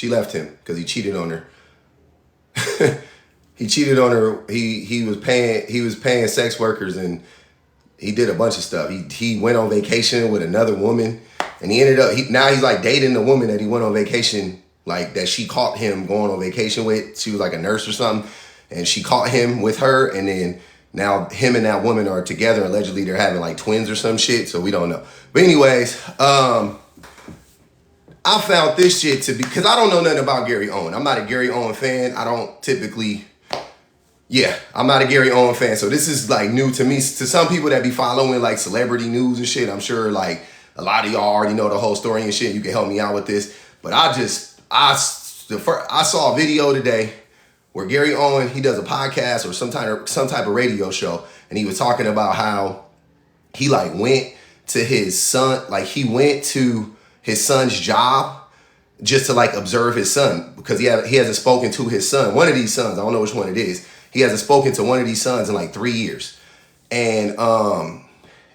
She left him because he cheated on her. He cheated on her. He was paying sex workers, and he did a bunch of stuff. He went on vacation with another woman, and he ended up now he's like dating the woman that he went on vacation, like that she caught him going on vacation with. She was like a nurse or something, and she caught him with her, and then now him and that woman are together. Allegedly, they're having like twins or some shit. So we don't know. But anyways, I found this shit to be, because I don't know nothing about Gary Owen. I'm not a Gary Owen fan. I don't typically, I'm not a Gary Owen fan. So this is like new to me. To some people that be following like celebrity news and shit, I'm sure like a lot of y'all already know the whole story and shit. You can help me out with this. But I saw a video today where Gary Owen, he does a podcast or some type of radio show, and he was talking about how he like went to his son, like he went to his son's job just to like observe his son, because he hasn't spoken to his son. One of these sons, I don't know which one it is. He hasn't spoken to one of these sons in like 3 years. And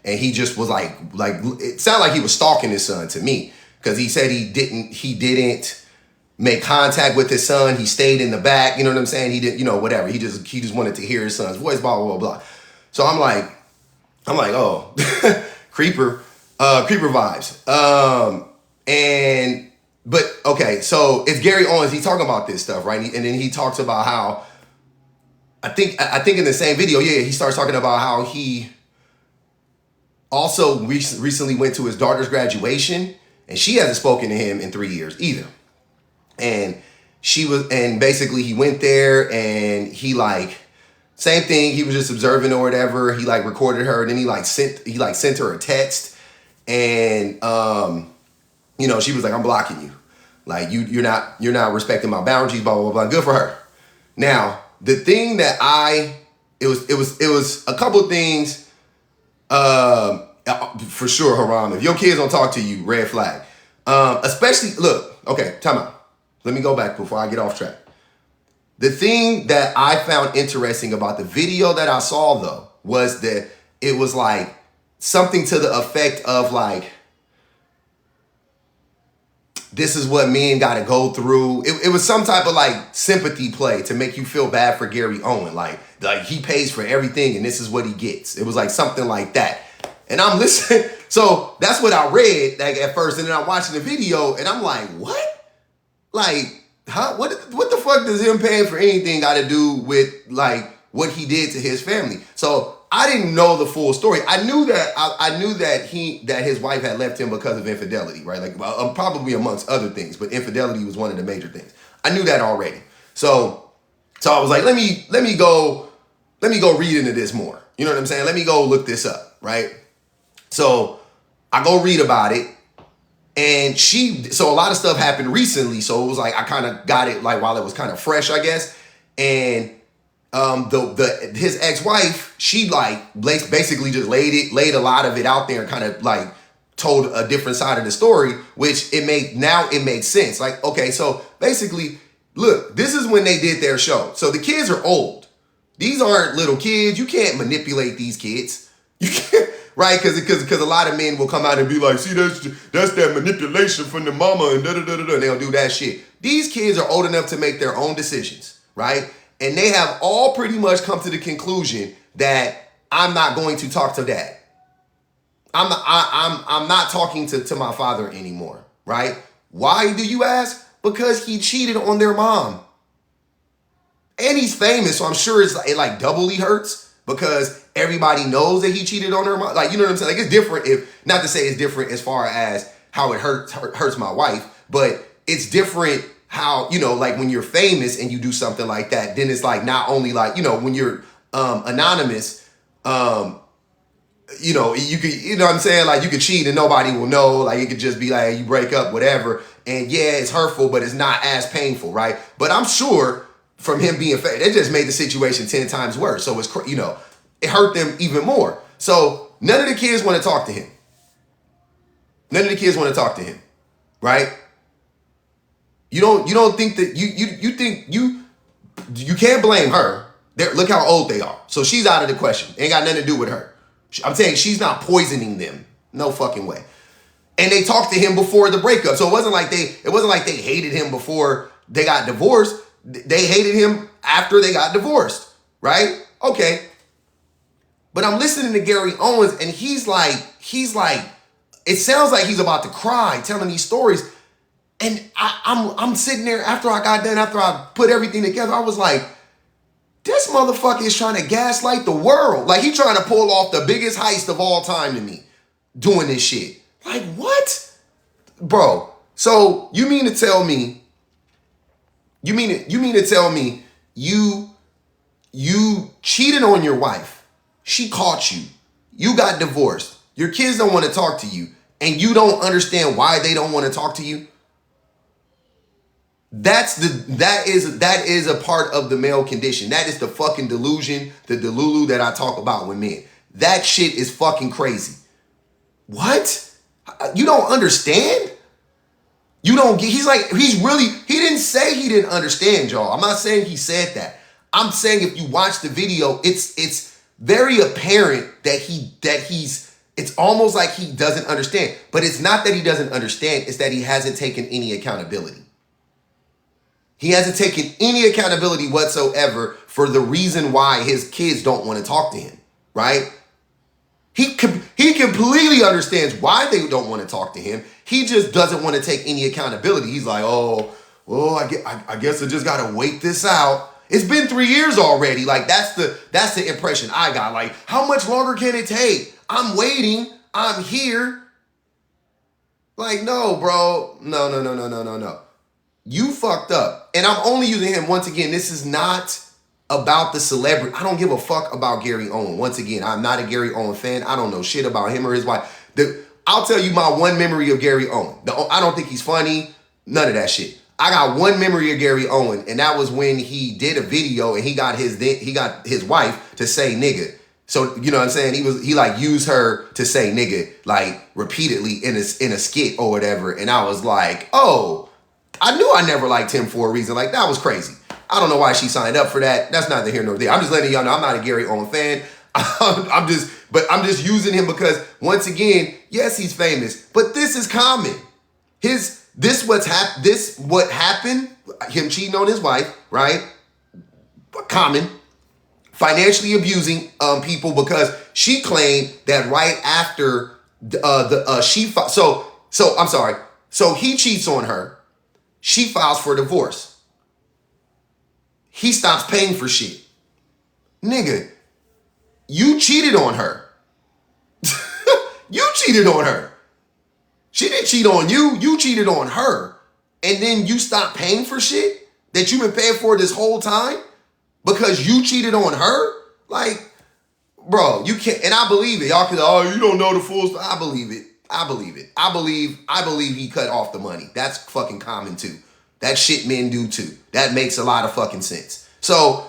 he just was like it sounded like he was stalking his son to me, because he said he didn't make contact with his son. He stayed in the back, you know what I'm saying? He didn't, whatever. He just wanted to hear his son's voice, blah, blah, blah, blah. So I'm like, oh, creeper vibes. But okay, so it's Gary Owens. He's talking about this stuff, right? And then he talks about how, I think in the same video, he starts talking about how he also recently went to his daughter's graduation, and she hasn't spoken to him in 3 years either. And basically he went there, and he like, same thing, he was just observing or whatever. He like recorded her, and then he sent her a text, and she was like, I'm blocking you. Like you're not respecting my boundaries, blah, blah, blah. Good for her. Now, the thing that it was a couple of things, for sure, Haram. If your kids don't talk to you, red flag. Especially, look, okay, time out. Let me go back before I get off track. The thing that I found interesting about the video that I saw, though, was that it was like something to the effect of like, this is what men got to go through. It was some type of like sympathy play to make you feel bad for Gary Owen. Like he pays for everything and this is what he gets. It was like something like that. And I'm listening. So that's what I read like at first. And then I'm watching the video and I'm like, what? Like, huh? What the fuck does him paying for anything got to do with like what he did to his family? So I didn't know the full story. I knew that his wife had left him because of infidelity, right? Like probably amongst other things, but infidelity was one of the major things. I knew that already. So I was like, let me go read into this more. You know what I'm saying? Let me go look this up, right? So I go read about it, and so a lot of stuff happened recently. So it was like I kind of got it like while it was kind of fresh, I guess. And his ex-wife, she like basically just laid a lot of it out there and kind of like told a different side of the story, which it made sense. Like, okay, so basically, look, this is when they did their show. So the kids are old. These aren't little kids. You can't manipulate these kids. You can't, right? Because a lot of men will come out and be like, see, that's that manipulation from the mama and da-da-da-da-da. They don't do that shit. These kids are old enough to make their own decisions, right? And they have all pretty much come to the conclusion that I'm not going to talk to dad. I'm not talking to my father anymore, right? Why do you ask? Because he cheated on their mom. And he's famous, so I'm sure it like doubly hurts because everybody knows that he cheated on her mom. Like, you know what I'm saying? Like, it's different not to say it's different as far as how it hurts my wife, but it's different how, like when you're famous and you do something like that, then it's like not only like, when you're anonymous, you could, what I'm saying? Like you could cheat and nobody will know. Like it could just be like, you break up, whatever. And yeah, it's hurtful, but it's not as painful, right? But I'm sure from him being fake, it just made the situation 10 times worse. So it's, it hurt them even more. So none of the kids want to talk to him. None of the kids want to talk to him, right? You don't think that you think you can't blame her. Look how old they are. So she's out of the question. Ain't got nothing to do with her. I'm saying she's not poisoning them. No fucking way. And they talked to him before the breakup. So it wasn't like they hated him before they got divorced. They hated him after they got divorced, right? Okay. But I'm listening to Gary Owens and he's like, it sounds like he's about to cry telling these stories. And I'm sitting there after I got done, after I put everything together, I was like, this motherfucker is trying to gaslight the world. Like, he trying to pull off the biggest heist of all time to me doing this shit. Like, what? Bro, so you mean to tell me you cheated on your wife. She caught you. You got divorced. Your kids don't want to talk to you, and you don't understand why they don't want to talk to you? That is a part of the male condition. That is the fucking delusion, the delulu that I talk about with men. That shit is fucking crazy. What? You don't understand? You don't get, he didn't say he didn't understand, y'all. I'm not saying he said that. I'm saying if you watch the video, it's very apparent it's almost like he doesn't understand. But it's not that he doesn't understand, it's that he hasn't taken any accountability. He hasn't taken any accountability whatsoever for the reason why his kids don't want to talk to him, right? He completely understands why they don't want to talk to him. He just doesn't want to take any accountability. He's like, I guess I just got to wait this out. It's been 3 years already. Like, that's the impression I got. Like, how much longer can it take? I'm waiting. I'm here. Like, no, bro. No. You fucked up. And I'm only using him once again. This is not about the celebrity. I don't give a fuck about Gary Owen. Once again, I'm not a Gary Owen fan. I don't know shit about him or his wife. I'll tell you my one memory of Gary Owen. I don't think he's funny. None of that shit. I got one memory of Gary Owen, and that was when he did a video and he got his wife to say nigga. So, you know what I'm saying? He like used her to say nigga like repeatedly in a skit or whatever. And I was like, oh, I knew I never liked him for a reason. Like, that was crazy. I don't know why she signed up for that. That's neither here nor there. I'm just letting y'all know I'm not a Gary Owen fan. I'm just using him because, once again, yes, he's famous, but this is common. What happened, him cheating on his wife, right? Common. Financially abusing people because she claimed that right after so he cheats on her. She files for divorce. He stops paying for shit. Nigga, you cheated on her. You cheated on her. She didn't cheat on you. You cheated on her. And then you stopped paying for shit that you've been paying for this whole time because you cheated on her? Like, bro, you can't. And I believe it. Y'all can, you don't know the full story. I believe it. I believe he cut off the money. That's fucking common too. That shit men do too. That makes a lot of fucking sense. So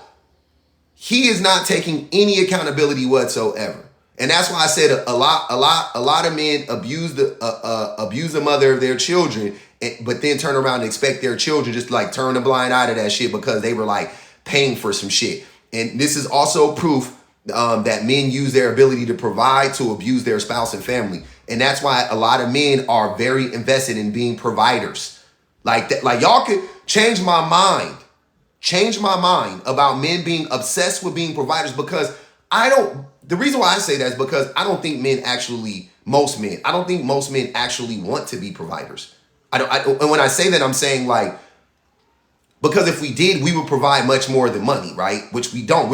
he is not taking any accountability whatsoever. And that's why I said a lot of men abuse the mother of their children, but then turn around and expect their children just to like turn a blind eye to that shit because they were like paying for some shit. And this is also proof that men use their ability to provide to abuse their spouse and family. And that's why a lot of men are very invested in being providers. Like that, like y'all could change my mind about men being obsessed with being providers because the reason why I say that is because I don't think most men actually want to be providers. And when I say that, I'm saying like, because if we did, we would provide much more than money, right? Which we don't.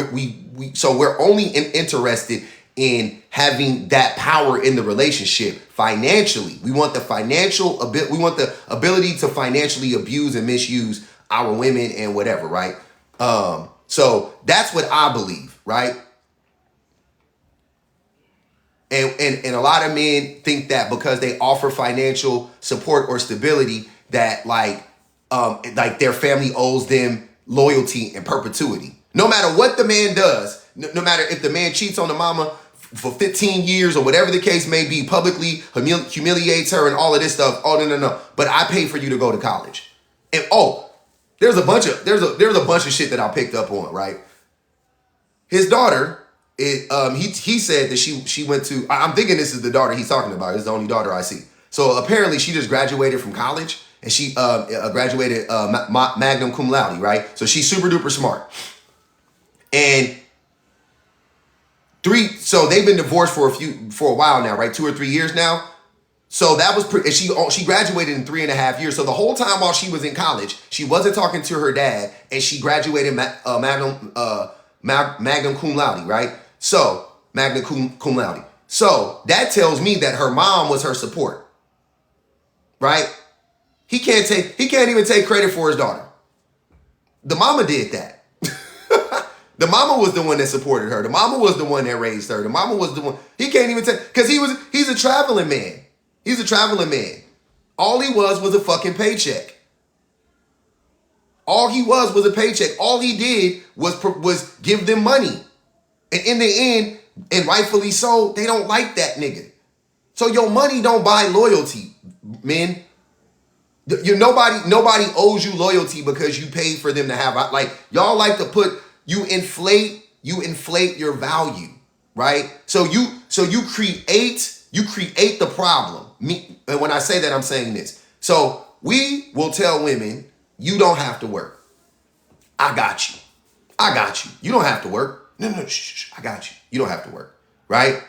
So we're only interested in having that power in the relationship financially. We want the ability to financially abuse and misuse our women and whatever, right? So that's what I believe, right? And a lot of men think that because they offer financial support or stability that like their family owes them loyalty and perpetuity. No matter what the man does, no matter if the man cheats on the mama for 15 years or whatever the case may be, publicly humiliates her and all of this stuff. Oh, no. But I paid for you to go to college. And there's a bunch of shit that I picked up on, right? His daughter, he said that she went to, I'm thinking this is the daughter he's talking about. It's the only daughter I see. So apparently she just graduated from college and she graduated magna cum laude, right? So she's super duper smart. And so they've been divorced for a while now, right? 2 or 3 years now. So that was and she graduated in 3.5 years. So the whole time while she was in college, she wasn't talking to her dad, and she graduated magna cum laude, right? So magna cum laude. So that tells me that her mom was her support, right? He can't even take credit for his daughter. The mama did that. The mama was the one that supported her. The mama was the one that raised her. The mama was the one. He can't even take, because he's a traveling man. He's a traveling man. All he was a fucking paycheck. All he was a paycheck. All he did was give them money. And in the end, and rightfully so, they don't like that nigga. So your money don't buy loyalty, men. Nobody owes you loyalty because you paid for them to have, like, y'all like to put, you inflate your value, right? So you create the problem. And when I say that, I'm saying this. So we will tell women, you don't have to work. I got you. You don't have to work. No, shh, I got you. You don't have to work, right?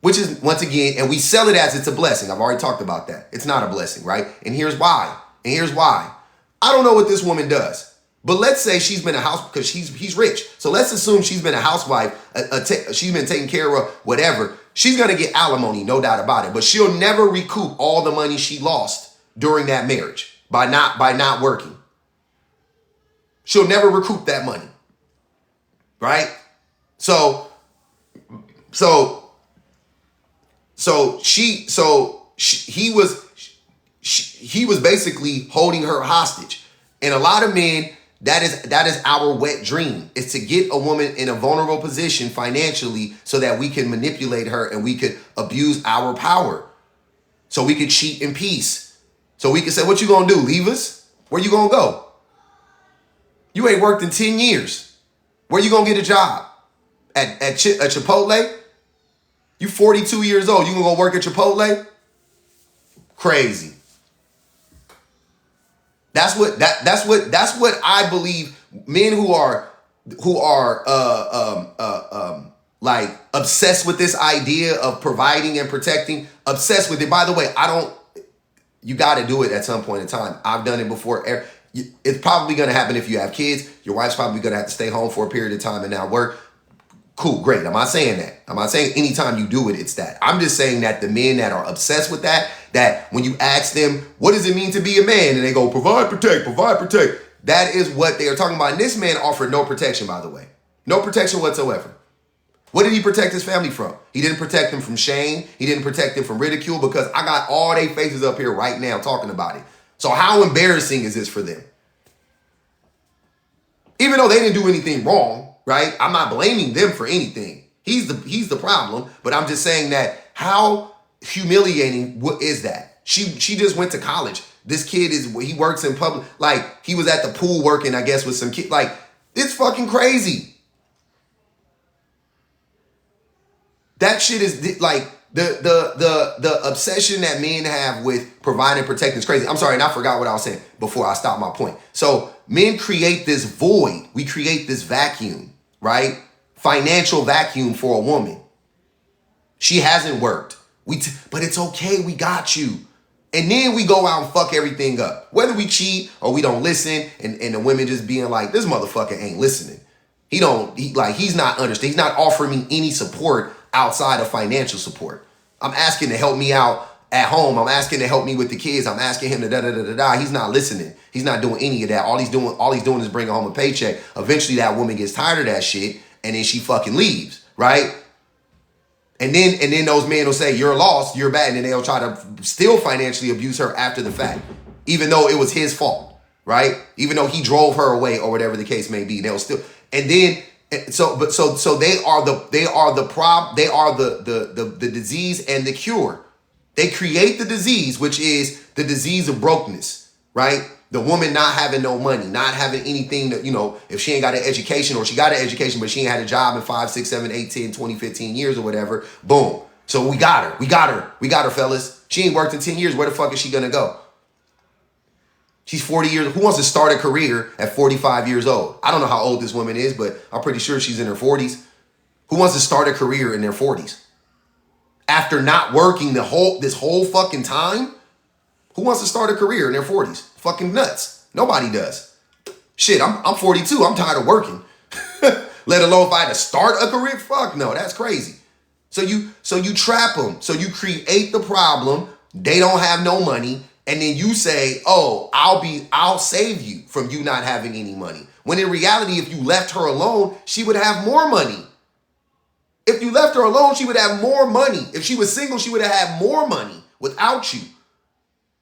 Which is, once again, and we sell it as it's a blessing. I've already talked about that. It's not a blessing, right? And here's why. I don't know what this woman does. But let's say she's been a house, because he's rich. So let's assume she's been a housewife. She's been taking care of whatever. She's going to get alimony, no doubt about it. But she'll never recoup all the money she lost during that marriage by not working. She'll never recoup that money. Right? So he was basically holding her hostage. And a lot of men, that is our wet dream, is to get a woman in a vulnerable position financially so that we can manipulate her and we could abuse our power. So we could cheat in peace. So we could say, what you gonna do, leave us? Where you gonna go? You ain't worked in 10 years. Where you gonna get a job? At Chipotle? You 42 years old, you gonna go work at Chipotle? Crazy. That's what I believe. Men who are like obsessed with this idea of providing and protecting, obsessed with it. By the way, you got to do it at some point in time. I've done it before. It's probably going to happen if you have kids. Your wife's probably going to have to stay home for a period of time and not work. Cool, great. I'm not saying that. I'm not saying anytime you do it, it's that. I'm just saying that the men that are obsessed with that when you ask them, what does it mean to be a man? And they go, provide, protect. That is what they are talking about. And this man offered no protection, by the way. No protection whatsoever. What did he protect his family from? He didn't protect them from shame. He didn't protect them from ridicule, because I got all their faces up here right now talking about it. So how embarrassing is this for them? Even though they didn't do anything wrong, right? I'm not blaming them for anything. He's the problem, but I'm just saying that how humiliating is that? She just went to college. This kid he works in public, like he was at the pool working, I guess, with some kid. Like, it's fucking crazy. That shit is like the obsession that men have with providing and protecting is crazy. I'm sorry, and I forgot what I was saying before I stopped my point. So men create this void. We create this vacuum, right? Financial vacuum for a woman. She hasn't worked. But it's okay. We got you. And then we go out and fuck everything up. Whether we cheat or we don't listen, and the women just being like, this motherfucker ain't listening. He's not understanding. He's not offering me any support outside of financial support. I'm asking to help me out at home. I'm asking to help me with the kids. I'm asking him to da-da-da-da-da. He's not listening. He's not doing any of that. All he's doing is bringing home a paycheck. Eventually that woman gets tired of that shit, and then she fucking leaves, right? And then those men will say, you're lost, you're bad. And then they'll try to still financially abuse her after the fact, even though it was his fault, right? Even though he drove her away or whatever the case may be, they'll still, and then, so they are the disease and the cure. They create the disease, which is the disease of brokenness, right? The woman not having no money, not having anything that, if she ain't got an education, or she got an education, but she ain't had a job in 5, 6, 7, 8, 10, 20, 15 years or whatever, boom. So we got her, fellas. She ain't worked in 10 years. Where the fuck is she gonna go? She's 40 years. Who wants to start a career at 45 years old? I don't know how old this woman is, but I'm pretty sure she's in her 40s. Who wants to start a career in their 40s? After not working this whole fucking time? Who wants to start a career in their 40s? Fucking nuts. Nobody does. Shit, I'm 42. I'm tired of working. Let alone if I had to start a career. Fuck no, that's crazy. So you trap them. So you create the problem. They don't have no money. And then you say, oh, I'll save you from you not having any money. When in reality, if you left her alone, she would have more money. If you left her alone, she would have more money. If she was single, she would have had more money without you.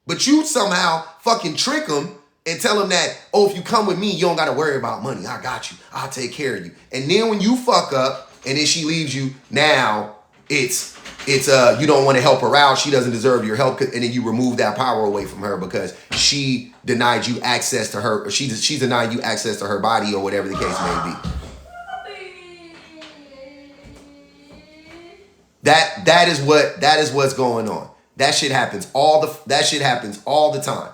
But you somehow fucking trick them and tell them that, oh, if you come with me, you don't got to worry about money. I got you. I'll take care of you. And then when you fuck up and then she leaves you, now it's you don't want to help her out. She doesn't deserve your help. And then you remove that power away from her because she denied you access to her. Or she's denied you access to her body or whatever the case may be. That is what's going on. That shit happens all the time.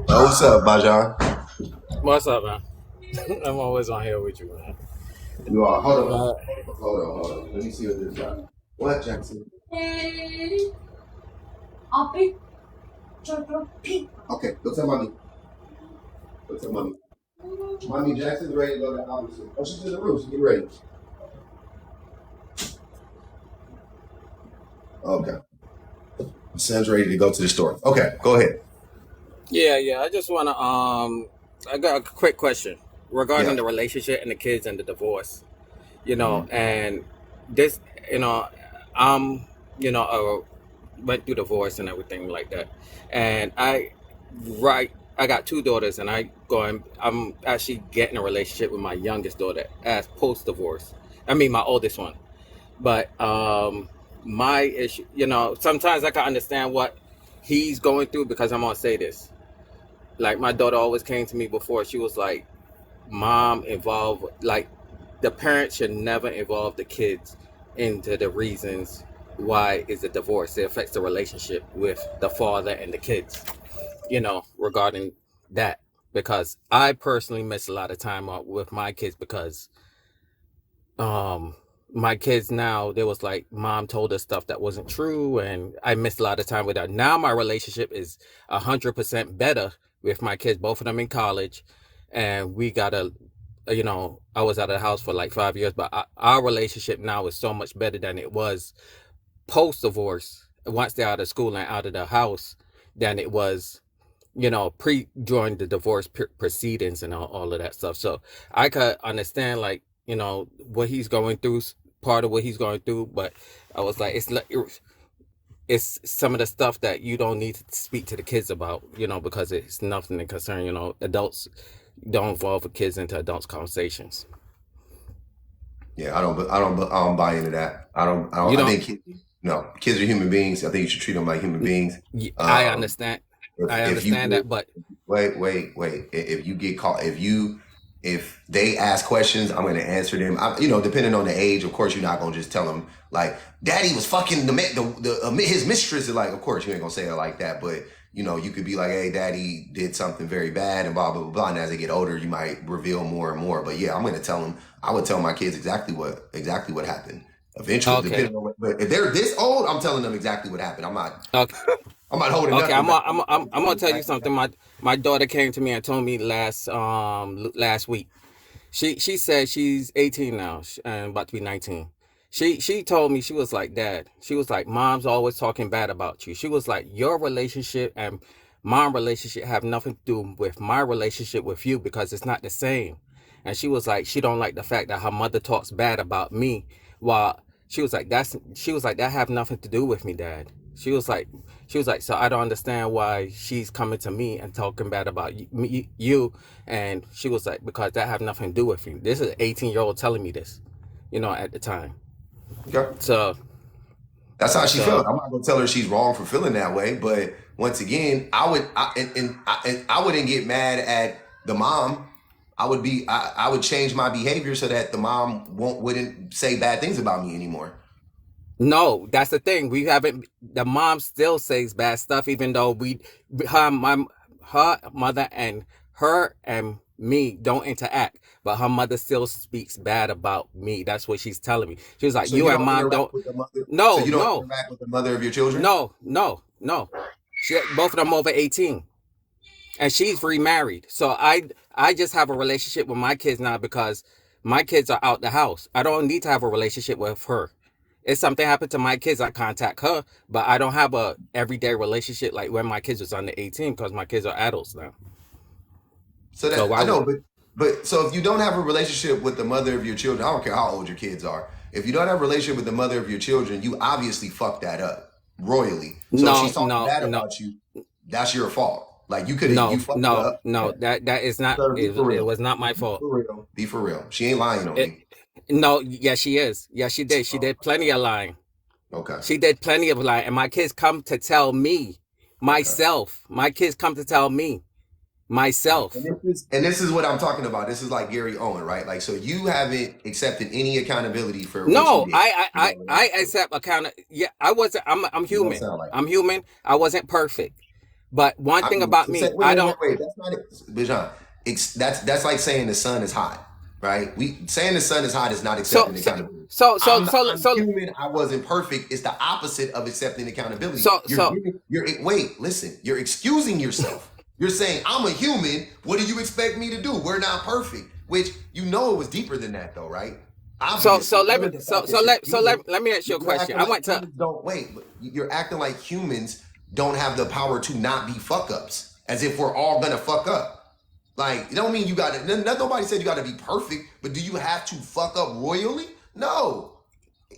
Oh, what's up, Bajan? What's up, man? I'm always on here with you, man. You are. Hold Uh, on. Let me see what this got. What, Jackson? Okay, go tell mommy. Mommy, Jackson's ready to go to the house. Oh, she's in the room. She's getting ready. Okay. Son's ready to go to the store. Okay, go ahead. yeah. I just wanna I got a quick question regarding Yeah. the relationship and the kids and the divorce. Mm-hmm. And this, you know, I'm, went through divorce and everything like that, and I got two daughters, and I'm actually getting a relationship with my youngest daughter as post divorce. I mean, my oldest one. But my issue, sometimes I can understand what he's going through because I'm gonna say this. Like my daughter always came to me before. She was like, "Mom, involve like the parents should never involve the kids into the reasons why is a divorce. It affects the relationship with the father and the kids. Regarding that, because I personally miss a lot of time out with my kids because um my kids now there was like mom told us stuff that wasn't true and I missed a lot of time with her. Now my relationship is 100% better with my kids, both of them in college, and we got I was out of the house for like 5 years, but our relationship now is so much better than it was post divorce once they're out of school and out of the house than it was pre during the divorce proceedings and all of that stuff. So I could understand like what he's going through, part of what he's going through, but I was like, it's some of the stuff that you don't need to speak to the kids about, because it's nothing to concern. Adults don't involve the kids into adults conversations. Yeah, I don't buy into that. You I don't. think no, kids are human beings. I think you should treat them like human beings. I Um, understand. I if you understand that, but wait. If you get caught, if they ask questions, I'm going to answer them. Depending on the age, of course, you're not going to just tell them like, "Daddy was fucking his mistress." Like, of course, you ain't gonna say it like that, but you could be like, "Hey, Daddy did something very bad," and blah blah blah blah. And as they get older, you might reveal more and more. But yeah, I'm going to tell them. I would tell my kids exactly what happened. Eventually, okay, depending on but if they're this old, I'm telling them exactly what happened. okay. I'm not holding Okay, nothing back. I'm gonna tell you something. My daughter came to me and told me last week. She said she's 18 now and about to be 19. She told me, she was like, Dad, she was like, Mom's always talking bad about you. She was like, your relationship and mom relationship have nothing to do with my relationship with you because it's not the same. And she was like, she don't like the fact that her mother talks bad about me. While she was like, that have nothing to do with me, Dad. She was like, so I don't understand why she's coming to me and talking bad about you. And she was like, because that have nothing to do with you. This is an 18-year-old telling me this, at the time. Okay. So, That's how she felt. so I'm not gonna tell her she's wrong for feeling that way, but once again, I wouldn't get mad at the mom I would change my behavior so that the mom wouldn't say bad things about me anymore. No, that's the thing. We haven't. The mom still says bad stuff, even though her mother and her and me don't interact. But her mother still speaks bad about me. That's what she's telling me. She was like, So "You you and don't mom interact don't." with the mother. So No, you don't no, interact with the mother of your children. no, no, no. Both of them over 18, and she's remarried. So I just have a relationship with my kids now because my kids are out the house. I don't need to have a relationship with her. If something happened to my kids, I contact her, but I don't have a everyday relationship like when my kids was under 18 because my kids are adults now. So So that why I know, would but so if you don't have a relationship with the mother of your children, I don't care how old your kids are. If you don't have a relationship with the mother of your children, you obviously fucked that up royally. So if she's no, talking no, bad no, about you, that's your fault. Like you no, fucked it no, up. no. That is not. So be for It real. was not my Be fault. for real. Be for real. She ain't lying on It, me. no, yeah, she is. Yeah, she did. She Oh, did plenty of lying. okay. She did plenty of lying, and my kids come to tell me Okay. myself. My kids come to tell me And myself. this is what I'm talking about. This is like Gary Owen, right? Like, so you haven't accepted any accountability for what you No, did. I accept account. Yeah, I wasn't. I'm You don't human. sound like I'm human. I wasn't perfect. But one I thing mean, about to say, me, I don't. wait. That's not it, Bijan. That's like saying the sun is hot, right? We saying the sun is hot is not So accepting so accountability. so so so I'm so human. I wasn't perfect. It's the opposite of accepting accountability. so so. Wait, listen. You're excusing yourself. You're saying I'm a human. What do you expect me to do? We're not perfect. Which you know it was deeper than that, though, right? So Obviously, let other me than the so fact so that you're let so human, let me ask you a you're question. acting I like went to humans don't wait. But you're acting like humans don't have the power to not be fuck ups, as if we're all gonna fuck up. Like, it don't mean you gotta. Nobody said you gotta be perfect, but do you have to fuck up royally? No.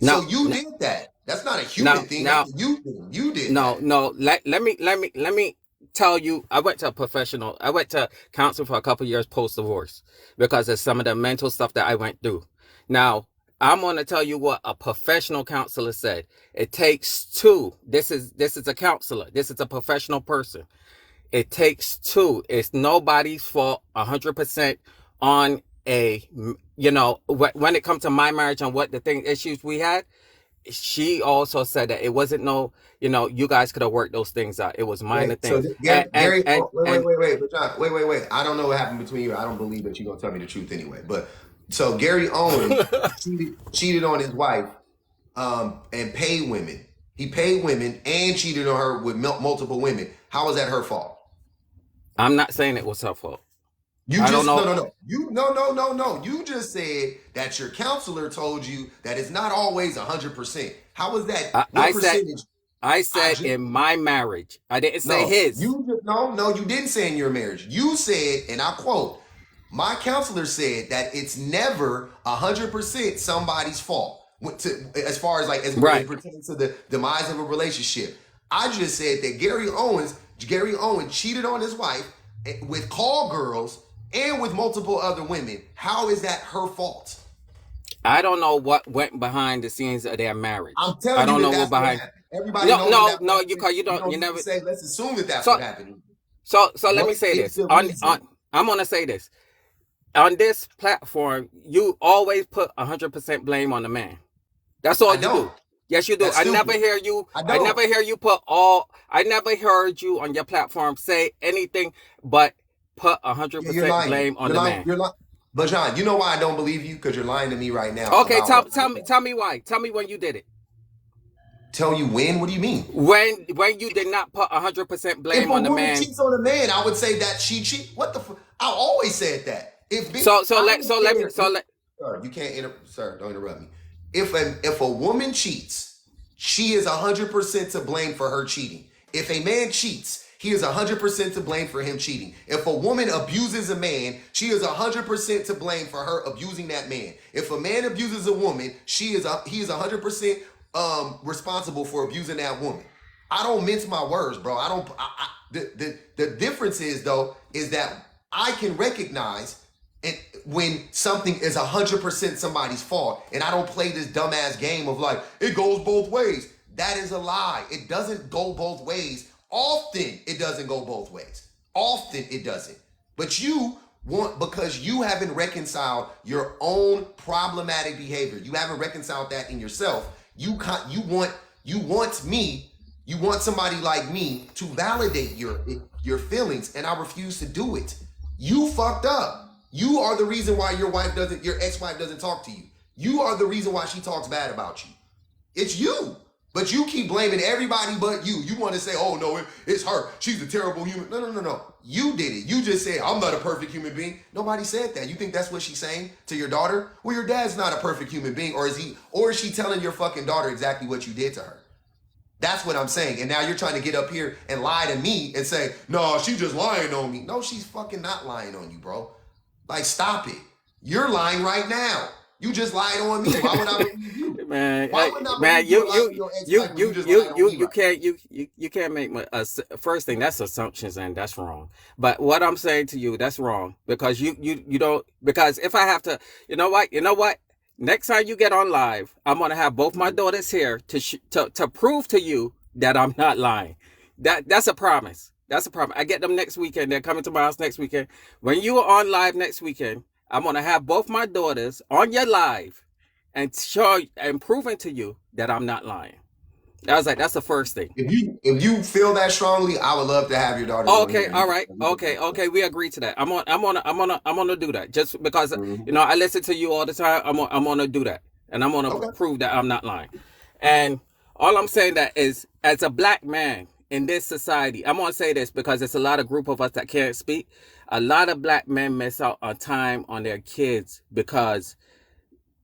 So now you did that. That's not a human now thing. That's now a you thing. You did no that. no let me tell you. I went to a professional. I went to counseling for a couple years post divorce because of some of the mental stuff that I went through. Now I'm going to tell you what a professional counselor said. It takes two. This is a counselor. This is a professional person. It takes two. It's nobody's fault 100% on when it comes to my marriage and what the issues we had. She also said that it wasn't you guys could have worked those things out. It was minor Wait, so things. And and and oh, wait, wait, and wait, wait, but John, wait. I don't know what happened between you. I don't believe that you're gonna tell me the truth anyway. But so Gary Owen cheated on his wife, and paid women. He paid women and cheated on her with multiple women. How is that her fault? I'm not saying it was her fault. You I don't just know. no. You no. You just said that your counselor told you that it's not always 100%. How is that? I, What I said percentage? I I said just in my marriage. I didn't say No, his. you just no. You didn't say in your marriage. You said, and I quote, my counselor said that it's never 100% somebody's fault. As far as like as it Right. pertains to the demise of a relationship. I just said that Gary Owen cheated on his wife with call girls and with multiple other women. How is that her fault? I don't know what went behind the scenes of their marriage. I'm I telling you don't that know what that's what behind. happened. Everybody No, knows that no, that's what no. happened. You You don't. You don't need to never. say, let's assume that that's So what happened. let me What say is this. the On reason? I'm gonna say this. On this platform, you always put 100% blame on the man. That's all I you do. don't. Yes, you do. That's stupid. I I never don't. hear you put all. I never heard you on your platform say anything but put Yeah, you're 100% lying. blame on the man. You're lying. But John, you know why I don't believe you? Because you're lying to me right now Okay, about what I said. tell me why. Tell me when you did it. Tell you when? What do you mean? When you did not put 100% If blame a on the woman man. cheats on a man, I would say that she cheat. What the fuck? I always said that. So so I let don't so let me care. so let Sir, you can't sir, don't interrupt me. If a woman cheats, she is 100% to blame for her cheating. If a man cheats, he is 100% to blame for him cheating. If a woman abuses a man, she is 100% to blame for her abusing that man. If a man abuses a woman, he is 100% responsible for abusing that woman. I don't mince my words, bro. I don't. The difference is though is that I can recognize and when something is 100% somebody's fault, and I don't play this dumbass game of like it goes both ways. That is a lie. It doesn't go both ways. Often it doesn't go both ways. Often it doesn't. But you because you haven't reconciled your own problematic behavior. You haven't reconciled that in yourself. You want me, you want somebody like me to validate your feelings, and I refuse to do it. You fucked up. You are the reason why your ex-wife doesn't talk to you. You are the reason why she talks bad about you. It's you. But you keep blaming everybody but you. You want to say, oh no, it's her. She's a terrible human. No. You did it. You just said, I'm not a perfect human being. Nobody said that. You think that's what she's saying to your daughter? Well, your dad's not a perfect human being. Or is she telling your fucking daughter exactly what you did to her? That's what I'm saying. And now you're trying to get up here and lie to me and say, no, she's just lying on me. No, she's fucking not lying on you, bro. Like, stop it. You're lying right now. You just lied on me. Why would I believe you? Man, Why would I man, believe you lied on your ex-wife when you just lied on me? you can't make first thing, that's assumptions, and that's wrong. But what I'm saying to you, that's wrong, because you don't, because if I have to, you know what, next time you get on live, I'm gonna have both my daughters here to prove to you that I'm not lying. That's a promise. That's a promise. I get them next weekend. They're coming to my house next weekend. When you are on live next weekend, I'm gonna have both my daughters on your live and proving to you that I'm not lying. I was like, that's the first thing. If you feel that strongly, I would love to have your daughter. Okay, all right, okay, we agree to that. I'm gonna do that, just because I listen to you all the time. I'm gonna do that, and I'm gonna prove that I'm not lying. And all I'm saying that is, as a black man in this society, I'm gonna say this because it's a lot of group of us that can't speak. A lot of black men miss out on time on their kids because,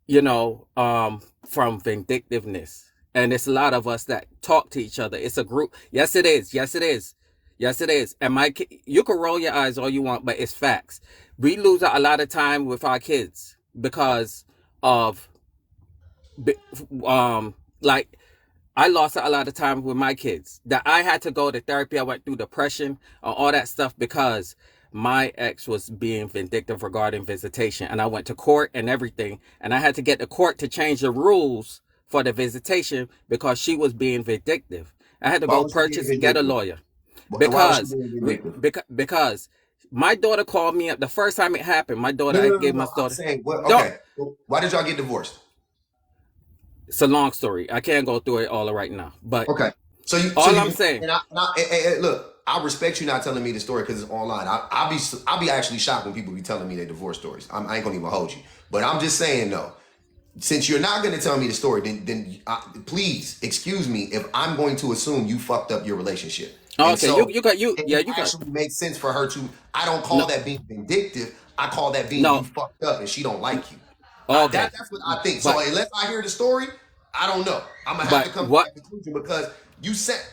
from vindictiveness. And it's a lot of us that talk to each other. It's a group. Yes, it is. Yes, it is. Yes, it is. And you can roll your eyes all you want, but it's facts. We lose a lot of time with our kids because of, like, I lost a lot of time with my kids. That I had to go to therapy. I went through depression, all that stuff, because my ex was being vindictive regarding visitation. And I went to court and everything. And I had to get the court to change the rules for the visitation because she was being vindictive. I had to go purchase and get a lawyer. Because my daughter called me up the first time it happened. My daughter, I gave my daughter. Okay. Why did y'all get divorced? It's a long story. I can't go through it all right now. But okay. I'm saying. Look, I respect you not telling me the story because it's online. I'll be actually shocked when people be telling me their divorce stories. I ain't gonna even hold you. But I'm just saying though, since you're not gonna tell me the story, then please excuse me if I'm going to assume you fucked up your relationship. Okay, so you actually makes sense for her to. I don't call that being vindictive. I call that being you fucked up and she don't like you. Okay, that's what I think. So unless I hear the story, I don't know. I'm gonna have to come to that conclusion because you said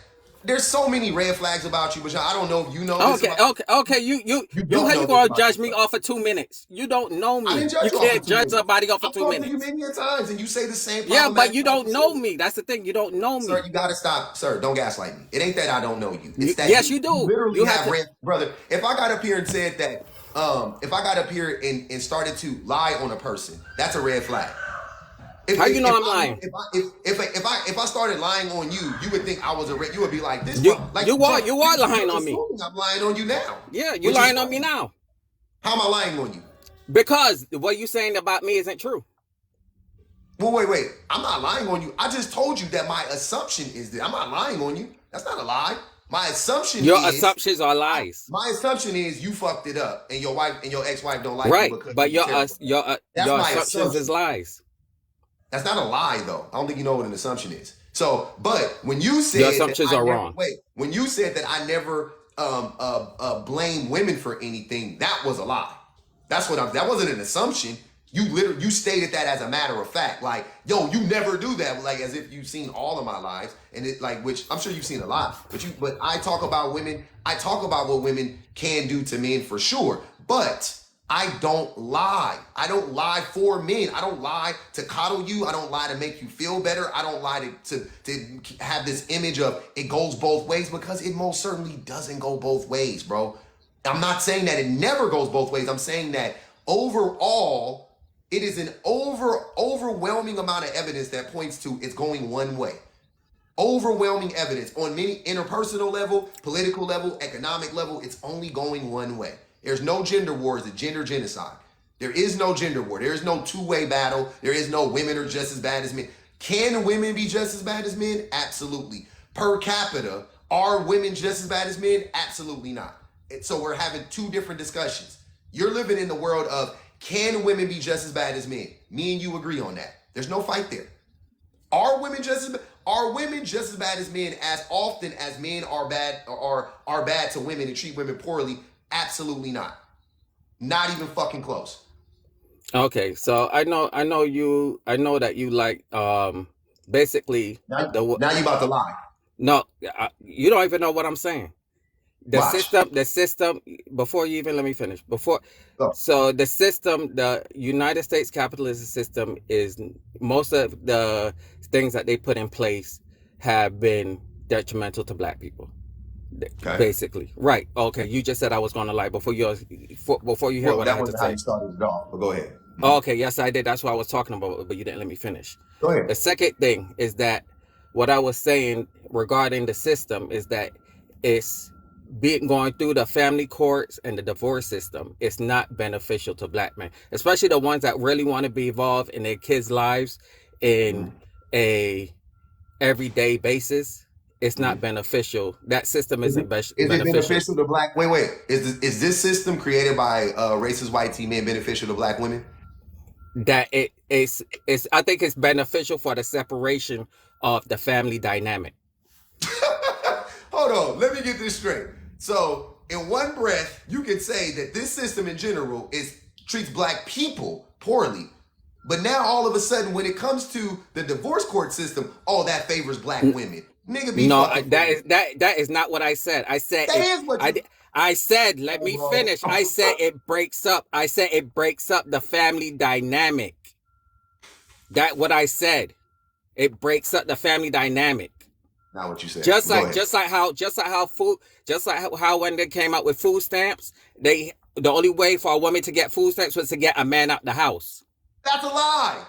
there's so many red flags about you, but I don't know if you know. Okay. You gonna judge me off of 2 minutes? You don't know me. You can't judge somebody off of 2 minutes. You many times, and you say the same. Yeah, but you don't know me. That's the thing. You don't know me. Sir, you gotta stop. Sir, don't gaslight me. It ain't that I don't know you. It's that yes, you do. Literally have red, brother. If I got up here and said that, if I got up here and started to lie on a person, that's a red flag. How you know I'm lying? If I started lying on you, you would think I was you would be like this. You are lying on me. I'm lying on you now. Yeah, you're lying on me now. How am I lying on you? Because what you're saying about me isn't true. Well, wait. I'm not lying on you. I just told you that my assumption is that I'm not lying on you. That's not a lie. My assumption your assumptions are lies. My assumption is you fucked it up and your wife and your ex-wife don't like you because but your assumptions is lies. That's not a lie, though. I don't think you know what an assumption is. So, but when you said your assumptions are wrong. When you said that I never blame women for anything, that was a lie. That wasn't an assumption. You stated that as a matter of fact, like, yo, you never do that, like as if you've seen all of my lives, and it like which I'm sure you've seen a lot, but I talk about women. I talk about what women can do to men for sure, but I don't lie. I don't lie for men. I don't lie to coddle you. I don't lie to make you feel better. I don't lie to have this image of it goes both ways, because it most certainly doesn't go both ways, bro. I'm not saying that it never goes both ways. I'm saying that overall, it is an overwhelming amount of evidence that points to it's going one way. Overwhelming evidence on many interpersonal level, political level, economic level, it's only going one way. There's no gender wars, the gender genocide. There is no gender war. There is no two-way battle. There is no women are just as bad as men. Can women be just as bad as men? Absolutely. Per capita, are women just as bad as men? Absolutely not. So we're having two different discussions. You're living in the world of can women be just as bad as men? Me and you agree on that. There's no fight there. Are women just as bad as men as often as men are bad or are bad to women and treat women poorly? Absolutely not. Not even fucking close. Okay, so I know that you like basically Now, the now you about to lie. no, you don't even know what I'm saying. Watch. The system, before you even let me finish, Go. so the system, the United States capitalist system is most of the things that they put in place have been detrimental to black people. Okay. Basically, right? Okay, you just said I was going to lie before you hear Well, what I that had to wasn't how say. you started it off, but go ahead. Okay, yes, I did. That's what I was talking about, but you didn't let me finish. Go The ahead. second thing is that what I was saying regarding the system is that it's being going through the family courts and the divorce system. It's not beneficial to black men, especially the ones that really want to be involved in their kids' lives in a everyday basis. It's not beneficial. That system Is isn't it beneficial. beneficial to black? Wait. Is this system created by racist white teen men beneficial to black women? That it is I think it's beneficial for the separation of the family dynamic. Hold on, let me get this straight. So, in one breath, you can say that this system in general treats black people poorly. But now all of a sudden, when it comes to the divorce court system, oh, that favors black women. Nigga be No, fucking that is not what I said. I said That is what you I said, let me bro. finish. I said it breaks up. I said it breaks up the family dynamic. That what I said. It breaks up the family dynamic. Not what you said. Just Go like ahead. how when they came out with food stamps, the only way for a woman to get food stamps was to get a man out the house. That's a lie.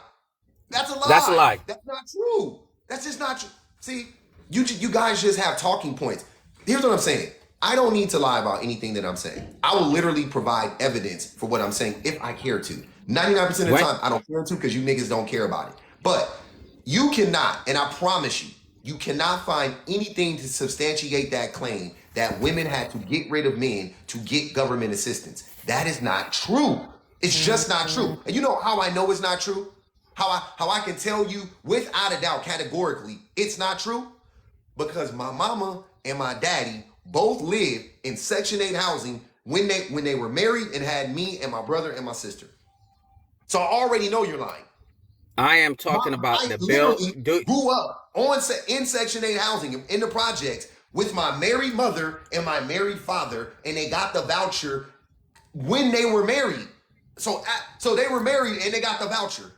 That's a lie. That's a lie. That's not true. That's just not true. See, you guys just have talking points. Here's what I'm saying. I don't need to lie about anything that I'm saying. I will literally provide evidence for what I'm saying if I care to. 99% of the What? time, I don't care to because you niggas don't care about it. But you cannot, and I promise you cannot find anything to substantiate that claim that women had to get rid of men to get government assistance. That is not true. It's just not true. And you know how I know it's not true? How I can tell you without a doubt categorically it's not true? Because my mama and my daddy both lived in Section 8 housing when they were married and had me and my brother and my sister. So I already know you're lying. I am talking about the bill. Grew up in Section 8 housing in the projects with my married mother and my married father, and they got the voucher when they were married. So they were married and they got the voucher.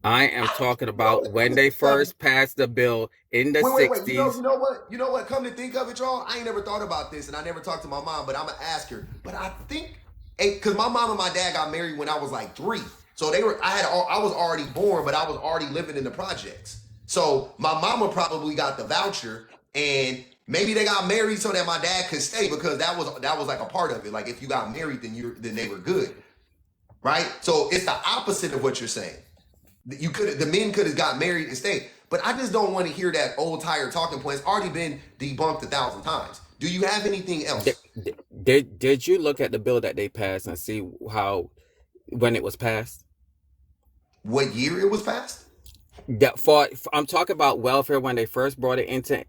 I am talking about when they first passed the bill in the 60s. You know what? Come to think of it, y'all, I ain't never thought about this, and I never talked to my mom, but I'm gonna ask her. But I think, because my mom and my dad got married when I was like 3, so I was already born, but I was already living in the projects. So my mama probably got the voucher, and maybe they got married so that my dad could stay, because that was like a part of it. Like if you got married, then they were good, right? So it's the opposite of what you're saying. The men could have got married and stayed, but I just don't want to hear that old tired talking point. It's already been debunked 1,000 times. Do you have anything else? Did you look at the bill that they passed and see when it was passed? What year it was passed? I'm talking about welfare when they first brought it into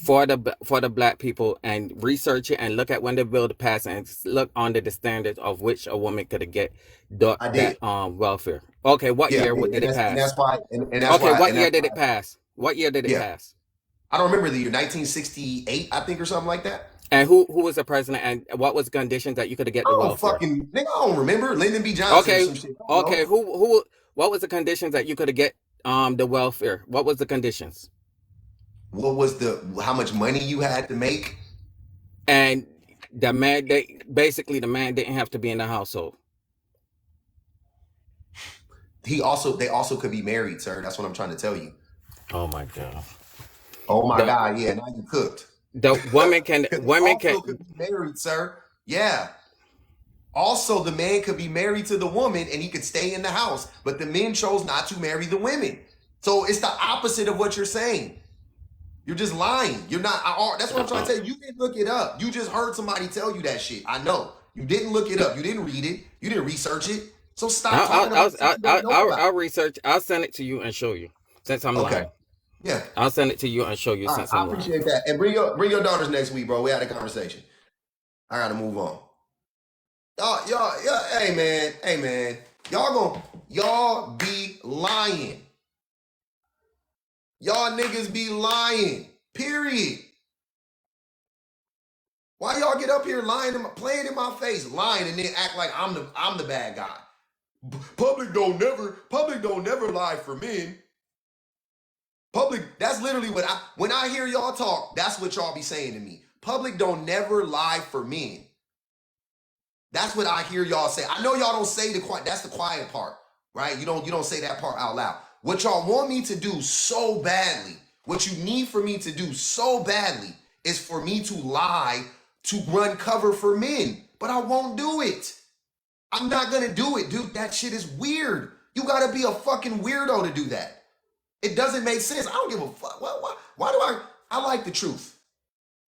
for the black people, and research it and look at when the bill passed and look under the standards of which a woman could get that welfare. Okay, what year did it pass? And that's why. What year did it pass? What year did it pass? I don't remember the year, 1968, I think, or something like that. And who was the president, and what was the conditions that you could get the welfare? Nigga, I don't remember. Lyndon B. Johnson. Okay, or some shit. okay. What was the conditions that you could get the welfare? What was the conditions? What was how much money you had to make? And the man didn't have to be in the household. They also could be married, sir. That's what I'm trying to tell you. Oh my God. Oh my God, yeah, now you cooked. The women can could be married, sir. Yeah. Also, the man could be married to the woman and he could stay in the house, but the men chose not to marry the women. So it's the opposite of what you're saying. You're just lying. You're not. That's what I'm trying to tell you. You didn't look it up. You just heard somebody tell you that shit. I know. You didn't look it up. You didn't read it. You didn't research it. So stop talking about stuff you don't know about. I'll research. I'll send it to you and show you. Since I'm Okay. lying, Yeah. I'll send it to you and show you. All right. Since I I'm lying. appreciate that. And bring your daughters next week, bro. We had a conversation. I gotta move on. Y'all, hey man. Y'all be lying. Y'all niggas be lying. Period. Why y'all get up here lying, playing in my face, lying, and then act like I'm the bad guy? Public don't never lie for men. Public, that's literally when I hear y'all talk, that's what y'all be saying to me. Public don't never lie for men. That's what I hear y'all say. I know y'all don't say that's the quiet part, right? You don't say that part out loud. What y'all want me to do so badly, what you need for me to do so badly is for me to lie to run cover for men. But I won't do it. I'm not gonna do it, dude. That shit is weird. You gotta be a fucking weirdo to do that. It doesn't make sense. I don't give a fuck. Why do I like the truth.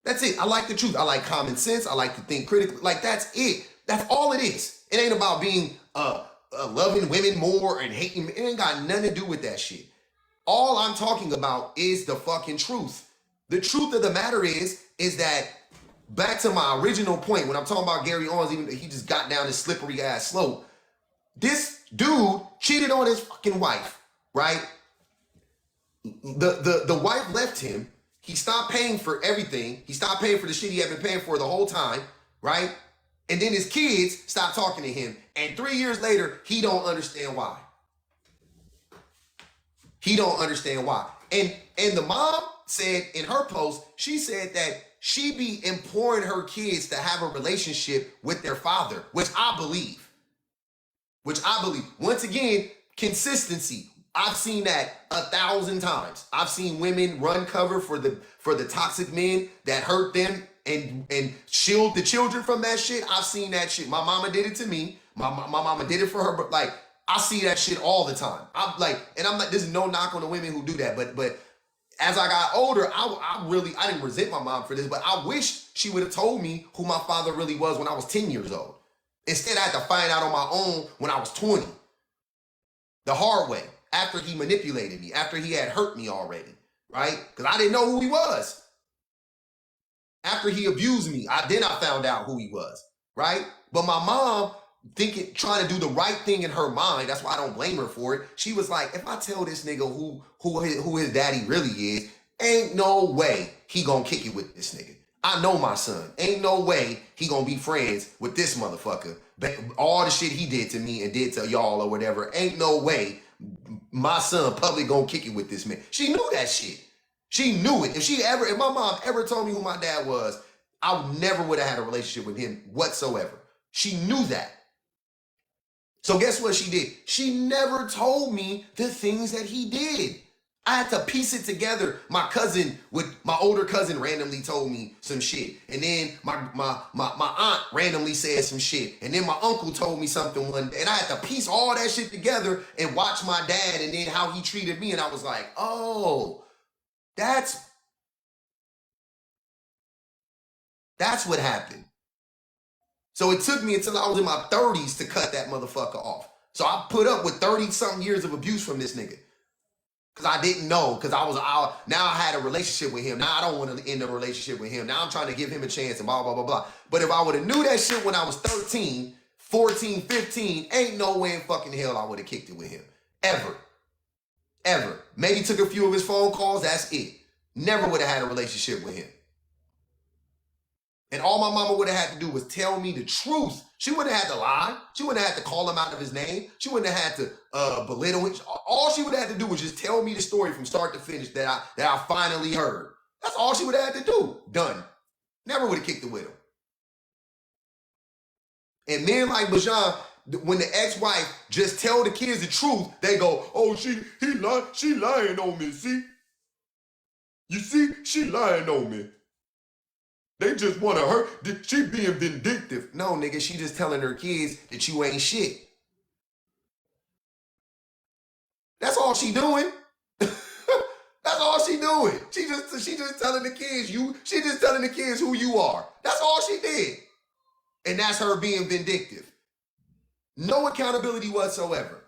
That's it. I like the truth. I like common sense. I like to think critically. Like, that's it. That's all it is. It ain't about being loving women more and hating. It ain't got nothing to do with that shit. All I'm talking about is the fucking truth. The truth of the matter is that, back to my original point, when I'm talking about Gary Owens, even he just got down this slippery ass slope. This dude cheated on his fucking wife, right? The wife left him. He stopped paying for everything. He stopped paying for the shit he had been paying for the whole time, right? And then his kids stopped talking to him. And 3 years later, he don't understand why. He don't understand why. And the mom said in her post, she said that she be imploring her kids to have a relationship with their father, which I believe. Once again, consistency. I've seen that 1,000 times. I've seen women run cover for the toxic men that hurt them and shield the children from that shit. I've seen that shit. My mama did it to me. My mama did it for her, but like, I see that shit all the time. I'm like, and I'm like, this is no knock on the women who do that, but as I got older, I didn't resent my mom for this, but I wish she would have told me who my father really was when I was 10 years old. Instead, I had to find out on my own when I was 20. The hard way, after he manipulated me, after he had hurt me already, right? Because I didn't know who he was. After he abused me, then I found out who he was, right? But my mom, trying to do the right thing in her mind, that's why I don't blame her for it. She was like, if I tell this nigga who his daddy really is, ain't no way he gonna kick it with this nigga. I know my son. Ain't no way he gonna be friends with this motherfucker. All the shit he did to me and did to y'all or whatever, ain't no way my son public gonna kick it with this man. She knew that shit. She knew it. If my mom ever told me who my dad was, I never would have had a relationship with him whatsoever. She knew that. So guess what she did? She never told me the things that he did. I had to piece it together. My older cousin randomly told me some shit. And then my aunt randomly said some shit. And then my uncle told me something one day. And I had to piece all that shit together and watch my dad and then how he treated me. And I was like, oh, that's what happened. So it took me until I was in my 30s to cut that motherfucker off. So I put up with 30-something years of abuse from this nigga. Because I didn't know, because now I had a relationship with him. Now I don't want to end a relationship with him. Now I'm trying to give him a chance and blah, blah, blah, blah. But if I would have knew that shit when I was 13, 14, 15, ain't no way in fucking hell I would have kicked it with him. Ever. Ever. Maybe took a few of his phone calls, that's it. Never would have had a relationship with him. And all my mama would have had to do was tell me the truth. She wouldn't have had to lie. She wouldn't have had to call him out of his name. She wouldn't have had to belittle him. All she would have had to do was just tell me the story from start to finish that I finally heard. That's all she would have had to do. Done. Never would have kicked it with him. And men like Bajan, when the ex-wife just tell the kids the truth, they go, oh, she lying on me, see? You see? She lying on me. They just want to hurt. She being vindictive. No, nigga, she just telling her kids that you ain't shit. That's all she doing. That's all she doing. She just telling the kids she just telling the kids who you are. That's all she did. And that's her being vindictive. No accountability whatsoever.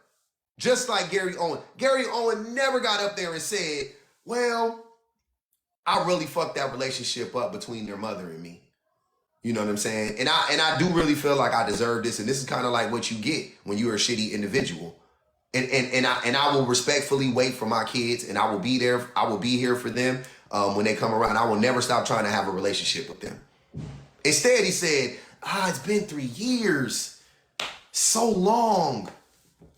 Just like Gary Owen. Gary Owen never got up there and said, well, I really fucked that relationship up between their mother and me. You know what I'm saying? And I do really feel like I deserve this. And this is kind of like what you get when you're a shitty individual. And I will respectfully wait for my kids, and I will be there. I will be here for them when they come around. I will never stop trying to have a relationship with them. Instead, he said, it's been 3 years. So long.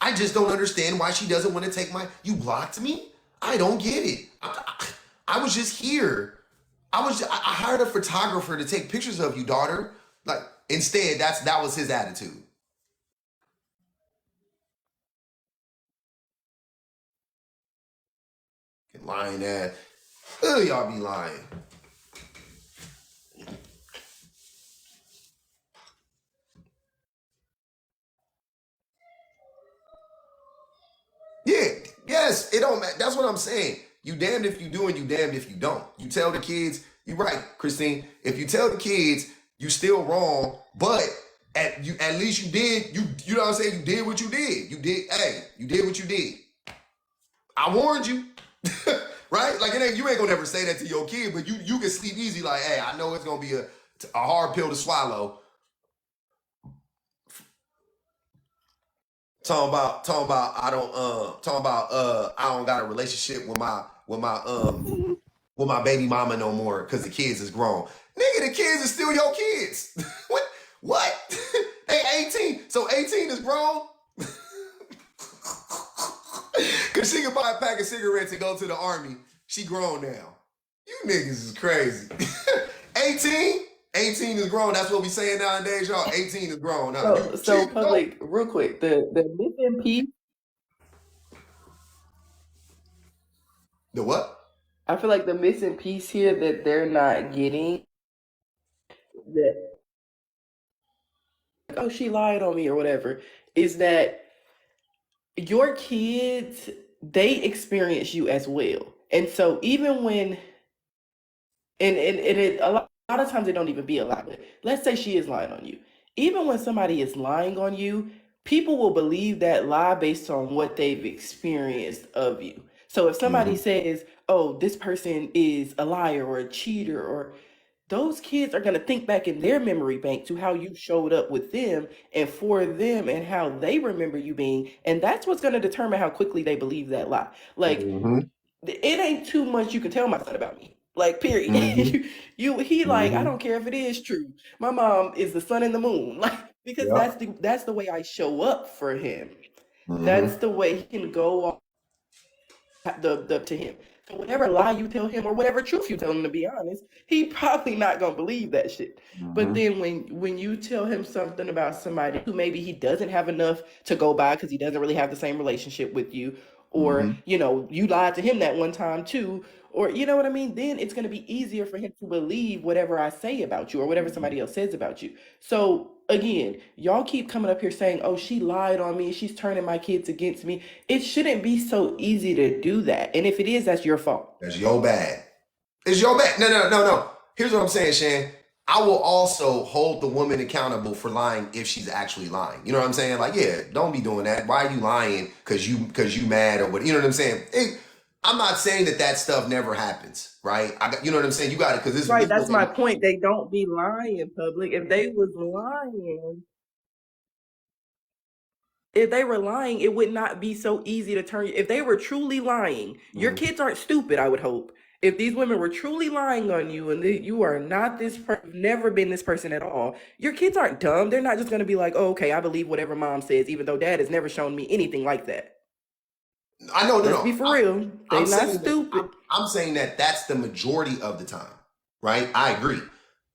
I just don't understand why she doesn't want to take you blocked me? I don't get it. I was just here. I hired a photographer to take pictures of you, daughter. Like, instead, that was his attitude. Lying ass. Y'all be lying. Yeah, yes, it don't matter. That's what I'm saying. You damned if you do and you damned if you don't. You tell the kids, you're right, Christine. If you tell the kids you still wrong, but at least you did, you know what I'm saying? You did what you did. You did what you did. I warned you. Right? Like you ain't gonna never say that to your kid, but you can sleep easy. Like, hey, I know it's gonna be a hard pill to swallow. Talking about I don't got a relationship with my baby mama no more because the kids is grown. Nigga, the kids is still your kids. What? They 18, so 18 is grown. Cause she can buy a pack of cigarettes and go to the army. She grown now. You niggas is crazy. 18 is grown. That's what we saying nowadays, y'all. 18 is grown. So public, real quick, the missing piece. The what? I feel like the missing piece here that they're not getting, that she lied on me or whatever, is that your kids, they experience you as well. And so even when, a lot of times it don't even be a lie, but let's say she is lying on you. Even when somebody is lying on you, people will believe that lie based on what they've experienced of you. So if somebody says, oh, this person is a liar or a cheater, or those kids are going to think back in their memory bank to how you showed up with them and for them and how they remember you being. And that's what's going to determine how quickly they believe that lie. Like, it ain't too much you can tell my son about me. Like, period. I don't care if it is true. My mom is the sun and the moon. Like, because that's the way I show up for him. That's the way he can go on to him. So whatever lie you tell him or whatever truth you tell him, to be honest, he probably not gonna believe that shit. But then when you tell him something about somebody who maybe he doesn't have enough to go by because he doesn't really have the same relationship with you, or you lied to him that one time too, or you know what I mean, then it's going to be easier for him to believe whatever I say about you or whatever somebody else says about you. So again, y'all keep coming up here saying, oh, she lied on me, she's turning my kids against me. It shouldn't be so easy to do that. And if it is, that's your fault. That's your bad. It's your bad. No. Here's what I'm saying, Shan. I will also hold the woman accountable for lying if she's actually lying. You know what I'm saying? Like, yeah, don't be doing that. Why are you lying? Because you mad or what? You know what I'm saying? I'm not saying that stuff never happens, right? You know what I'm saying? You got it because this right. That's my point. They don't be lying, public. If they was lying, if they were lying, it would not be so easy to turn. If they were truly lying, your kids aren't stupid, I would hope. If these women were truly lying on you and you are not never been this person at all, your kids aren't dumb. They're not just going to be like, oh, okay, I believe whatever mom says, even though dad has never shown me anything like that. I know, Let's be for real. They're not stupid. I'm saying that that's the majority of the time, right? I agree.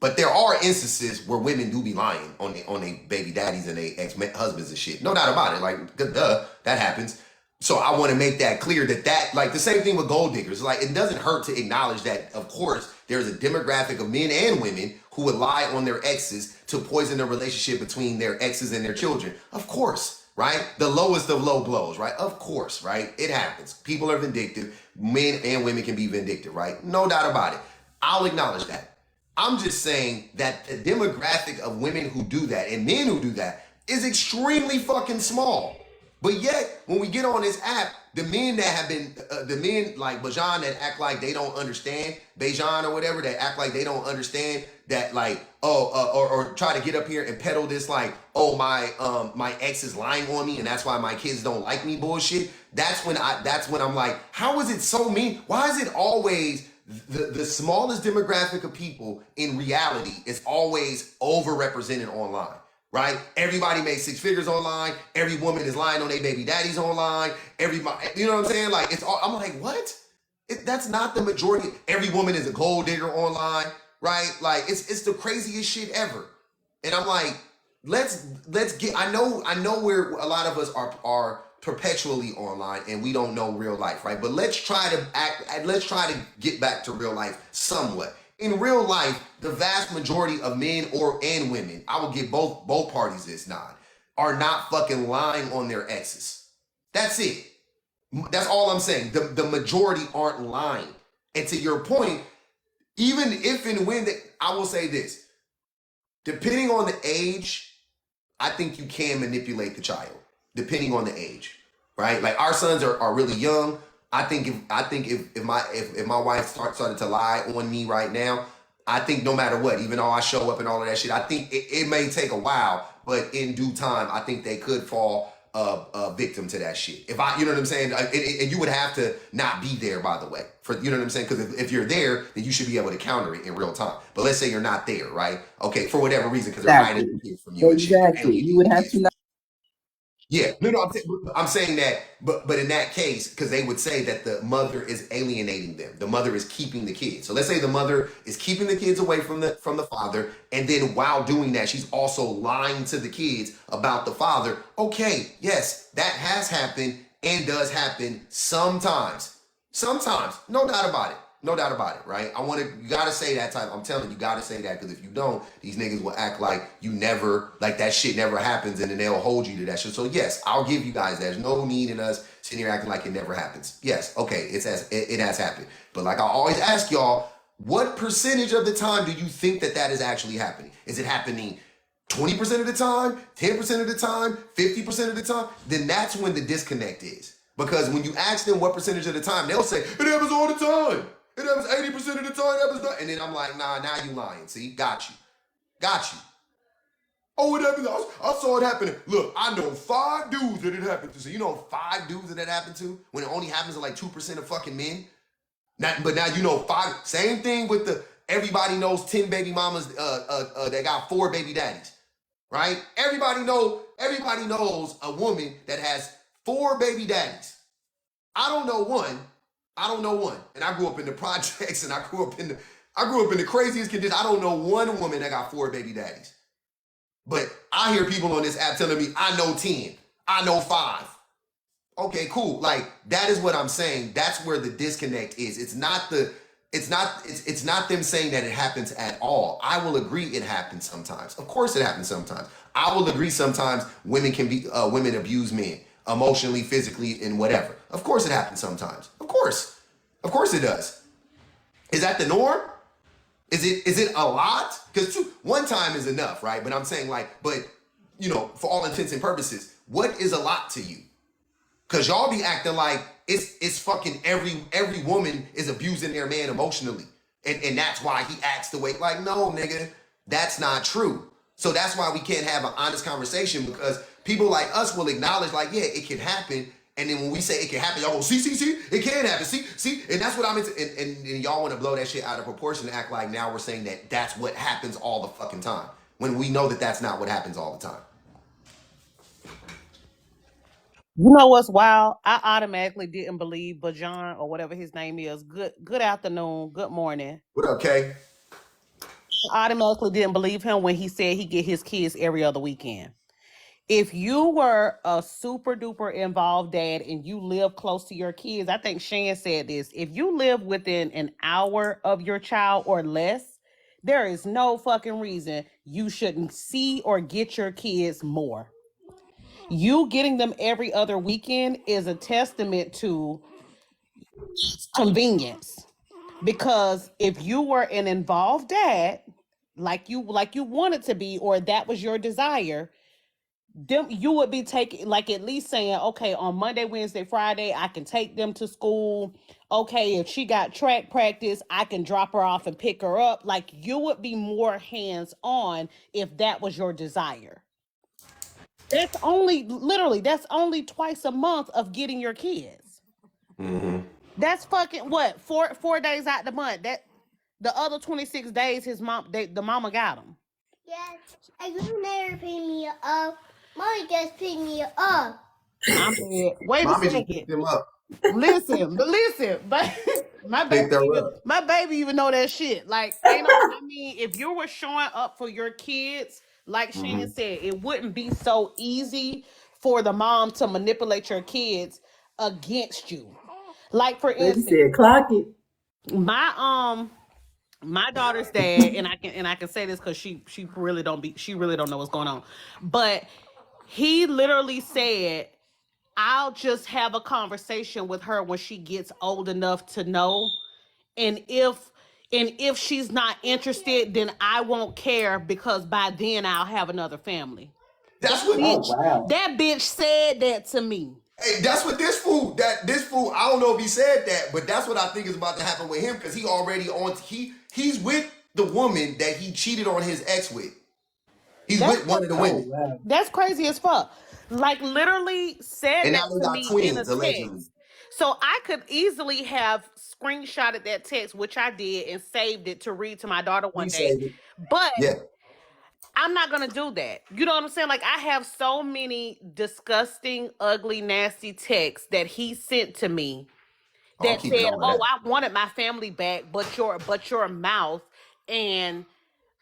But there are instances where women do be lying on their baby daddies and their ex-husbands and shit. No doubt about it. Like, duh, that happens. So I want to make that clear that like the same thing with gold diggers. Like it doesn't hurt to acknowledge that, of course, there's a demographic of men and women who would lie on their exes to poison the relationship between their exes and their children. Of course, right? The lowest of low blows, right? Of course, right? It happens. People are vindictive. Men and women can be vindictive, right? No doubt about it. I'll acknowledge that. I'm just saying that the demographic of women who do that and men who do that is extremely fucking small. But yet, when we get on this app, the men that have been, the men like Bajan that act like they don't understand, Bajan or whatever, that act like they don't understand that like, or try to get up here and peddle this like, oh, my ex is lying on me and that's why my kids don't like me bullshit. That's when I'm like, how is it so mean? Why is it always the smallest demographic of people in reality is always overrepresented online? Right? Everybody makes six figures online. Every woman is lying on their baby daddies online. Everybody, you know what I'm saying? Like it's all, I'm like, what? That's not the majority. Every woman is a gold digger online, right? Like it's the craziest shit ever. And I'm like, let's get. I know where a lot of us are perpetually online and we don't know real life, right? But let's try to get back to real life somewhat. In real life, the vast majority of men and women, I will give both parties this nod, are not fucking lying on their exes. That's it. That's all I'm saying. The majority aren't lying. And to your point, even if and when I will say this, depending on the age, I think you can manipulate the child, depending on the age, right? Like our sons are really young. I think if my wife started to lie on me right now, I think no matter what, even though I show up and all of that shit, I think it may take a while, but in due time, I think they could fall a victim to that shit. If you know what I'm saying, and you would have to not be there, by the way, you know what I'm saying, because if you're there, then you should be able to counter it in real time. But let's say you're not there, right? Okay, for whatever reason, because they're hiding the kids from you. Exactly. You would have to not. Yeah, no, I'm saying that, but in that case, because they would say that the mother is alienating them, the mother is keeping the kids. So let's say the mother is keeping the kids away from the father, and then while doing that, she's also lying to the kids about the father. Okay, yes, that has happened and does happen sometimes, no doubt about it. No doubt about it, right? You gotta say that type. I'm telling you, gotta say that, because if you don't, these niggas will act like you never, like that shit never happens, and then they'll hold you to that shit. So yes, I'll give you guys that. There's no need in us sitting here acting like it never happens. Yes, okay, it has happened. But like I always ask y'all, what percentage of the time do you think that is actually happening? Is it happening 20% of the time, 10% of the time, 50% of the time? Then that's when the disconnect is. Because when you ask them what percentage of the time, they'll say, it happens all the time. It happens 80% of the time. It happens not. And then I'm like, nah, now you lying. See, got you. Oh, it happened. I saw it happen. Look, I know 5 dudes that it happened to. So you know 5 dudes that happened to when it only happens to like 2% of fucking men. But now you know 5. Same thing with everybody knows 10 baby mamas that got 4 baby daddies, right? Everybody knows a woman that has 4 baby daddies. I don't know one. And I grew up in the projects, and I grew up in the craziest conditions. I don't know one woman that got 4 baby daddies. But I hear people on this app telling me, I know 10, I know 5. Okay, cool. Like that is what I'm saying. That's where the disconnect is. It's not them saying that it happens at all. I will agree it happens sometimes. Of course it happens sometimes. I will agree sometimes women abuse men emotionally, physically, and whatever. Of course it happens sometimes. Of course it does. Is that the norm? Is it a lot? Because one time is enough, right? But I'm saying but you know, for all intents and purposes, what is a lot to you? Because y'all be acting like it's fucking every woman is abusing their man emotionally. And that's why he acts the way, like, no, nigga, that's not true. So that's why we can't have an honest conversation, because people like us will acknowledge, like, yeah, it can happen. And then when we say it can happen, y'all go, see, it can happen, see. And that's what I'm into. And y'all want to blow that shit out of proportion and act like now we're saying that that's what happens all the fucking time, when we know that that's not what happens all the time. You know what's wild? I automatically didn't believe Bajan or whatever his name is. Good afternoon, good morning. What up, Kay? I automatically didn't believe him when he said he get his kids every other weekend. If you were a super duper involved dad and you live close to your kids, I think Shan said this. If you live within an hour of your child or less, there is no fucking reason you shouldn't see or get your kids more. You getting them every other weekend is a testament to convenience. Because if you were an involved dad, like you wanted to be, or that was your desire, them you would be taking, like, at least saying, okay, on Monday, Wednesday, Friday, I can take them to school. Okay, if she got track practice, I can drop her off and pick her up. Like, you would be more hands on if that was your desire. That's only literally that's only twice a month of getting your kids. Mm-hmm. That's fucking what, four days out the month. That the other 26 days the mama got them. Yes, and you never pick me up. Mommy just picked me up. I'm dead. Wait a Mommy just second. picked him up. Listen, but my Picked her baby even know that shit. Like, you know what I mean? If you were showing up for your kids, like Shan Mhm. said, it wouldn't be so easy for the mom to manipulate your kids against you. Like, for Baby instance, said, clock it. my daughter's dad, and I can say this because she really don't know what's going on, but he literally said, I'll just have a conversation with her when she gets old enough to know, and if she's not interested, then I won't care, because by then I'll have another family. That's what. Oh, wow. That bitch said that to me. Hey, that's what this fool. I don't know if he said that, but that's what I think is about to happen with him, because he already he's with the woman that he cheated on his ex with. He's with one of the Oh, women, wow. That's crazy as fuck. Like, literally said and that now they to got me in a twins text. allegedly. So I could easily have screenshotted that text, which I did, and saved it to read to my daughter one He day. said it. But Yeah, I'm not gonna do that. You know what I'm saying? Like, I have so many disgusting, ugly, nasty texts that he sent to me I'm that keeping said, all of "Oh, that. I wanted my family back, but your mouth, and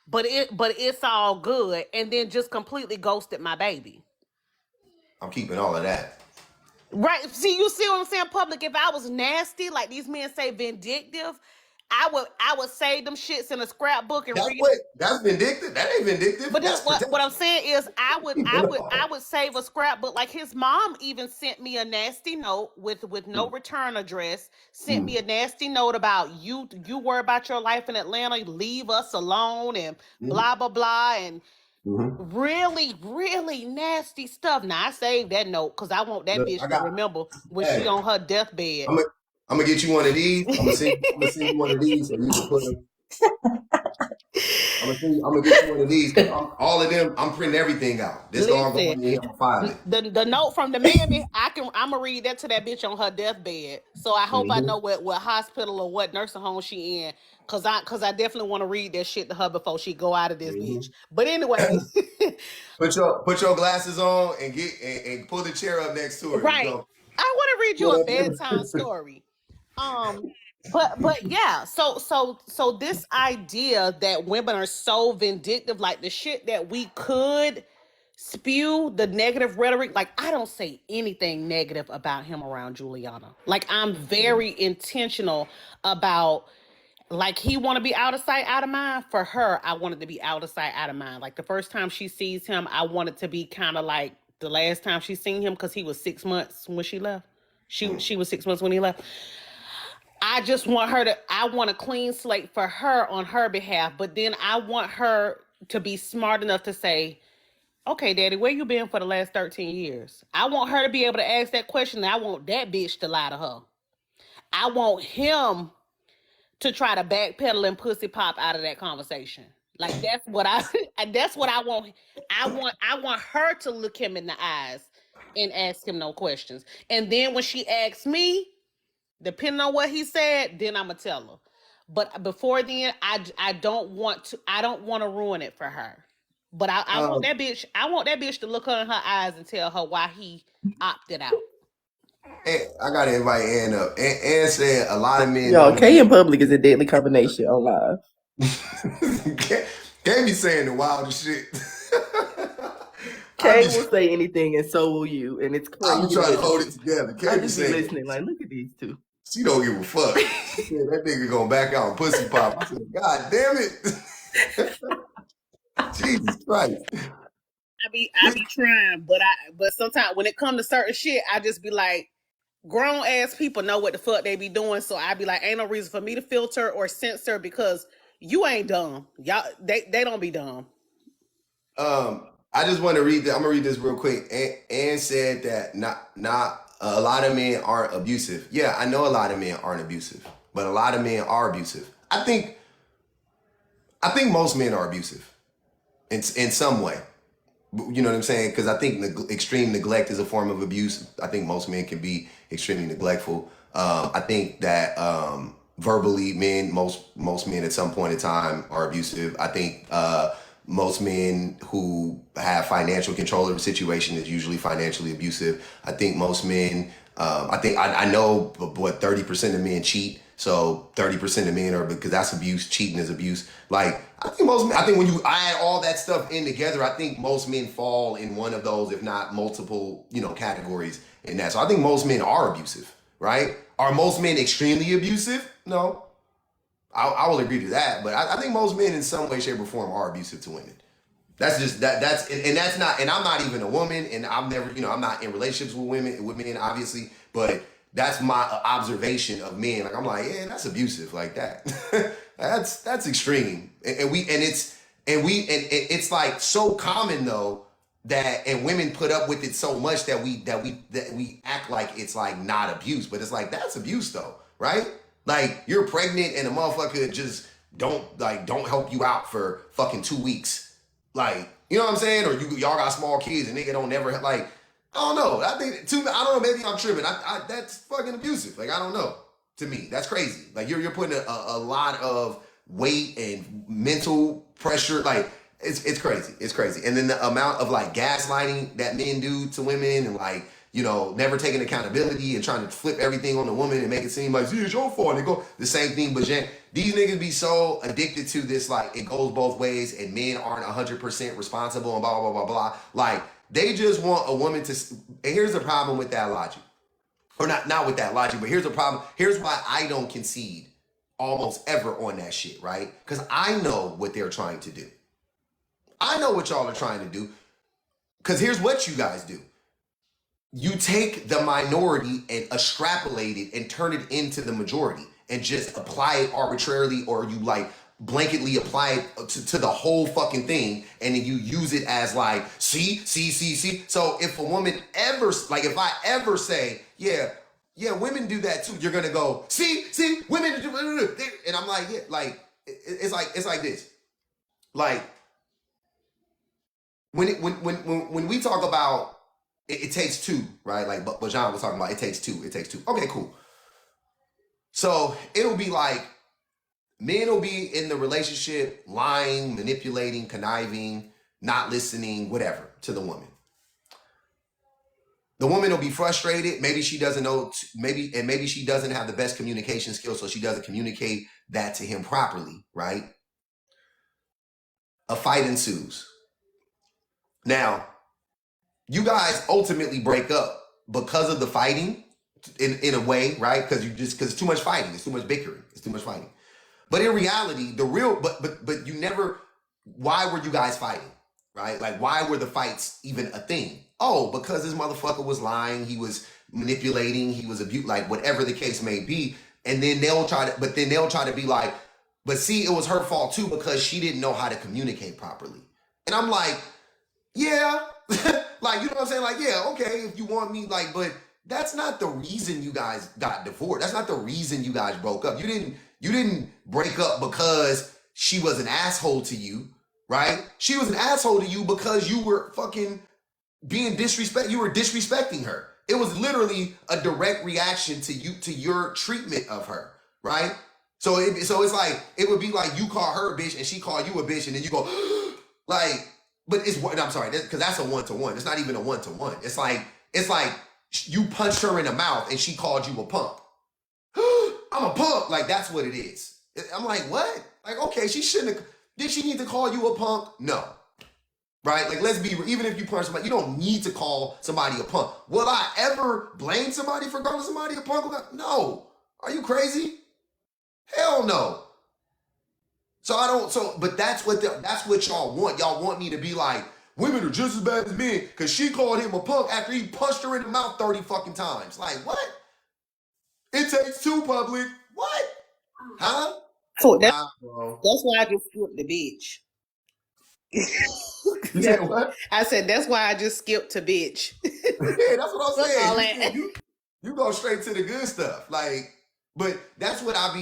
but it's all good," and then just completely ghosted my baby. I'm keeping all of that. Right. See, you see what I'm saying, public? If I was nasty, like these men say, vindictive, I would save them shits in a scrapbook and read it. That's vindictive. That ain't vindictive. But That's what protection. I'm saying is, I would save a scrapbook. Like, his mom even sent me a nasty note with no return address. Sent me a nasty note about, you worry about your life in Atlanta, leave us alone, and blah blah blah, and really, really nasty stuff. Now, I saved that note because I want that Look, bitch to remember when she on her deathbed. I'm gonna get you one of these. I'm gonna send you one of these so you can put them. I'm gonna get you one of these. All of them, I'm printing everything out. This all going in here. I'm filing it. The note from the mammy, I'm gonna read that to that bitch on her deathbed. So I hope I know what hospital or what nursing home she in, cause I definitely want to read that shit to her before she go out of this bitch. But anyway, Put your glasses on and and pull the chair up next to her. right. You go. I want to read you a bedtime story. But yeah, so this idea that women are so vindictive, like the shit that we could spew, the negative rhetoric, like, I don't say anything negative about him around Juliana. Like, I'm very intentional about, like, he want to be out of sight, out of mind. For her, I wanted to be out of sight, out of mind. Like, the first time she sees him, I wanted to be kind of like the last time she seen him, because he was 6 months when she left. She was 6 months when he left. I just want I want a clean slate for her on her behalf, but then I want her to be smart enough to say, okay, daddy, where you been for the last 13 years? I want her to be able to ask that question, and I want that bitch to lie to her. I want him to try to backpedal and pussy pop out of that conversation. Like, that's what I want. I want her to look him in the eyes and ask him no questions. And then when she asks me, depending on what he said, then I'm gonna tell her. But before then, I don't want to ruin it for her. But I want that bitch. I want that bitch to look her in her eyes and tell her why he opted out. I gotta invite Ann up. Ann said a lot of men. Yo, K in public is a deadly combination on live. Can't be saying the wildest shit. Kay just, will say anything, and so will you, and it's I'm crazy. trying to hold it together. I Kay be just be saying, listening, like, look at these two. she don't give a fuck. She said, that nigga gonna back out and pussy pop. I said, God damn it. Jesus Christ. I be trying, but sometimes when it comes to certain shit, I just be like, grown ass people know what the fuck they be doing, so I be like, ain't no reason for me to filter or censor because you ain't dumb. Y'all, they don't be dumb. I just want to read I'm gonna read this real quick. Ann said that not a lot of men aren't abusive. Yeah, I know a lot of men aren't abusive, but a lot of men are abusive. I think most men are abusive in some way. You know what I'm saying? Because I think extreme neglect is a form of abuse. I think most men can be extremely neglectful. I think that verbally, most men at some point in time are abusive. I think most men who have financial control of a situation is usually financially abusive. I think most men. I know what 30% of men cheat. So 30% of men are, because that's abuse. Cheating is abuse. Like, I think when you add all that stuff in together, I think most men fall in one of those, if not multiple, categories in that. So I think most men are abusive, right? Are most men extremely abusive? No. I will agree to that. But I think most men in some way, shape, or form are abusive to women. That's just that's not, and I'm not even a woman, and I've never, I'm not in relationships with men, obviously, but that's my observation of men. Like, I'm like, yeah, that's abusive, like that. that's extreme, and it's like so common though that, and women put up with it so much that we act like it's like not abuse, but it's like that's abuse though, right? Like, you're pregnant and a motherfucker just don't help you out for fucking 2 weeks. Like, you know what I'm saying? Or y'all got small kids and nigga don't never, like, I don't know. I don't know, maybe I'm tripping. That's fucking abusive. Like, I don't know. To me, that's crazy. Like, you're putting a lot of weight and mental pressure. Like, it's crazy. It's crazy. And then the amount of like gaslighting that men do to women, and like, never taking accountability and trying to flip everything on the woman and make it seem like, see, it's your fault. And they go the same thing, but these niggas be so addicted to this, like, it goes both ways and men aren't 100% responsible and blah, blah, blah, blah. Like, they just want a woman to, and here's the problem with that logic. Or not with that logic, but here's the problem. Here's why I don't concede almost ever on that shit, right? Because I know what they're trying to do. I know what y'all are trying to do. Because here's what you guys do. You take the minority and extrapolate it and turn it into the majority and just apply it arbitrarily, or you like blanketly apply it to the whole fucking thing, and then you use it as like, see. So if a woman ever, like, if I ever say, yeah, women do that too, you're gonna go, see, women do, and I'm like, yeah, like, it's like this. Like, when we talk about it takes two, right? Like, but John was talking about, it takes two. Okay, cool. So it'll be like, men will be in the relationship lying, manipulating, conniving, not listening, whatever, to the woman. The woman will be frustrated. Maybe she doesn't know, maybe she doesn't have the best communication skills, so she doesn't communicate that to him properly, right? A fight ensues. Now, you guys ultimately break up because of the fighting, in a way, right? Because it's too much fighting, it's too much bickering, it's too much fighting. But in reality, but you never. Why were you guys fighting, right? Like, why were the fights even a thing? Oh, because this motherfucker was lying, he was manipulating, he was abused, like, whatever the case may be. And then they'll try to be like, but see, it was her fault too because she didn't know how to communicate properly. And I'm like, yeah. Like, you know what I'm saying? Like, yeah, okay, if you want me, like, but that's not the reason you guys got divorced. That's not the reason you guys broke up. You didn't break up because she was an asshole to you, right? She was an asshole to you because you were fucking being disrespectful. You were disrespecting her. It was literally a direct reaction to your treatment of her, right? So it's like, it would be like you call her a bitch and she call you a bitch, and then you go like, but I'm sorry, because that's a 1-to-1. It's not even a 1-to-1. It's like you punched her in the mouth and she called you a punk. I'm a punk. Like, that's what it is. I'm like, what? Like, okay, she shouldn't have. Did she need to call you a punk? No. right? Like, let's be, even if you punch somebody, you don't need to call somebody a punk. Will I ever blame somebody for calling somebody a punk? No. Are you crazy? Hell no. So I don't, but that's what y'all want. Y'all want me to be like, women are just as bad as men because she called him a punk after he punched her in the mouth 30 fucking times. Like, what? It takes two, public. What? Huh? So that's Wow, bro. why I just skipped the bitch. You said what? I said that's why I just skipped to bitch. Yeah, that's what I'm Fuck all saying. that. You go straight to the good stuff. Like, but that's what I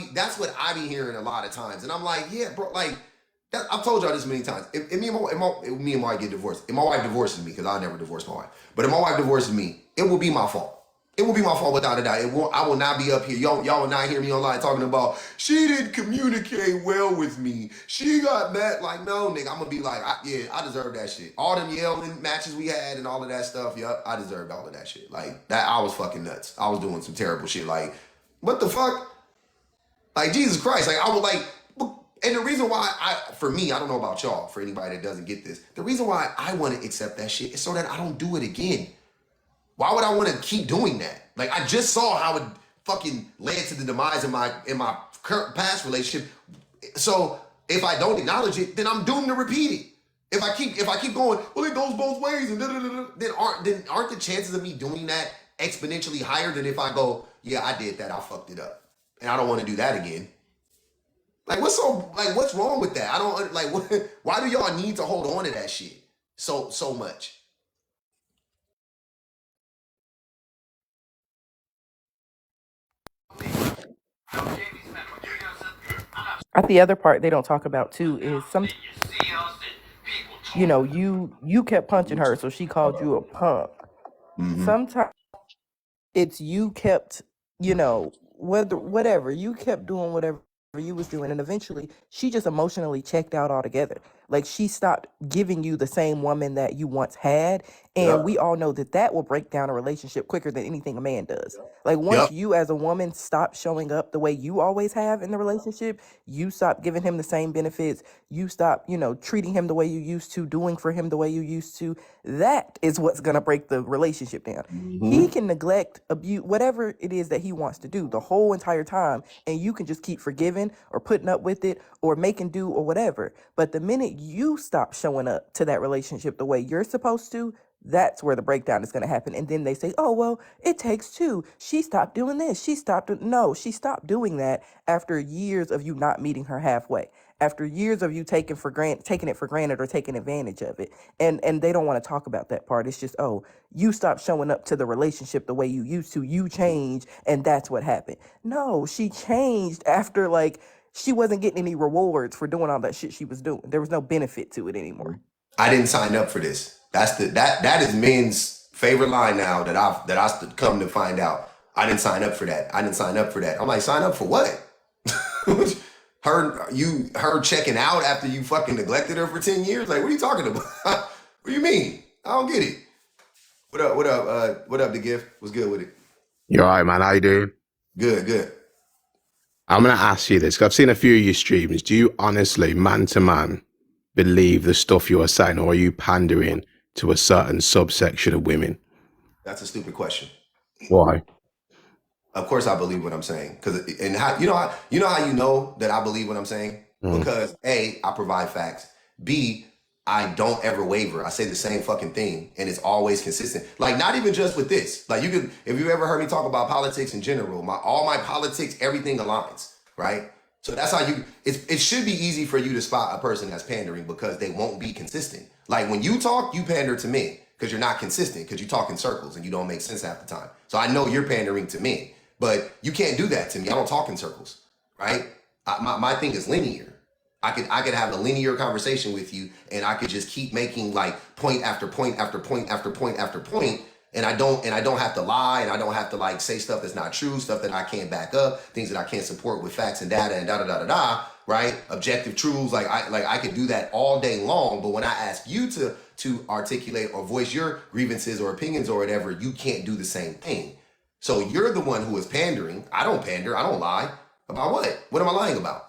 be hearing a lot of times. And I'm like, yeah, bro, like, I've told y'all this many times. If me and my wife get divorced, if my wife divorces me, because I never divorce my wife, but if my wife divorces me, it will be my fault. It will be my fault without a doubt. I will not be up here. Y'all will not hear me online talking about she didn't communicate well with me. She got mad. Like, no, nigga, I'm gonna be like, I deserve that shit. All them yelling matches we had and all of that stuff. Yup, I deserved all of that shit. Like that, I was fucking nuts. I was doing some terrible shit. Like, what the fuck? Like, Jesus Christ. Like, I would like. And the reason why for me, I don't know about y'all, for anybody that doesn't get this, the reason why I want to accept that shit is so that I don't do it again. Why would I want to keep doing that? Like, I just saw how it fucking led to the demise in my current past relationship. So if I don't acknowledge it, then I'm doomed to repeat it. If I keep going, well, it goes both ways, and then aren't the chances of me doing that exponentially higher than if I go, yeah, I did that, I fucked it up, and I don't want to do that again. Like, what's wrong with that? I don't like. Why do y'all need to hold on to that shit so much? I think the other part they don't talk about too is you kept punching her, so she called you a punk. Mm-hmm. Sometimes it's you kept, whatever, you kept doing whatever you was doing, and eventually she just emotionally checked out altogether. Like, she stopped giving you the same woman that you once had, and we all know that will break down a relationship quicker than anything a man does. Like, once you as a woman stop showing up the way you always have in the relationship, you stop giving him the same benefits, you stop, treating him the way you used to, doing for him the way you used to, that is what's gonna break the relationship down. He can neglect, abuse, whatever it is that he wants to do the whole entire time, and you can just keep forgiving or putting up with it or making do or whatever. But the minute you stop showing up to that relationship the way you're supposed to, that's where the breakdown is going to happen. And then they say, oh, well, it takes two. She stopped doing this. She stopped doing that after years of you not meeting her halfway, after years of you taking it for granted or taking advantage of it. And they don't want to talk about that part. It's just, oh, you stopped showing up to the relationship the way you used to. You changed, and that's what happened. No, she changed after, like, she wasn't getting any rewards for doing all that shit she was doing. There was no benefit to it anymore. I didn't sign up for this. That is men's favorite line now that I've come to find out. I didn't sign up for that. I'm like, sign up for what? her checking out after you fucking neglected her for 10 years? Like, what are you talking about? What do you mean? I don't get it. What up, The Gift? What's good with it? You all right, man? How you doing? Good. I'm going to ask you this, because I've seen a few of your streams. Do you honestly, man to man, believe the stuff you are saying, or are you pandering to a certain subsection of women? That's a stupid question. Why? Of course I believe what I'm saying. How you know that I believe what I'm saying? Because A, I provide facts. B, I don't ever waver. I say the same fucking thing, and it's always consistent. Like, not even just with this. Like, if you ever heard me talk about politics in general, all my politics, everything aligns, right? So that's how it should be easy for you to spot a person that's pandering, because they won't be consistent. Like, when you talk, you pander to me because you're not consistent, because you talk in circles and you don't make sense half the time. So I know you're pandering to me, but you can't do that to me. I don't talk in circles, right? My thing is linear. I could have a linear conversation with you, and I could just keep making, like, point after point after point after point after point, and I don't have to lie, and I don't have to, like, say stuff that's not true, stuff that I can't back up, things that I can't support with facts and data and right? Objective truths. I could do that all day long, but when I ask you to articulate or voice your grievances or opinions or whatever, you can't do the same thing. So you're the one who is pandering. I don't pander. I don't lie. About what? What am I lying about?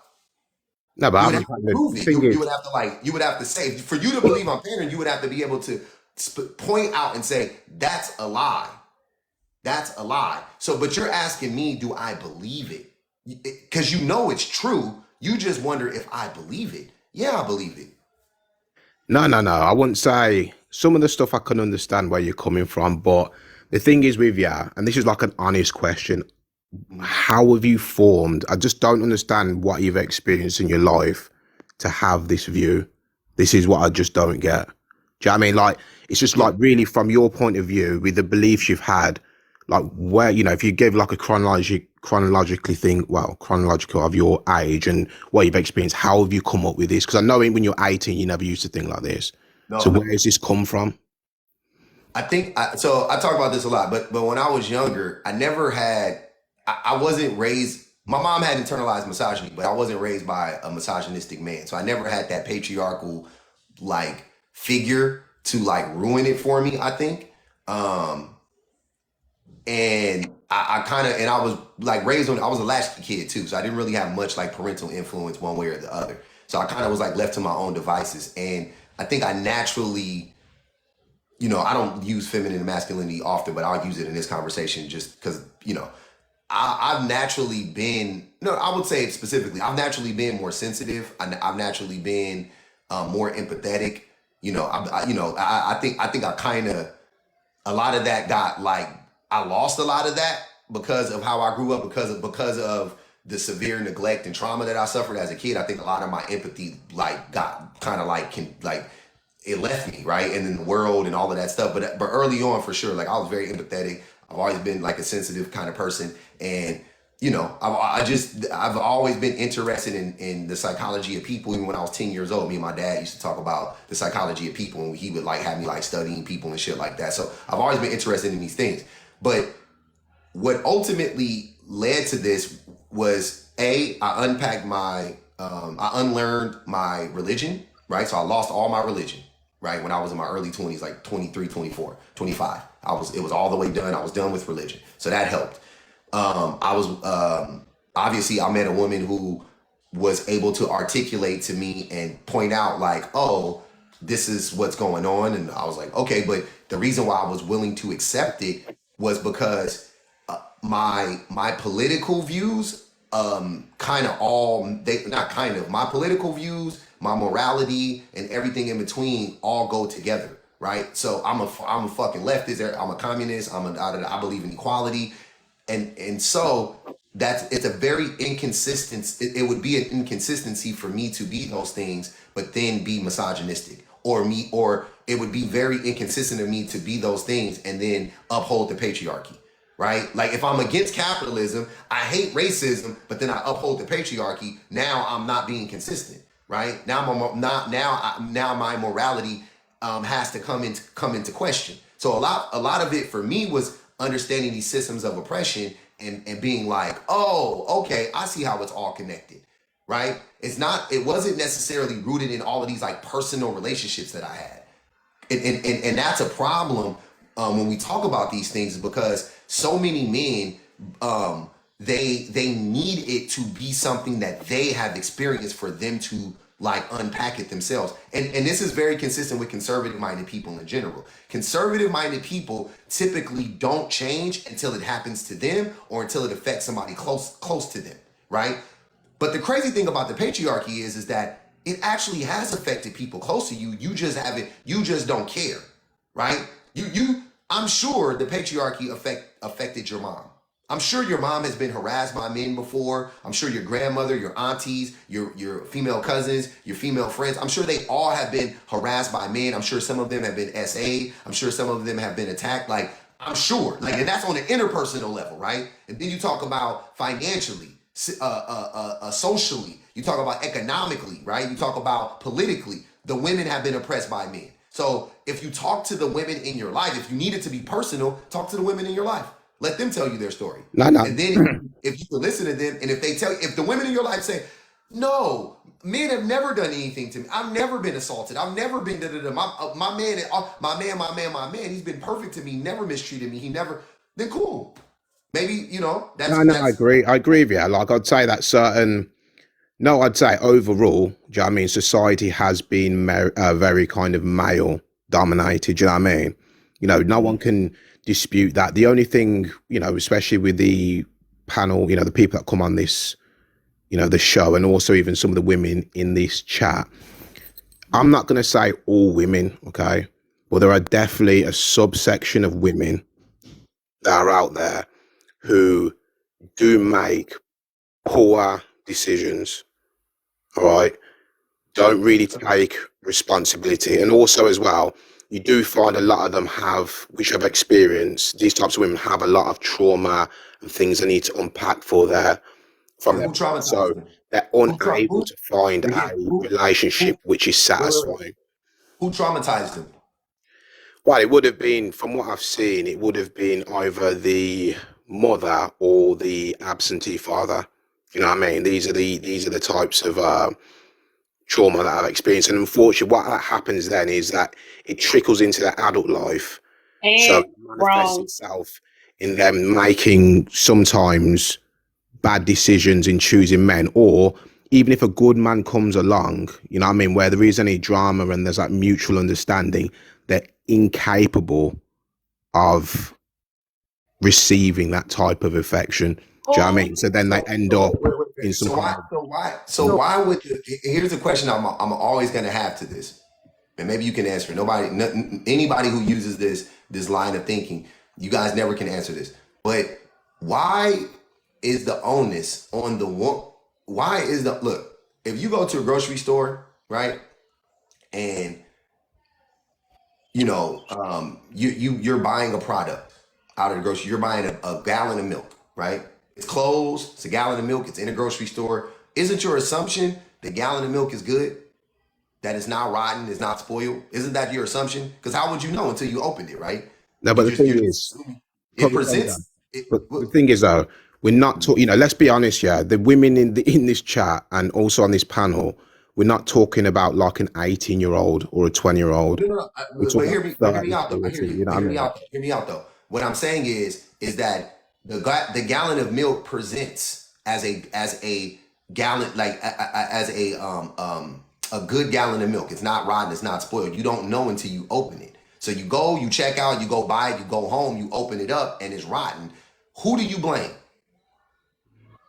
No, but I You would have haven't to kind of, prove the it. thing You is, would have to you would have to say, for you to believe I'm pandering, you would have to be able to point out and say, that's a lie. That's a lie. So, but you're asking me, do I believe it? Because you know it's true. You just wonder if I believe it. Yeah, I believe it. no, no, no. I wouldn't say some of the stuff I can understand where you're coming from, but the thing is with you, and this is like an honest question, how have you formed? I just don't understand what you've experienced in your life to have this view. This is what I just don't get. Do you know what I mean? Like, it's just like really from your point of view, with the beliefs you've had, like where, you know, if you give like a chronological of your age and what you've experienced, how have you come up with this? Because I know when you're 18, you never used to think like this. So No, where has this come from? I think so. I talk about this a lot, but when I was younger, I never had. I wasn't raised. My mom had internalized misogyny, but I wasn't raised by a misogynistic man, so I never had that patriarchal like figure to like ruin it for me. I think, and I kind of, and I was like raised on. I was a latchkey kid too, so I didn't really have much like parental influence one way or the other. So I kind of was like left to my own devices, and I think I naturally, I don't use feminine and masculinity often, but I'll use it in this conversation just because, I've naturally been, no, I would say specifically, I've naturally been more sensitive. I've naturally been more empathetic. I think I kind of, a lot of that got like, I lost a lot of that because of how I grew up, because of the severe neglect and trauma that I suffered as a kid. I think a lot of my empathy like got kind of like it left me, right? And then the world and all of that stuff. But early on, for sure, like I was very empathetic. I've always been like a sensitive kind of person, and I've always been interested in the psychology of people. Even when I was 10 years old, me and my dad used to talk about the psychology of people, and he would like have me like studying people and shit like that. So I've always been interested in these things. But what ultimately led to this was I unlearned my religion, right? So I lost all my religion, right? When I was in my early 20s, like 23, 24, 25. It was all the way done. I was done with religion. So that helped. Obviously I met a woman who was able to articulate to me and point out like, oh, this is what's going on. And I was like, okay, but the reason why I was willing to accept it was because my political views my political views, my morality, and everything in between all go together, right? So I'm a fucking leftist. I'm a communist. I believe in equality, and so it's a very inconsistent. It would be an inconsistency for me to be those things, but then be misogynistic, or it would be very inconsistent of me to be those things and then uphold the patriarchy. Right? Like if I'm against capitalism, I hate racism, but then I uphold the patriarchy. Now I'm not being consistent, right? Now my morality has to come into question. So a lot of it for me was understanding these systems of oppression and being like, oh, okay, I see how it's all connected, right? It wasn't necessarily rooted in all of these like personal relationships that I had. And that's a problem when we talk about these things, because so many men, they need it to be something that they have experienced for them to like unpack it themselves. And this is very consistent with conservative-minded people in general. Conservative-minded people typically don't change until it happens to them or until it affects somebody close to them, right? But the crazy thing about the patriarchy is that it actually has affected people close to you. You just don't care, right? I'm sure the patriarchy affected your mom. I'm sure your mom has been harassed by men before. I'm sure your grandmother, your aunties, your female cousins, your female friends, I'm sure they all have been harassed by men. I'm sure some of them have been SA. I'm sure some of them have been attacked. Like, I'm sure. Like, and that's on an interpersonal level, right? And then you talk about financially, socially. You talk about economically, right? You talk about politically. The women have been oppressed by men. So if you talk to the women in your life, if you need it to be personal, talk to the women in your life. Let them tell you their story. No. And then if you listen to them, and if the women in your life say, no, men have never done anything to me. I've never been assaulted. I've never been my man, he's been perfect to me, never mistreated me. Then cool. Maybe, No, I agree. I agree with you. Like I'd say that certain No, I'd say overall, do you know what I mean? Society has been very kind of male dominated, do you know what I mean? You know, no one can dispute that. The only thing, you know, especially with the panel, you know, the people that come on this, you know, the show, and also even some of the women in this chat, I'm not going to say all women, okay? But there are definitely a subsection of women that are out there who do make poor decisions, all right? Don't really take responsibility. And also as well, you do find a lot of them have, which have experienced, these types of women have a lot of trauma and things they need to unpack from And their who traumatized so them? they're Who unable to find but a here, relationship which is wait, wait, wait. satisfying. Who traumatized them? Well, it would have been, from what I've seen, it would have been either the mother or the absentee father. You know what I mean? These are the types of trauma that I've experienced. And unfortunately, what that happens then is that it trickles into their adult life. So And it manifests wrong. itself in them making sometimes bad decisions in choosing men, or even if a good man comes along, you know what I mean, where there is any drama and there's like mutual understanding, they're incapable of receiving that type of affection. Do you know what I mean? So then they end up in some kind of... So why would here's a question I'm always gonna have to this, and maybe you can answer it. Anybody who uses this line of thinking, you guys never can answer this. But why is the onus on the one? Why is the look? If you go to a grocery store, right, and you know, you're buying a product out of the grocery, you're buying a gallon of milk, right? It's closed, it's a gallon of milk, it's in a grocery store. Isn't your assumption the gallon of milk is good? That it's not rotten, it's not spoiled? Isn't that your assumption? Because how would you know until you opened it, right? No, but the thing is, it presents. but the thing is though, we're not talking, you know, let's be honest, yeah, the women in this chat and also on this panel, we're not talking about like an 18-year-old or a 20-year-old. No. But hear me out though. Hear me out though. What I'm saying is that the gallon of milk presents as a gallon, like as a good gallon of milk. It's not rotten, it's not spoiled. You don't know until you open it. So you go, you check out, you go buy it, you go home, you open it up, and it's rotten. Who do you blame?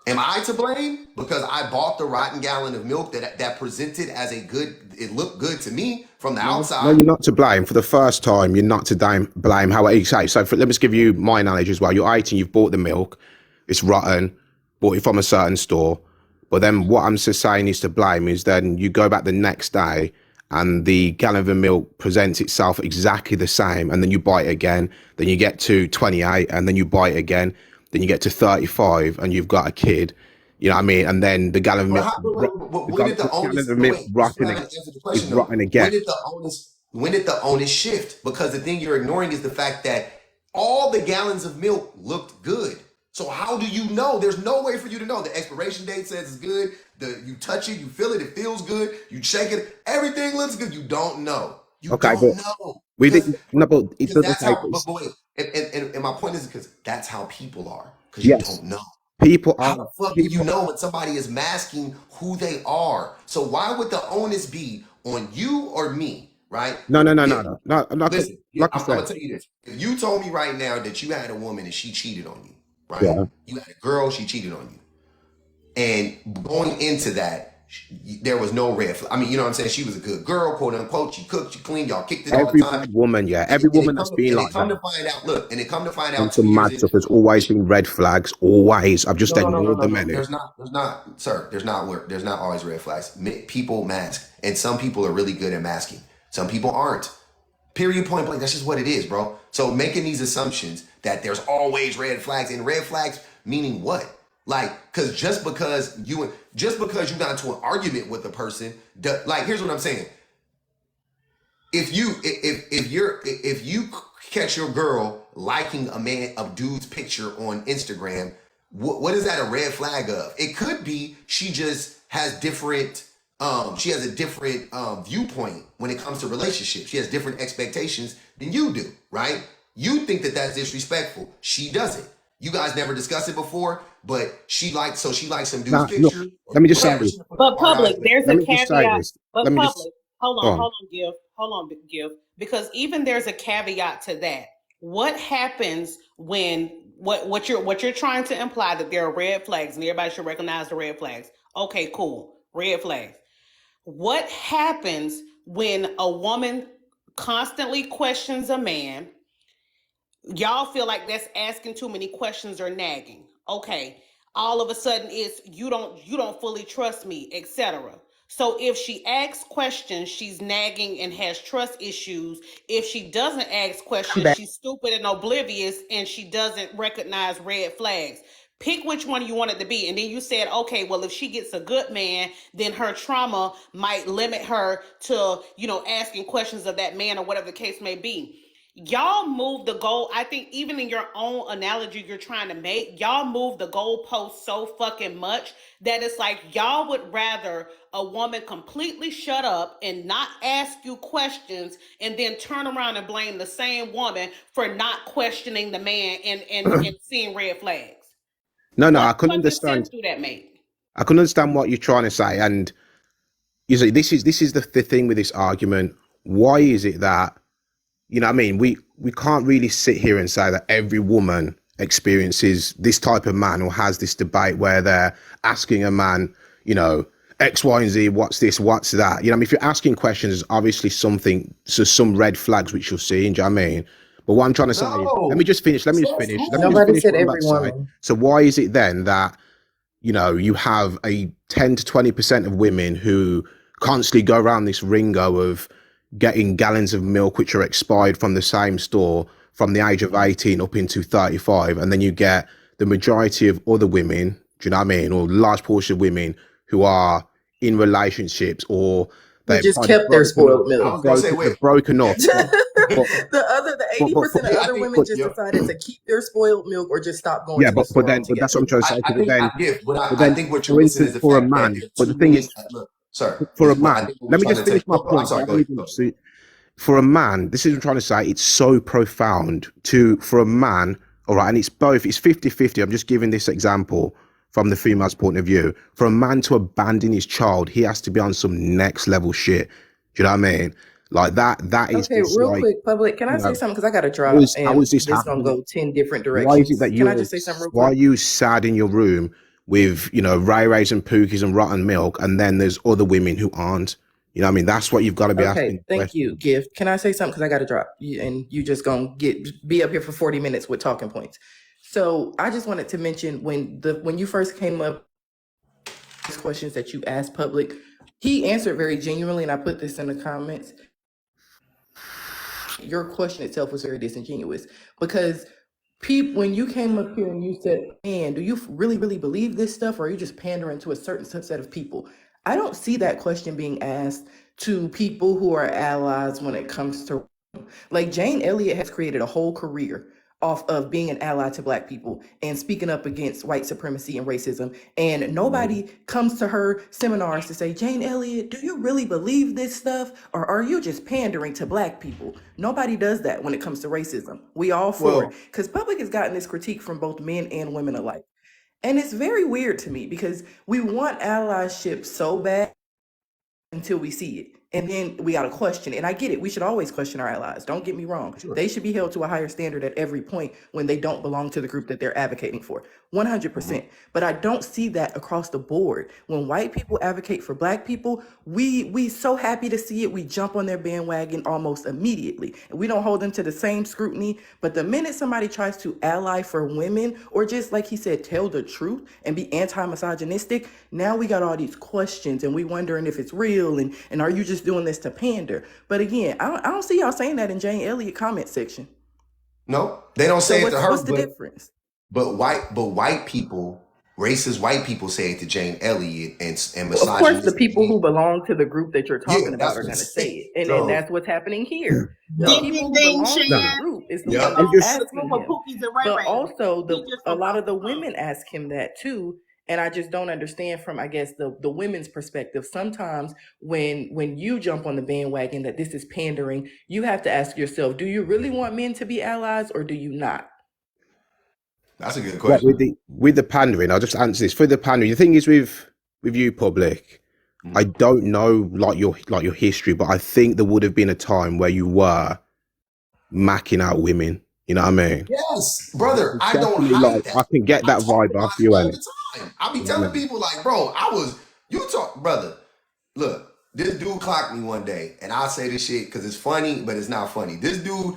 Am I to blame because I bought the rotten gallon of milk that presented as a good, it looked good to me from the outside? No, you're not to blame. For the first time, you're not to blame how you say. So let me just give you my analogy as well. You're 18, you've bought the milk, it's rotten, bought it from a certain store. But then what I'm just saying is to blame is then you go back the next day and the gallon of the milk presents itself exactly the same, and then you buy it again, then you get to 28 and then you buy it again, then you get to 35 and you've got a kid, you know what I mean? And then the gallon of milk, when did the onus rotten again. When did the onus shift? Because the thing you're ignoring is the fact that all the gallons of milk looked good. So how do you know? There's no way for you to know. The expiration date says it's good. You touch it, you feel it, it feels good. You shake it, everything looks good. You don't know. You don't know. We didn't. No, but it doesn't take. But wait, and my point is because that's how people are. Because you don't know. People are. How the fuck do you know when somebody is masking who they are? So why would the onus be on you or me? Right? No. Listen, I'm gonna tell you this. If you told me right now that you had a woman and she cheated on you, right? Yeah. You had a girl, she cheated on you. And going into that, there was no red flag. I mean, you know what I'm saying? She was a good girl, quote unquote. She cooked, she cleaned, y'all kicked it all the time. Every woman, yeah. Every woman that's been like that. And it come to find out, some mad stuff. There's always been red flags. Always. I've just ignored them. There's not always red flags. People mask, and some people are really good at masking. Some people aren't. Period, point blank. That's just what it is, bro. So making these assumptions that there's always red flags, and red flags meaning what? Like, because just because you got into an argument with a person, like, here's what I'm saying. If you catch your girl liking a dude's picture on Instagram, what is that a red flag of? It could be she just has different. She has a different viewpoint when it comes to relationships. She has different expectations than you do, right? You think that that's disrespectful. She doesn't. You guys never discussed it before, but she likes some dude's Now, look, picture or let me just say whatever. this. She put But hard eyes. public, there's Let a me just say caveat. this. But Let me just public, hold go on, on. Give, because even there's a caveat to that. What happens when what you're trying to imply that there are red flags and everybody should recognize the red flags? Okay, cool, red flags. What happens when a woman constantly questions a man? Y'all feel like that's asking too many questions or nagging. Okay, all of a sudden it's you don't fully trust me, etc. So if she asks questions, she's nagging and has trust issues. If she doesn't ask I'm questions, back. she's stupid and oblivious and she doesn't recognize red flags. Pick which one you want it to be. And then you said, okay, well, if she gets a good man, then her trauma might limit her to, asking questions of that man or whatever the case may be. Y'all move the goal. I think even in your own analogy you're trying to make, y'all move the goalpost so fucking much that it's like y'all would rather a woman completely shut up and not ask you questions and then turn around and blame the same woman for not questioning the man and seeing red flags. No, I What can fucking sense understand. do that make? I can understand what you're trying to say, and you see, this is the thing with this argument. Why is it that what I mean? We can't really sit here and say that every woman experiences this type of man or has this debate where they're asking a man, X, Y, and Z, what's this, what's that? If you're asking questions, there's obviously some red flags which you'll see. Do you know what I mean? But what I'm trying to say is, let me No, just finish. that's Nobody Finish said what I'm about every to say. woman. So why is it then that you have a 10 to 20% of women who constantly go around this ringo of getting gallons of milk which are expired from the same store from the age of 18 up into 35, and then you get the majority of other women, do you know what I mean, or large portion of women who are in relationships or Who they've just kind of kept their broken up, spoiled I milk. was gonna say, they've wait, broken up, but The 80% of yeah, I other think, women just yep. decided to keep their spoiled milk or just stop going yeah, to the but store then but that's what altogether. I'm trying to say. I But think then but but I then think what you're for missing is instance, the for a fact that man, if but the two thing women, is, look, sir, for a I man, think what we're let me trying just to take. finish my I'm point. I sorry, go haven't ahead. even Go. see. For a man, this is what I'm trying to say. It's so profound for a man, all right, and it's both. It's 50-50. I'm just giving this example from the female's point of view. For a man to abandon his child, he has to be on some next level shit. Do you know what I mean? Like that is Okay, just real like, quick, public, can I say something? Because I got to how drop is and this this going to happening? go 10 different Why is it directions. that Can I just say something real why are quick? you sad in your room with, Ray Rays and Pookies and rotten milk, and then there's other women who aren't? You know what I mean? That's what you've got to be Okay, asking thank you, questions. Gift. Can I say something? Because I got to drop. And you just going to be up here for 40 minutes with talking points. So I just wanted to mention when you first came up, questions that you asked public, he answered very genuinely, and I put this in the comments. Your question itself was very disingenuous because when you came up here and you said, man, do you really, really believe this stuff, or are you just pandering to a certain subset of people? I don't see that question being asked to people who are allies when it comes to, like, Jane Elliott has created a whole career off of being an ally to Black people and speaking up against white supremacy and racism. And nobody comes to her seminars to say, Jane Elliott, do you really believe this stuff? Or are you just pandering to Black people? Nobody does that when it comes to racism. We all for it. Well, Because public has gotten this critique from both men and women alike. And it's very weird to me because we want allyship so bad until we see it. And then we got to question it. And I get it. We should always question our allies. Don't get me wrong. sure. They should be held to a higher standard at every point when they don't belong to the group that they're advocating for. 100%. But I don't see that across the board. When white people advocate for Black people, we so happy to see it. We jump on their bandwagon almost immediately. And we don't hold them to the same scrutiny. But the minute somebody tries to ally for women, or just like he said, tell the truth and be anti-misogynistic, now we got all these questions and we wondering if it's real and are you just doing this to pander? But again, I don't see y'all saying that in Jane Elliott comment section. No, they don't So say it to her, what's the difference? but white people, racist white people say it to Jane Elliott, and Of course, the misogynistic. people who belong to the group that you're Yeah, talking that's about are what going I'm to say saying. it. And that's what's happening here. The Ding, people ding, who ding, belong to No, the Shan. group is the He one just that's I'm just opened the asking room with him. Pookies and Ray But Ray. also, He just a from lot of the around the corner. women ask him that too. And I just don't understand from, I guess, the women's perspective. Sometimes when you jump on the bandwagon that this is pandering, you have to ask yourself, do you really want men to be allies or do you not? That's a good What question. with the pandering? I'll just answer this for the pandering. The thing is with you, public. I Mhm. don't know like your history, but I think there would have been a time where you were macking out women. You know what I mean? Yes, brother. It's I don't definitely hide like that. I can get I that talk vibe off about it you, all and the time. I be you know what I telling mean? people like, bro, you talk, brother. Look, this dude clocked me one day, and I say this shit because it's funny, but it's not funny. This dude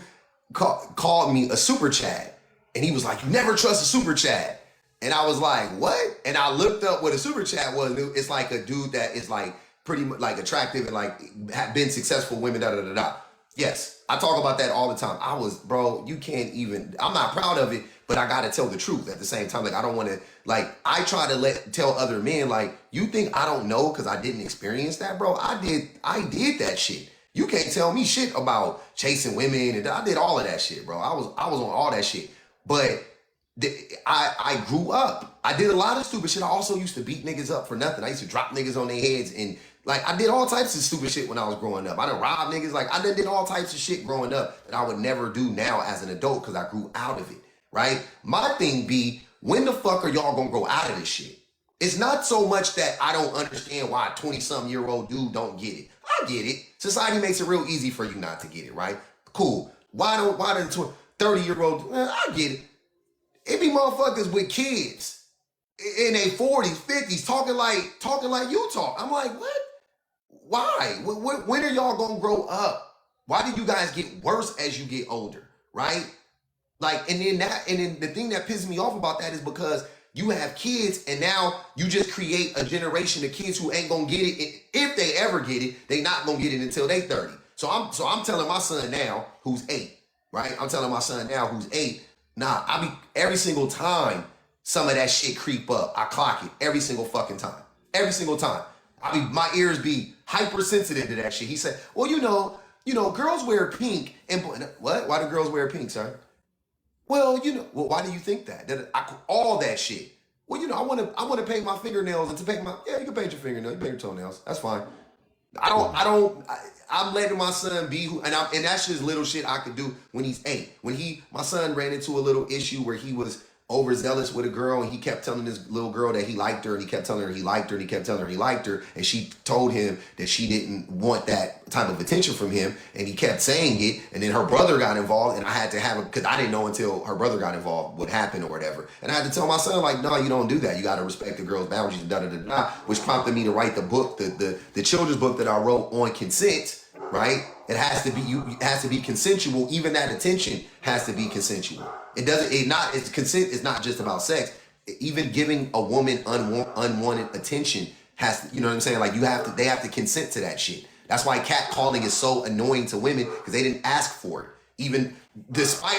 called me a super Chad, and he was like, "You never trust a super Chad," and I was like, "What?" And I looked up what a super Chad was. It's like a dude that is like pretty much like attractive and like have been successful women. Da da da da. Yes, I talk about that all the time. Bro, you can't even. I'm not proud of it, but I gotta tell the truth at the same time. Like I don't want to. Like I try to tell other men like, you think I don't know because I didn't experience that, bro? I did. I did that shit. You can't tell me shit about chasing women, and I did all of that shit, bro. I was on all that shit, but I grew up. I did a lot of stupid shit. I also used to beat niggas up for nothing. I used to drop niggas on their heads and like I did all types of stupid shit when I was growing up. I done robbed niggas. Like I did all types of shit growing up that I would never do now as an adult because I grew out of it. Right? My thing be, when the fuck are y'all gonna grow out of this shit? It's not so much that I don't understand why a 20-some-year-old dude don't get it. I get it. Society makes it real easy for you not to get it, right? Cool. Why the 30-year-old? I get it. It be motherfuckers with kids in their 40s, 50s talking like you talk. I'm like, what? Why? When are y'all gonna grow up? Why do you guys get worse as you get older? Right? Like, and then the thing that pisses me off about that is because you have kids and now you just create a generation of kids who ain't gonna get it. If they ever get it, they not gonna get it until they 30. So I'm telling my son now, who's 8, right? I'm telling my son now who's 8, nah, I be every single time some of that shit creep up, I clock it every single fucking time. Every single time. My ears be hypersensitive to that shit. He said, well, girls wear pink and what? Why do girls wear pink, sir? Well, why do you think that? All that shit. Well, I want to paint my fingernails and to paint my, yeah, you can paint your fingernails, you paint your toenails. That's fine. I'm letting my son be and that's just little shit I could do when he's 8. My son ran into a little issue where he was overzealous with a girl and he kept telling this little girl that he liked her and he kept telling her he liked her and he kept telling her he liked her and she told him that she didn't want that type of attention from him and he kept saying it and then her brother got involved and I had to have him because I didn't know until her brother got involved what happened or whatever and I had to tell my son like, no, you don't do that, you got to respect the girl's boundaries and da da da da, which prompted me to write the book, the children's book that I wrote on consent. Right? It has to be consensual. Even that attention has to be consensual. Consent is not just about sex. Even giving a woman unwanted attention has to, you know what I'm saying? Like they have to consent to that shit. That's why catcalling is so annoying to women because they didn't ask for it. Even despite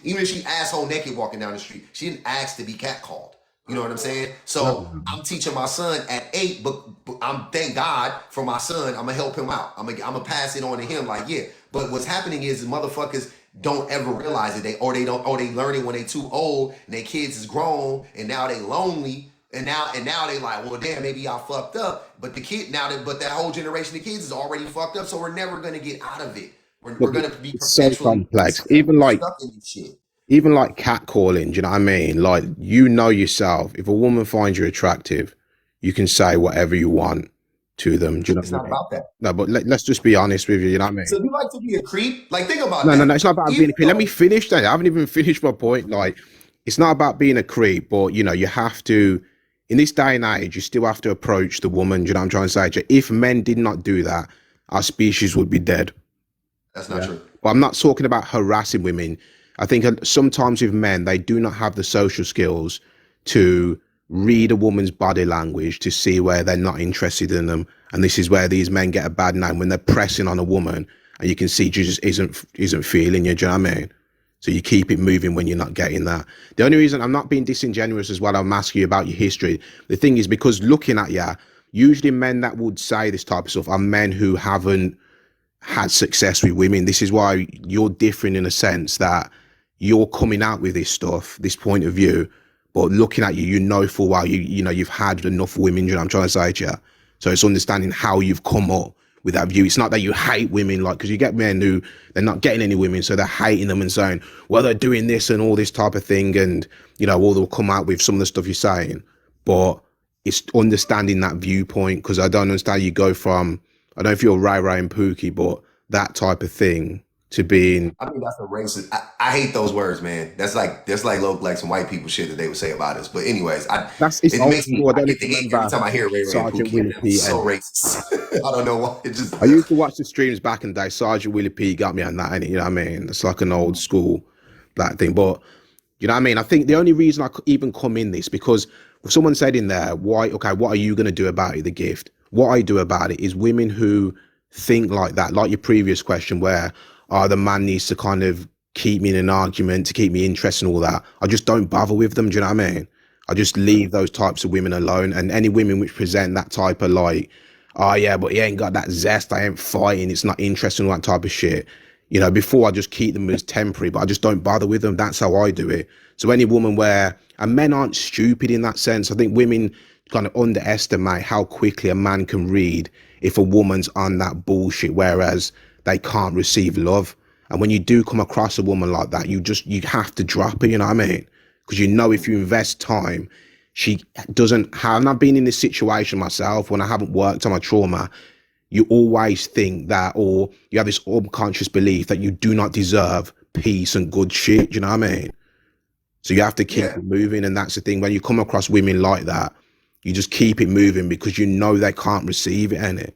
even if she asshole naked walking down the street, she didn't ask to be catcalled. You know what I'm saying? So I'm teaching my son at 8, but I'm thank God for my son. I'm gonna help him out. I'm gonna pass it on to him. Like, yeah. But what's happening is motherfuckers don't ever realize it. They learn it when they too old and their kids is grown and now they lonely and now they like, well, damn, maybe I fucked up. But that whole generation of kids is already fucked up. So we're never gonna get out of it. We're gonna be It's so perpetually complex. Even like stuck in this shit. catcalling, do you know what I mean? Like, yourself, if a woman finds you attractive, you can say whatever you want to them. Do you know It's what I not mean? about that. No, but let's just be honest with you know what I mean? So you like to be a creep? Like, think about No, that. it's not about being a creep. Let me finish that. I haven't even finished my point. Like, it's not about being a creep, but, you have to, in this day and age, you still have to approach the woman. Do you know what I'm trying to say? If men did not do that, our species would be dead. That's not true. But I'm not talking about harassing women. I think sometimes with men, they do not have the social skills to read a woman's body language to see where they're not interested in them. And this is where these men get a bad name when they're pressing on a woman and you can see she just isn't feeling you. Do you know what I mean? So you keep it moving when you're not getting that. The only reason I'm not being disingenuous as well, I'm asking you about your history. The thing is, because looking at you, usually men that would say this type of stuff are men who haven't had success with women. This is why you're different in a sense that you're coming out with this stuff, this point of view, but looking at you, full well, you've had enough women, you know what I'm trying to say to you. So it's understanding how you've come up with that view. It's not that you hate women, like, because you get men who they're not getting any women, so they're hating them and saying, well, they're doing this and all this type of thing, and or they'll come out with some of the stuff you're saying. But it's understanding that viewpoint, because I don't understand you go from, I don't know if you're Ray Ray and Pookie, but that type of thing to being. I mean, that's a racist. I hate those words, man. That's like some white people shit that they would say about us. But anyways, It's it makes me old school. I I don't get the ick every time I hear Ray Ray and Sergeant Pookie. Willie P. It's so racist. I don't know why. It just I used to watch the streams back in the day. Sergeant Willie P got me on that, and you know what I mean? It's like an old school black thing. But you know what I mean? I think the only reason I could even come in this, because someone said in there, what are you going to do about it, the gift? What I do about it is women who think like that, like your previous question, where the man needs to kind of keep me in an argument to keep me interested and all that. I just don't bother with them. Do you know what I mean? I just leave those types of women alone. And any women which present that type of like, oh yeah, but he ain't got that zest, I ain't fighting, it's not interesting, all that type of shit. Before I just keep them as temporary, but I just don't bother with them. That's how I do it. So any woman and men aren't stupid in that sense. I think women kind of underestimate how quickly a man can read if a woman's on that bullshit, whereas they can't receive love. And when you do come across a woman like that, you have to drop her, you know what I mean? Because if you invest time, she doesn't have, and I've been in this situation myself when I haven't worked on my trauma, you always think that, or you have this unconscious belief that you do not deserve peace and good shit, you know what I mean? So you have to keep it moving, and that's the thing. When you come across women like that, you just keep it moving because they can't receive it, innit?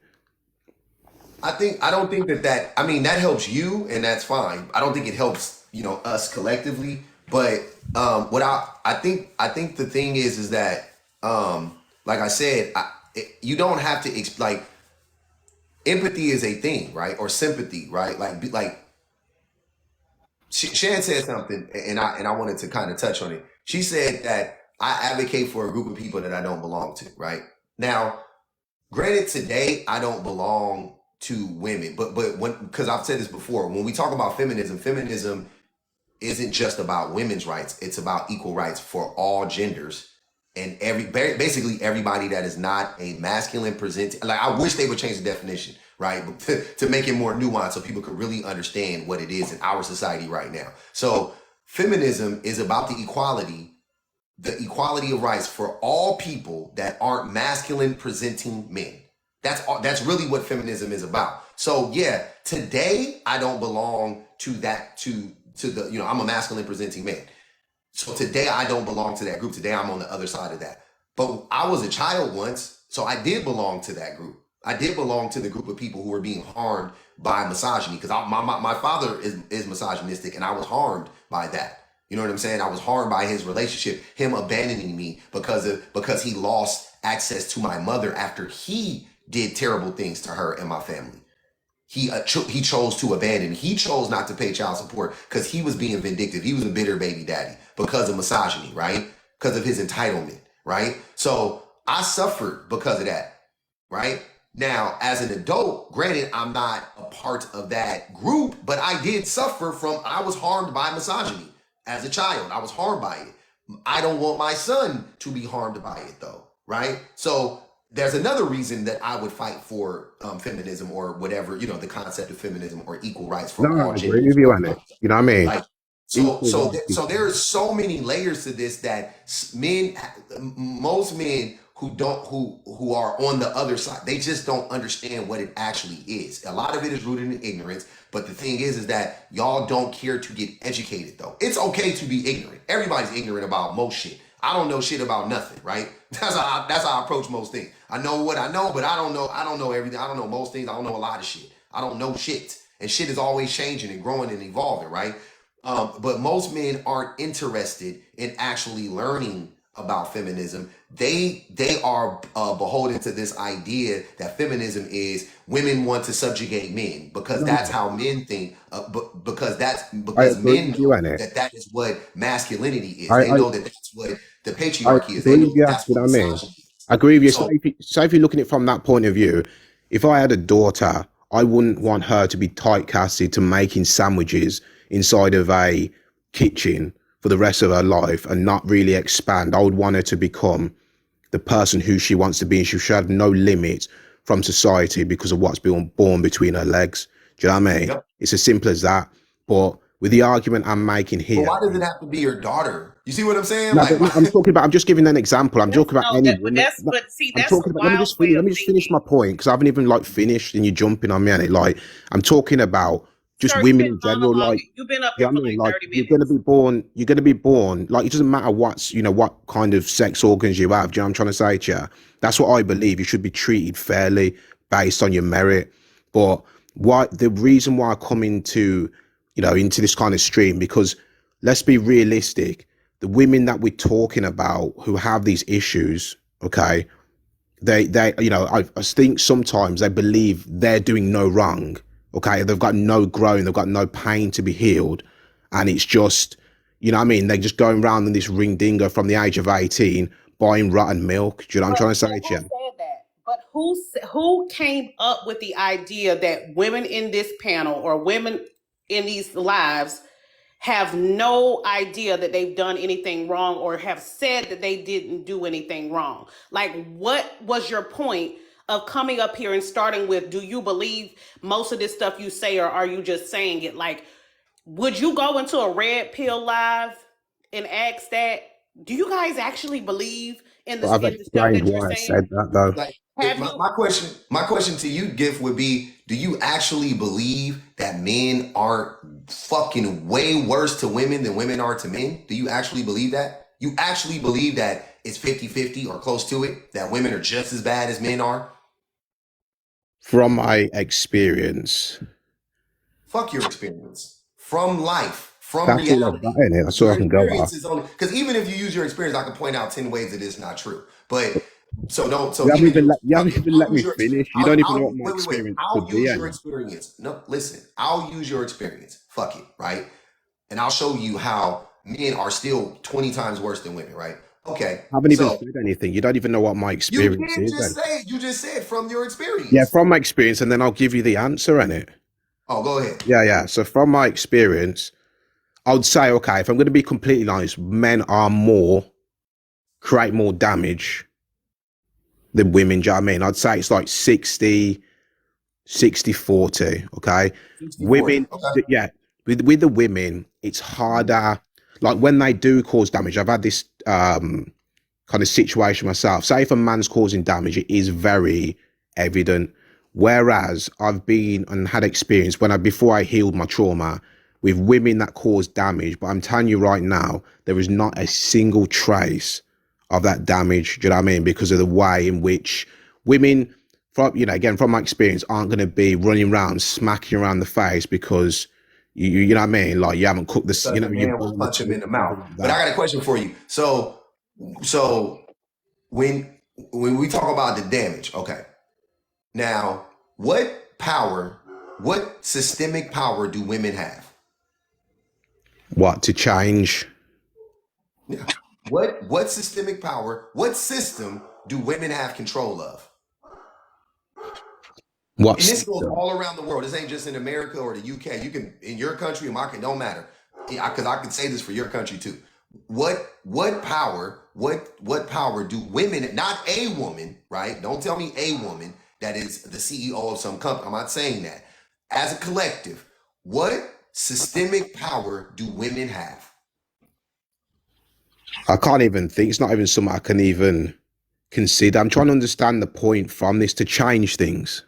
I don't think that I mean, that helps you, and that's fine. I don't think it helps, us collectively. But I think the thing is that like I said, you don't have to like, empathy is a thing, right? Or sympathy, right? Like Shan said something, and I wanted to kind of touch on it. She said that I advocate for a group of people that I don't belong to, right? Now, granted, today I don't belong to women, but because I've said this before, when we talk about feminism isn't just about women's rights. It's about equal rights for all genders and basically everybody that is not a masculine presenting. Like, I wish they would change the definition, right? But to make it more nuanced so people could really understand what it is in our society right now. So feminism is about the equality of rights for all people that aren't masculine presenting men. That's really what feminism is about. So yeah, today I don't belong to that, to the, I'm a masculine presenting man. So today I don't belong to that group. Today I'm on the other side of that. But I was a child once, so I did belong to that group. I did belong to the group of people who were being harmed by misogyny, because my father is misogynistic, and I was harmed by that. You know what I'm saying? I was harmed by his relationship, him abandoning me because he lost access to my mother after he did terrible things to her and my family. He chose to abandon. He chose not to pay child support because he was being vindictive. He was a bitter baby daddy because of misogyny, right? Because of his entitlement, right? So I suffered because of that, right? Now, as an adult, granted, I'm not a part of that group, but I did suffer I was harmed by misogyny as a child. I was harmed by it. I don't want my son to be harmed by it, though, right? So there's another reason that I would fight for feminism, or whatever, the concept of feminism or equal rights for all genders. I agree with you on it. You know what I mean? Like, so there's so many layers to this that most men who are on the other side, they just don't understand what it actually is. A lot of it is rooted in ignorance. But the thing is that y'all don't care to get educated, though. It's okay to be ignorant. Everybody's ignorant about most shit. I don't know shit about nothing, right? That's how I approach most things. I know what I know, but I don't know everything. I don't know most things. I don't know a lot of shit. I don't know shit. And shit is always changing and growing and evolving, right? But most men aren't interested in actually learning about feminism. They are beholden to this idea that feminism is women want to subjugate men because that's how men think. Because men know that is what masculinity is. They know that that's what the patriarchy is. They know that's what misogyny is. I agree with you. So if you're looking at it from that point of view, if I had a daughter, I wouldn't want her to be typecasted to making sandwiches inside of a kitchen for the rest of her life and not really expand. I would want her to become the person who she wants to be, and she should have no limits from society because of what's been born between her legs. Do you know what I mean? Yep. It's as simple as that. But with the argument I'm making But here, why does it have to be your daughter? You see what I'm saying? no, Like, but I'm just giving an example. I'm talking about No, any that, but woman. that's No, but see, I'm that's a talking about. Let me wild just way finish. of Let me just finish thinking. my point because I haven't even like finished, and you're jumping on me on it. Like I'm talking about just Sir, you've women been in general. Like, monologuing. You've been up you here know what for I mean? like Like 30 you're gonna minutes. be born. You're gonna be born. Like it doesn't matter what's what kind of sex organs you have. Do you know what I'm trying to say to you? That's what I believe. You should be treated fairly based on your merit. But the reason why I come into into this kind of stream, because let's be realistic, the women that we're talking about who have these issues, okay, they I think sometimes they believe they're doing no wrong, okay, they've got no growing, they've got no pain to be healed, and it's just, you know what I mean, they're just going around in this ring dingo from the age of 18 buying rotten milk. Do you know what I'm trying to say Who to you? said that? But who came up with the idea that women in this panel or women in these lives have no idea that they've done anything wrong or have said that they didn't do anything wrong? Like, what was your point of coming up here and starting with, do you believe most of this stuff you say, or are you just saying it? Like, would you go into a red pill live and ask that? Do you guys actually believe in But I've the stuff explained that you're why I saying? said that though. like Have my, you? my question to you, Gift, would be: do you actually believe that men aren't fucking way worse to women than women are to men? Do you actually believe that? You actually believe that it's 50-50 or close to it, that women are just as bad as men are? From my experience, Fuck your experience. From life, from that's all I've reality. got in it. That's all I Your can go experience off. is only because even if you use your experience, I can point out 10 ways that it's not true. But so don't You so haven't even even if let, you fuck haven't it, even I'll let use me your finish. You don't even know what my wait. experience I'll could be. use your And experience. No, listen, I'll use your experience. Fuck it, right? And I'll show you how men are still 20 times worse than women, right? Okay. I haven't even So said anything. You don't even know what my you experience did is. just And say it. You just said from your yeah, experience. from my experience, and then I'll give you the answer in it. Oh, go ahead. Yeah. So from my experience, I would say, okay, if I'm going to be completely honest, men create more damage than women. Do you know what I mean? I'd say it's like 60-40, okay? 60-40. Women, Okay. yeah, with the women, it's harder. Like when they do cause damage, I've had this kind of situation myself. Say if a man's causing damage, it is very evident. Whereas I've been and had experience before I healed my trauma with women that cause damage, but I'm telling you right now, there is not a single trace of that damage. Do you know what I mean? Because of the way in which women, from again from my experience, aren't going to be running around smacking you around the face because you know what I mean. Like you haven't cooked this, Because the you man will burn the punch him in toast, the something mouth. like But I that. got a question for you. So when we talk about the damage, okay. Now, what systemic power do women have? What to change? Yeah. What systemic power, what system do women have control of? What And this goes system? all around the world. This ain't just in America or the UK. You can in your country, market don't matter. Because I can say this for your country too. What power do women, not a woman, right? Don't tell me a woman that is the CEO of some company. I'm not saying that. As a collective, what systemic power do women have? I can't even think. It's not even something I can even consider. I'm trying to understand the point from this to change things.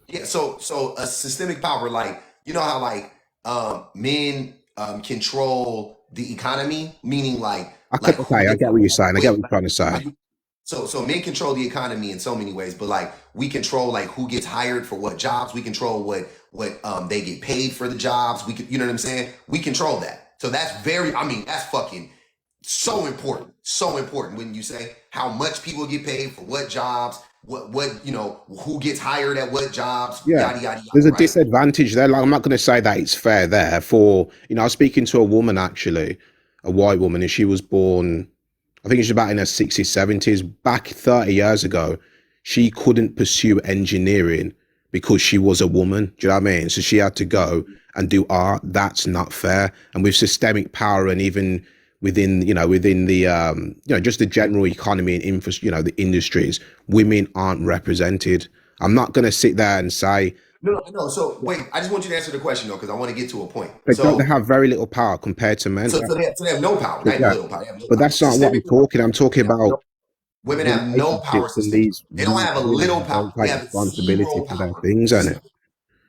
Yeah, so a systemic power, like you know how like men control the economy, meaning who Okay, I gets get what you're saying. I get wait, what you're trying to say. like, so men control the economy in so many ways, but like we control like who gets hired for what jobs, we control what they get paid for the jobs, we could, you know what I'm saying? We control that. So that's that's fucking so important when you say how much people get paid for what jobs, what who gets hired at what jobs, Yeah. yada yada There's yada, a right? disadvantage there. Like I'm not going to say that it's fair there for, I was speaking to a woman actually, a white woman, and she was born, I think she's about in her 60s, 70s. Back 30 years ago, she couldn't pursue engineering because she was a woman. Do you know what I mean? So she had to go and do art. That's not fair. And with systemic power and even within the just the general economy and the industries, women aren't represented. I'm not going to sit there and say No. So wait, I just want you to answer the question though, because I want to get to a point. they have very little power compared to men. So they have no power, not even little power. They have no But power. that's not what I'm talking. I'm talking about women have no power system. They don't have a little power. They have responsibility zero for their power. things, isn't it?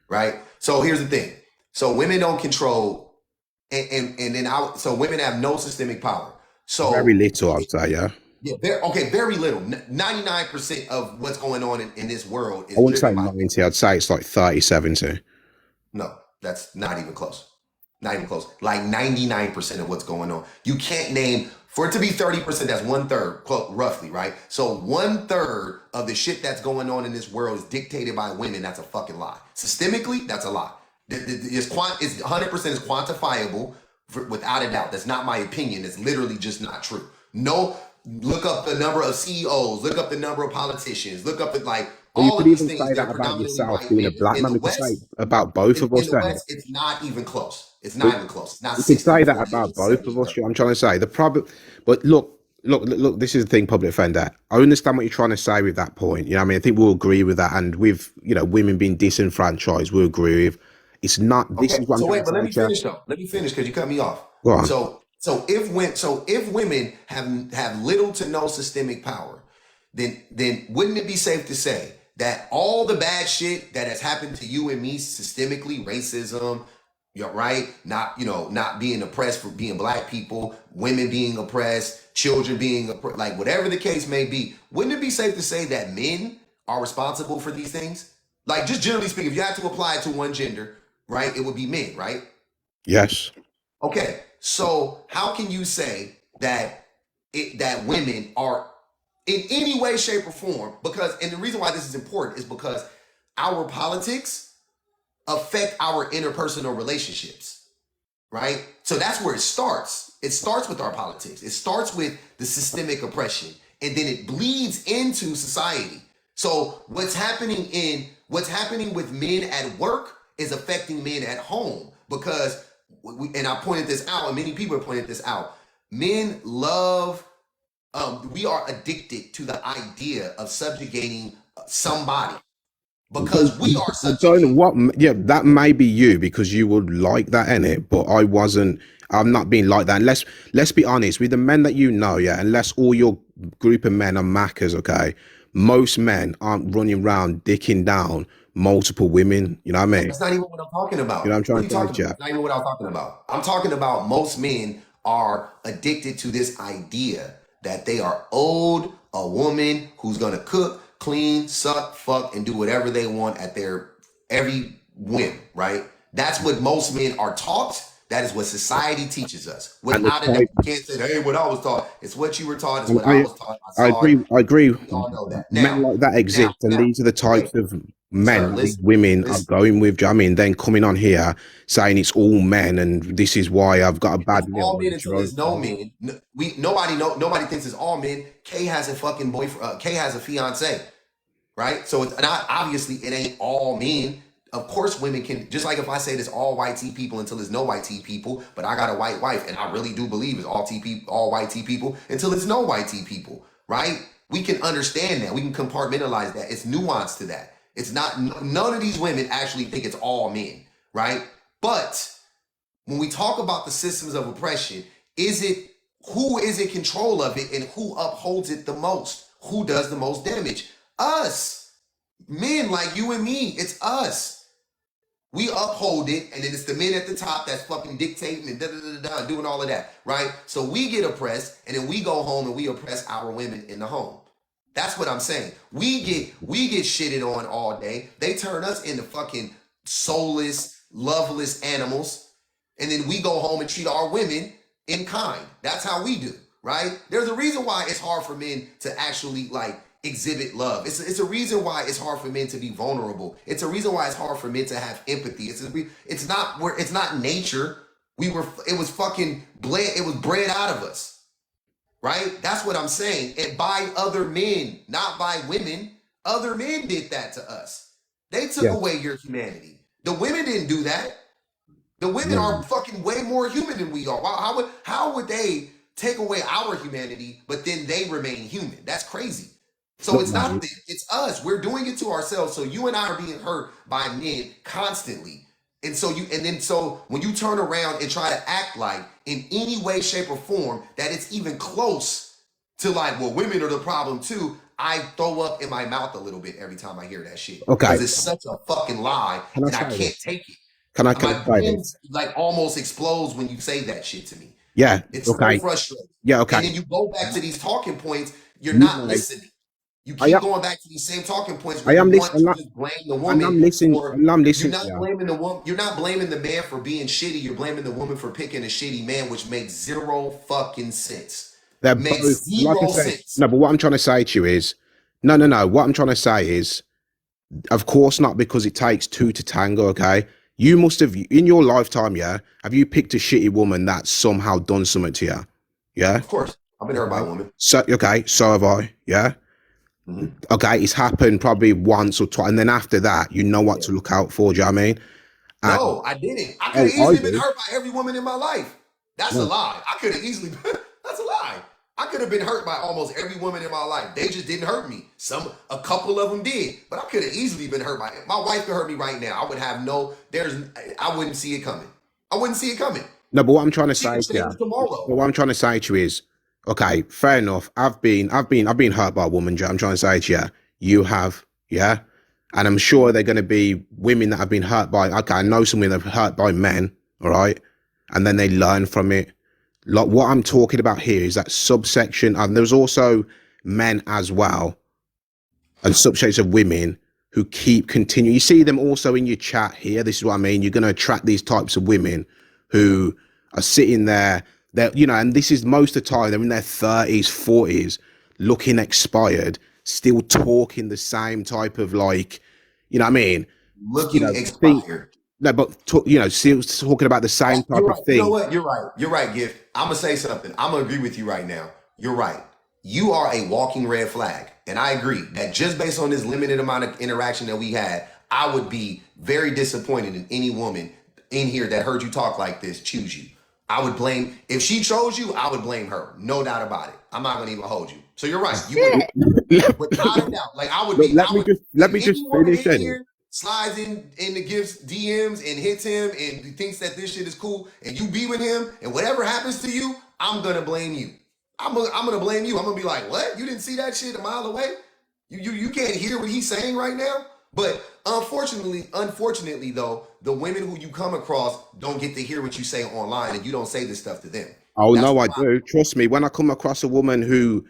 Right. So here's the thing. So women don't control, and then so women have no systemic power. So Very little, I'd say, yeah. Yeah, very little. 99% of what's going on in this world is I wouldn't say driven by 90, I'd say it's like 30, 70. No, that's not even close. Not even close. Like 99% of what's going on. You can't name, for it to be 30%, that's 1/3, roughly, right? So 1/3 of the shit that's going on in this world is dictated by women. That's a fucking lie. Systemically, that's a lie. It's 100% is quantifiable without a doubt. That's not my opinion. It's literally just not true. No, look up the number of CEOs, look up the number of politicians, look up all of these things. Say that about yourself being a black man. You could say about both of us. In the West, it's not even close. It's not even close. It's not. You could say that about both of us. I'm trying to say the problem, but look. This is the thing, public defender. I understand what you're trying to say with that point. You know, what I mean, I think we'll agree with that, and with women being disenfranchised, we'll agree with. It's not. This is what. So wait, but let me finish though. Let me finish because you cut me off. Go on. So if women have little to no systemic power, then wouldn't it be safe to say that all the bad shit that has happened to you and me systemically, racism, you're right, not being oppressed for being black people, women being oppressed, children being oppressed, like whatever the case may be, wouldn't it be safe to say that men are responsible for these things? Like just generally speaking, if you had to apply it to one gender, right, it would be men, right? Yes. Okay, so how can you say that that women are in any way, shape, or form? And the reason why this is important is because our politics affect our interpersonal relationships, right? So that's where it starts. It starts with our politics. It starts with the systemic oppression, and then it bleeds into society. So what's happening with men at work is affecting men at home because. And I pointed this out, and many people have pointed this out. Men love, we are addicted to the idea of subjugating somebody because we are subjugated. That may be you because you would like that in it, but I wasn't. I'm not being like that. And let's be honest with the men that unless all your group of men are Maccas, okay? Most men aren't running around dicking down multiple women, you know what I mean? That's not even what I'm talking about. You know what I'm trying to say, Jeff? That's not even what I'm talking about. I'm talking about most men are addicted to this idea that they are owed a woman who's gonna cook, clean, suck, fuck, and do whatever they want at their every whim, right? That's what most men are taught. That is what society teaches us. Without a doubt, you can't say, hey, what I was taught. It's what you were taught. It's what I was taught. I agree. We all know that. Men like that exist, and these are the types of men women are going with. Do you know what I mean? Then coming on here saying it's all men, and this is why I've got a bad. It's all men until there's no men. Nobody thinks it's all men. Kay has a fucking boyfriend. Kay has a fiance, right? So it's not obviously it ain't all men. Of course, women can, just like if I say there's all white T people until there's no white T people, but I got a white wife, and I really do believe it's all white T people until it's no white T people, right? We can understand that. We can compartmentalize that. It's nuance to that. It's not, none of these women actually think it's all men, right? But when we talk about the systems of oppression, who is in control of it and who upholds it the most? Who does the most damage? Us. Men like you and me. It's us. We uphold it, and then it's the men at the top that's fucking dictating and doing all of that, right? So we get oppressed, and then we go home and we oppress our women in the home. That's what I'm saying. We get shitted on all day. They turn us into fucking soulless, loveless animals, and then we go home and treat our women in kind. That's how we do, right? There's a reason why it's hard for men to actually exhibit love. It's a reason why it's hard for men to be vulnerable. It's a reason why it's hard for men to have empathy. It's not nature. It was bred out of us, right? That's what I'm saying. And by other men, not by women. Other men did that to us. They took away your humanity. The women didn't do that. The women are fucking way more human than we are. How would they take away our humanity, but then they remain human. That's crazy. So Look, it's not man, them, it's us. We're doing it to ourselves. So you and I are being hurt by men constantly. And so when you turn around and try to act like in any way, shape, or form that it's even close to like, well, women are the problem too, I throw up in my mouth a little bit every time I hear that shit. okay, Because it's such a fucking lie can I and I say can't this? take it. Can I My say brain this? like almost explodes when you say that shit to me. Yeah, It's so okay, frustrating. yeah, And okay. then you go back to these talking points, you're You not like, listening. You I keep am, going back to these same talking points I where you am want listening, to just blame the and woman I'm listening, for and I'm you're listening to not you. blaming the woman, you're not blaming the man for being shitty, you're blaming the woman for picking a shitty man, which makes zero fucking sense. They're Makes both, like I zero said, sense. no, but what I'm trying to say to you is, no. What I'm trying to say is, of course not, because it takes two to tango, okay? You must have, in your lifetime, yeah, have you picked a shitty woman that's somehow done something to you? Yeah? Of course. I've been hurt by a Okay. woman. So, okay, so have I, yeah? Mhm. Okay, it's happened probably once or twice, and then after that, you know what Yeah. to look out for, do you know what I mean? And, No, I didn't. I could have oh, I easily been do. hurt by every woman in my life. That's a No, lie. I could have easily that's a lie. I could have been hurt by almost every woman in my life. They just didn't hurt me. A couple of them did, but I could have easily been hurt by it. My wife could hurt me right now. I would have I wouldn't see it coming. I wouldn't see it coming. no, but what I'm trying to She say could to you, change but tomorrow. what I'm trying to say to you is, okay, fair enough. I've been hurt by a woman, Joe. I'm trying to say to you, you have, yeah? And I'm sure they're going to be women that have been hurt by, okay, I know some women that have been hurt by men, all right? And then they learn from it. Like what I'm talking about here is that subsection, and there's also men as well, and subsections of women who continue. You see them also in your chat here. This is what I mean. You're going to attract these types of women who are sitting there, and this is most of the time, they're in their 30s, 40s, looking expired, still talking the same type of like, you know what I mean? Looking Think, expired. no, but still talking about the same type You're of right. You know thing. what? You're right. You're right, Gift. I'm gonna say something. I'm gonna agree with you right now. You're right. You are a walking red flag. And I agree that just based on this limited amount of interaction that we had, I would be very disappointed in any woman in here that heard you talk like this choose you. I would blame, if she chose you, I would blame her. No doubt about it. I'm not gonna even hold you. So you're right. You would, without a doubt. Like Look, let me if just any woman finish in anyway. here slides in the Gift's DMs and hits him and thinks that this shit is cool and you be with him and whatever happens to you, I'm gonna blame you. I'm gonna blame you. I'm gonna be like, what? You didn't see that shit a mile away? You can't hear what he's saying right now? But unfortunately though, the women who you come across don't get to hear what you say online and you don't say this stuff to them. Oh That's no, I why. do. Trust me. When I come across a woman who,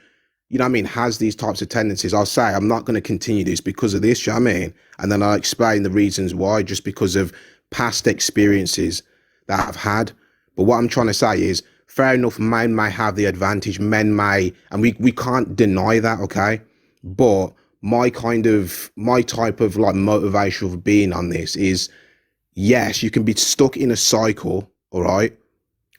you know what I mean, has these types of tendencies, I'll say I'm not going to continue this because of this, you know what I mean? And then I'll explain the reasons why, just because of past experiences that I've had. But what I'm trying to say is, fair enough, men may have the advantage, men may, and we can't deny that, okay? But my type of like motivation of being on this is, yes, you can be stuck in a cycle, all right,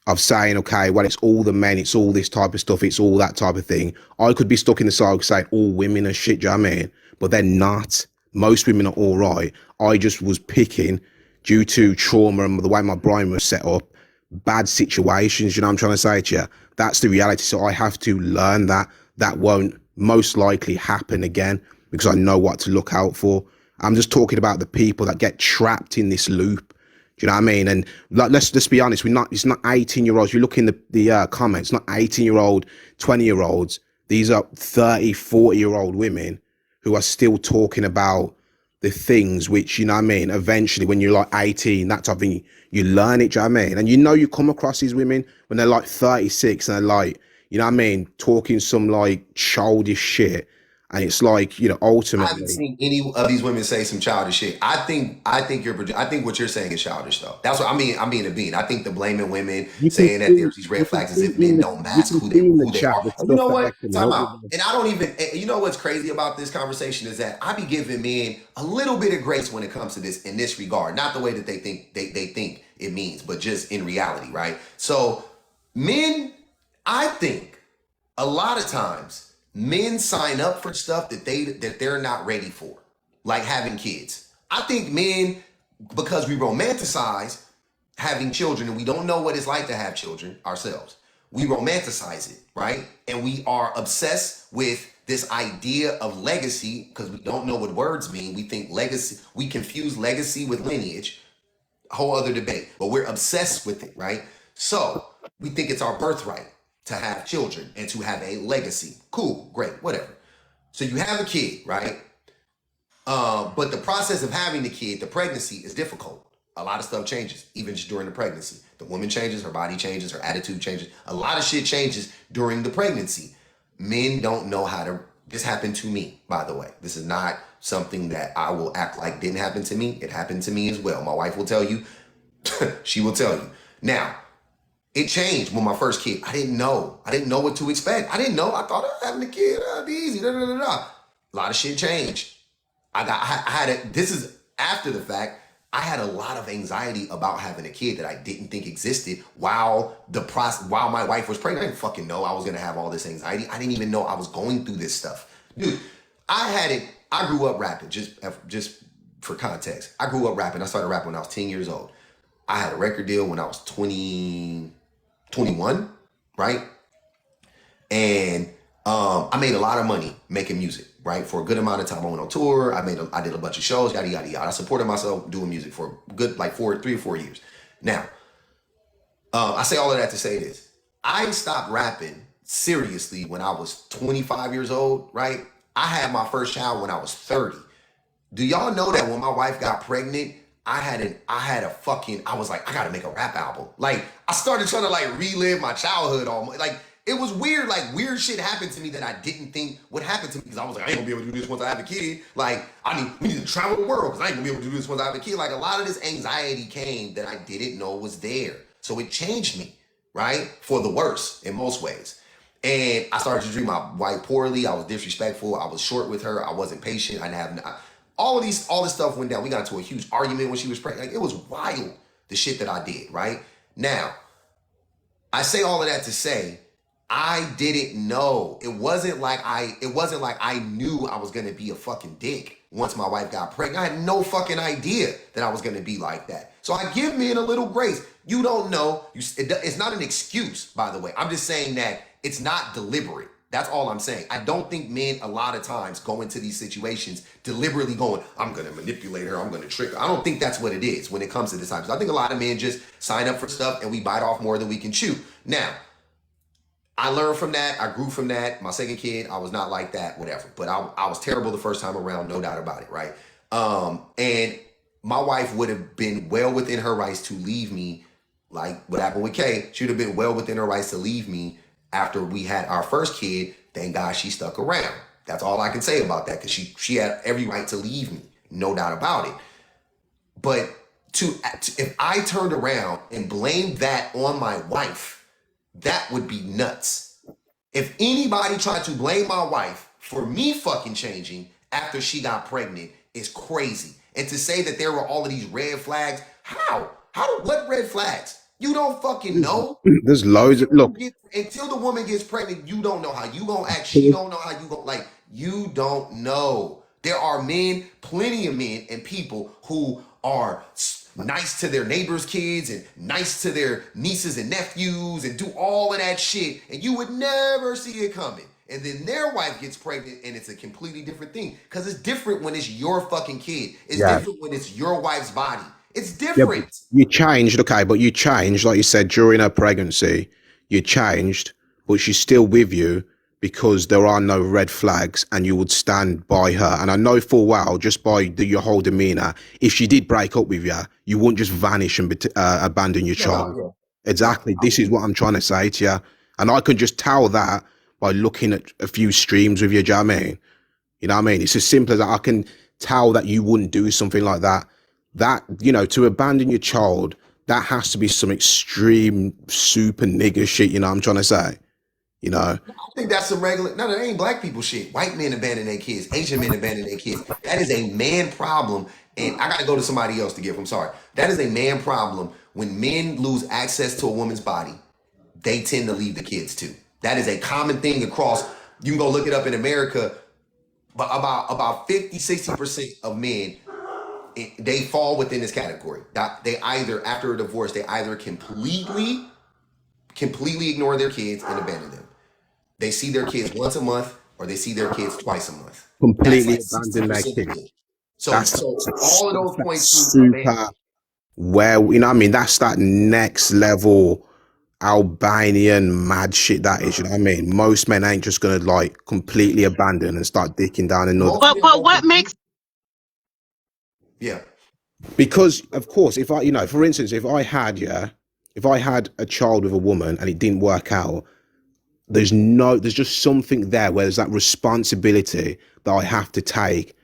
of saying, okay, well, it's all the men, it's all this type of stuff, it's all that type of thing. I could be stuck in the cycle saying all women are shit, do you know what I mean? But they're not. Most women are all right. I just was picking, due to trauma and the way my brain was set up, bad situations, you know what I'm trying to say to you? That's the reality. So I have to learn that. That won't most likely happen again because I know what to look out for. I'm just talking about the people that get trapped in this loop. Do you know what I mean? And like, let's just be honest, it's not 18-year-olds. You look in the comments, not 18-year-old, 20-year-olds. These are 30, 40-year-old women who are still talking about the things which, you know what I mean, eventually when you're like 18, that type of thing, you learn it, do you know what I mean? And you come across these women when they're like 36 and they're like, you know what I mean, talking some like childish shit. And it's like, I haven't ultimately, seen any of these women say some childish shit. I think what you're saying is childish though. That's what I mean. I'm being a bean. I think the blaming women, you can saying that see, there's these red you can flags as see if men don't you mask can who see in the they chat are. the And you stuff know that what? they can Time help out. with. And I don't even. You know what's crazy about this conversation is that I be giving men a little bit of grace when it comes to this in this regard. Not the way that they think think it means, but just in reality, right? So men, I think a lot of times men sign up for stuff that they're not ready for, like having kids. I think men, because we romanticize having children and we don't know what it's like to have children ourselves, we romanticize it, right? And we are obsessed with this idea of legacy because we don't know what words mean. We think legacy, we confuse legacy with lineage, a whole other debate, but we're obsessed with it, right? So we think it's our birthright to have children and to have a legacy. Cool, great, whatever. So you have a kid, right? But the process of having the kid, the pregnancy, is difficult. A lot of stuff changes, even just during the pregnancy. The woman changes, her body changes, her attitude changes. A lot of shit changes during the pregnancy. Men don't know how to, this happened to me, by the way. This is not something that I will act like didn't happen to me. It happened to me as well. My wife will tell you, she will tell you. Now, it changed when my first kid. I didn't know. I didn't know what to expect. I didn't know. I thought having a kid would be easy. A lot of shit changed. This is after the fact. I had a lot of anxiety about having a kid that I didn't think existed while my wife was pregnant. I didn't fucking know I was gonna have all this anxiety. I didn't even know I was going through this stuff. Dude, I grew up rapping, just for context. I grew up rapping. I started rapping when I was 10 years old. I had a record deal when I was 21, right? And I made a lot of money making music, right? For a good amount of time. I went on tour. I did a bunch of shows, yada, yada, yada. I supported myself doing music for a good, like 3 or 4 years. Now, I say all of that to say this. I stopped rapping seriously when I was 25 years old, right? I had my first child when I was 30. Do y'all know that when my wife got pregnant, I was like, I gotta make a rap album. Like, I started trying to like relive my childhood almost. Like, it was weird, like weird shit happened to me that I didn't think would happen to me because I was like, I ain't gonna be able to do this once I have a kid. Like, we need to travel the world because I ain't gonna be able to do this once I have a kid. Like, a lot of this anxiety came that I didn't know was there. So it changed me, right? For the worse in most ways. And I started to treat my wife poorly. I was disrespectful. I was short with her. I wasn't patient. I didn't have all this stuff went down. We got into a huge argument when she was pregnant. Like, it was wild, the shit that I did, right? Now, I say all of that to say, I didn't know. It wasn't like I knew I was gonna be a fucking dick once my wife got pregnant. I had no fucking idea that I was gonna be like that. So I give men a little grace. You don't know. It's not an excuse, by the way. I'm just saying that it's not deliberate. That's all I'm saying. I don't think men a lot of times go into these situations deliberately going, I'm gonna manipulate her, I'm gonna trick her. I don't think that's what it is when it comes to this type of stuff. I think a lot of men just sign up for stuff and we bite off more than we can chew. Now, I learned from that. I grew from that. My second kid, I was not like that, whatever. But I was terrible the first time around, no doubt about it, right? And my wife would have been well within her rights to leave me, like what happened with Kay. She would have been well within her rights to leave me after we had our first kid. Thank God she stuck around. That's all I can say about that, because she had every right to leave me, no doubt about it. But if I turned around and blamed that on my wife, that would be nuts. If anybody tried to blame my wife for me fucking changing after she got pregnant, is crazy. And to say that there were all of these red flags, what red flags? You don't fucking know. There's loads of, look. Until the woman gets pregnant, you don't know how you gonna act. She don't know how you gonna, like, you don't know. There are men, plenty of men and people who are nice to their neighbors' kids and nice to their nieces and nephews and do all of that shit, and you would never see it coming. And then their wife gets pregnant and it's a completely different thing, because it's different when it's your fucking kid. It's different when it's your wife's body. It's different. You changed, okay, but you changed, like you said, during her pregnancy, you changed, but she's still with you because there are no red flags and you would stand by her. And I know full well, just by your whole demeanor, if she did break up with you, you wouldn't just vanish and abandon your child. Yeah. Exactly. This is what I'm trying to say to you. And I can just tell that by looking at a few streams with you, do you know what I mean? You know what I mean? It's as simple as that. I can tell that you wouldn't do something like that. That, you know, to abandon your child, that has to be some extreme super nigger shit, you know what I'm trying to say? You know? I think that's some regular, no, that ain't black people shit. White men abandon their kids. Asian men abandon their kids. That is a man problem. And I got to go to somebody else to give, I'm sorry. That is a man problem. When men lose access to a woman's body, they tend to leave the kids too. That is a common thing across, you can go look it up in America, but about 50-60% of men, they fall within this category. They either, after a divorce, they either completely completely ignore their kids and abandon them. They see their kids once a month or they see their kids twice a month. That's Completely like abandon their 60% of kids. it. So That's all of those that's points to abandon. super. Well, you know what I mean? That's that next level Albanian mad shit that is, you know what I mean? Most men ain't just gonna like completely abandon and start dicking down another. Most men But won't what makes Yeah. Because of course, if I, you know, for instance, if I had a child with a woman and it didn't work out, there's just something there where there's that responsibility that I have to take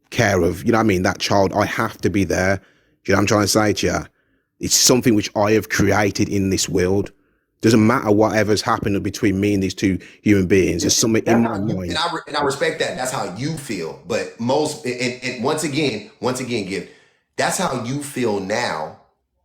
care of, you know what I mean? That child, I have to be there. Do you know what I'm trying to say to you? It's something which I have created in this world. Doesn't matter whatever's happened between me and these two human beings. There's something in my mind. And I respect that. That's how you feel. But most, and once again, Gift, that's how you feel now.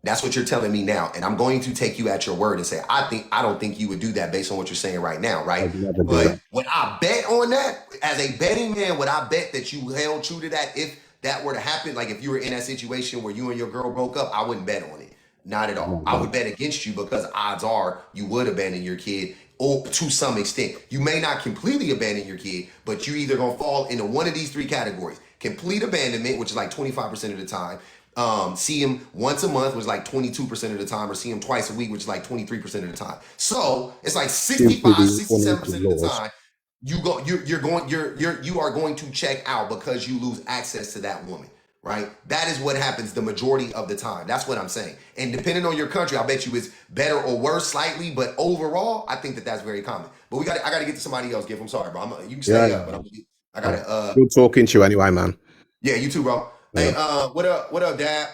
That's what you're telling me now. And I'm going to take you at your word and say, I don't think you would do that based on what you're saying right now, right? I'd never do But that. would I bet on that? As a betting man, would I bet that you held true to that if that were to happen? Like if you were in that situation where you and your girl broke up, I wouldn't bet on it. Not at all. I would bet against you because odds are you would abandon your kid, or to some extent. You may not completely abandon your kid, but you either gonna fall into one of these three categories. Complete abandonment, which is like 25% of the time. See him once a month, which is like 22% of the time, or see him twice a week, which is like 23% of the time. So it's like 65, 67% of the time. You are going to check out because you lose access to that woman, right? That is what happens the majority of the time. That's what I'm saying. And depending on your country, I bet you it's better or worse slightly, but overall, I think that that's very common. But I got to get to somebody else. Gift, I'm sorry, bro. You can stay up, but I got to. Good talking to you anyway, man. Yeah, you too, bro. Yeah. Hey, what up, Dad?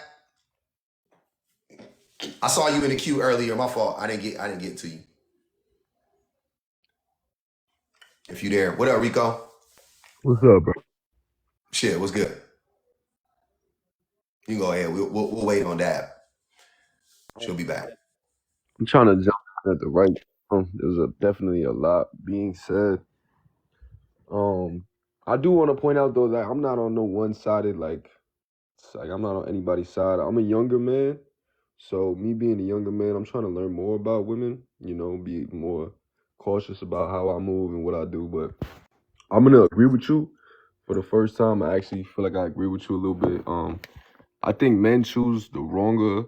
I saw you in the queue earlier. My fault. I didn't get to you. If you there, what up, Rico? What's up, bro? Shit, what's good? You can go ahead. We'll wait on that. She'll be back. I'm trying to jump at the right time. There's definitely a lot being said. I do want to point out though that I'm not on no one-sided like I'm not on anybody's side. I'm a younger man, so me being a younger man, I'm trying to learn more about women. You know, be more cautious about how I move and what I do. But I'm gonna agree with you. For the first time, I actually feel like I agree with you a little bit. I think men choose the wronger.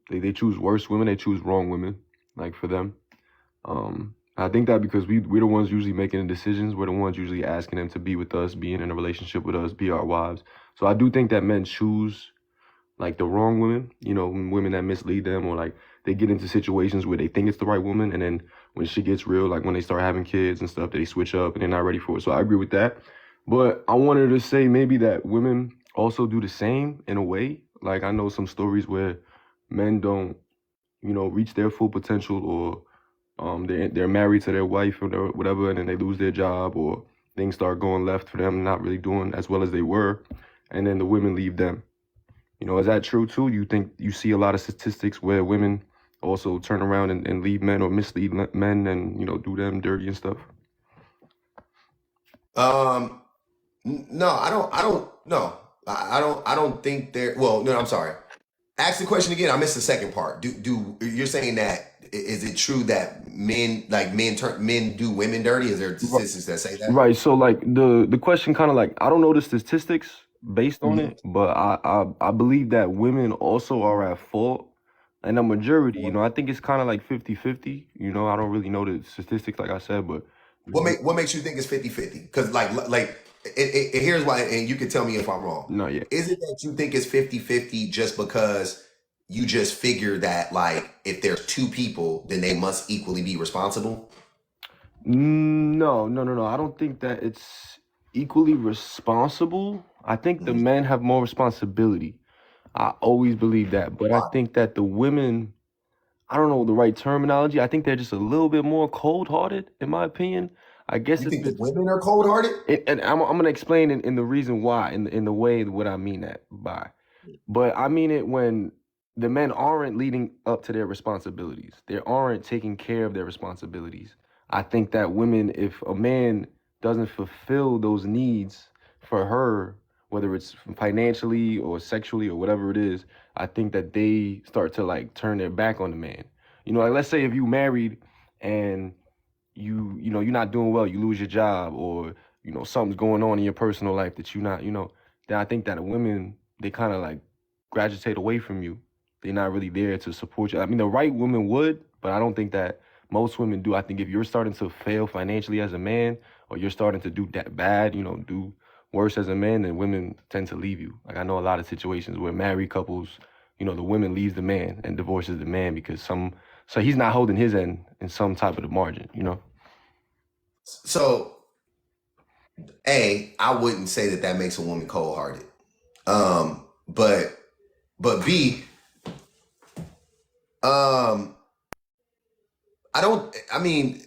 They choose worse women. They choose wrong women. Like for them. I think that because we're the ones usually making the decisions. We're the ones usually asking them to be with us, being in a relationship with us, be our wives. So I do think that men choose like the wrong women, you know, women that mislead them, or like they get into situations where they think it's the right woman, and then when shit gets real, like when they start having kids and stuff, they switch up and they're not ready for it. So I agree with that. But I wanted to say maybe that women also do the same in a way. Like I know some stories where men don't, you know, reach their full potential, or they're married to their wife or whatever, and then they lose their job, or things start going left for them, not really doing as well as they were, and then the women leave them. You know, is that true too? You think you see a lot of statistics where women also turn around and leave men or mislead men and, you know, do them dirty and stuff? No, I don't. No, I don't think there. Well, no, I'm sorry. Ask the question again. I missed the second part. Do you're saying that? Is it true that men do women dirty? Is there statistics that say that? Right. So like the question kind of like, I don't know the statistics based on it, but I believe that women also are at fault. And the majority, you know, I think it's kind of like 50-50. You know, I don't really know the statistics, like I said, but What makes you think it's 50-50? Because here's why, and you can tell me if I'm wrong. no, yeah. Is it that you think it's 50-50 just because you just figure that like if there's two people, then they must equally be responsible? No. I don't think that it's equally responsible. I think the men have more responsibility. I always believe that, but I think that the women, I don't know the right terminology. I think they're just a little bit more cold-hearted, in my opinion. I guess You it's think the women are cold-hearted? and I'm gonna explain in the reason why, in the way what I mean that by. But I mean it when the men aren't leading up to their responsibilities. They aren't taking care of their responsibilities. I think that women, if a man doesn't fulfill those needs for her, whether it's financially or sexually or whatever it is, I think that they start to like turn their back on the man. You know, like let's say if you married and you know, you're not doing well, you lose your job, or you know, something's going on in your personal life that you're not, you know, then I think that women, they kind of like gravitate away from you. They're not really there to support you. I mean, the right woman would, but I don't think that most women do. I think if you're starting to fail financially as a man, or you're starting to do that bad, you know, do worse as a man, then women tend to leave you. Like I know a lot of situations where married couples, you know, the woman leaves the man and divorces the man because so he's not holding his end in some type of the margin, you know. So, I wouldn't say that makes a woman cold-hearted. But B, I mean,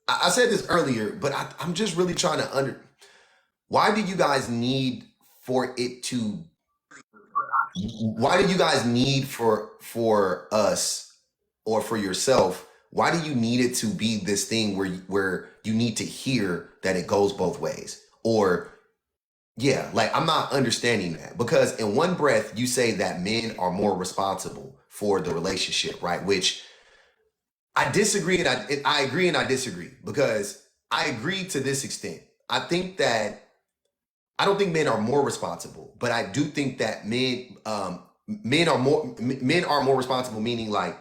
I said this earlier, but I'm just really trying to why do you guys need for it to, why do you guys need for us or for yourself, why do you need it to be this thing where you need to hear that it goes both ways? Or yeah, like I'm not understanding that, because in one breath you say that men are more responsible for the relationship, right? Which I disagree, and I agree and I disagree, because I agree to this extent. I think that I don't think men are more responsible, but I do think that men are more responsible, meaning like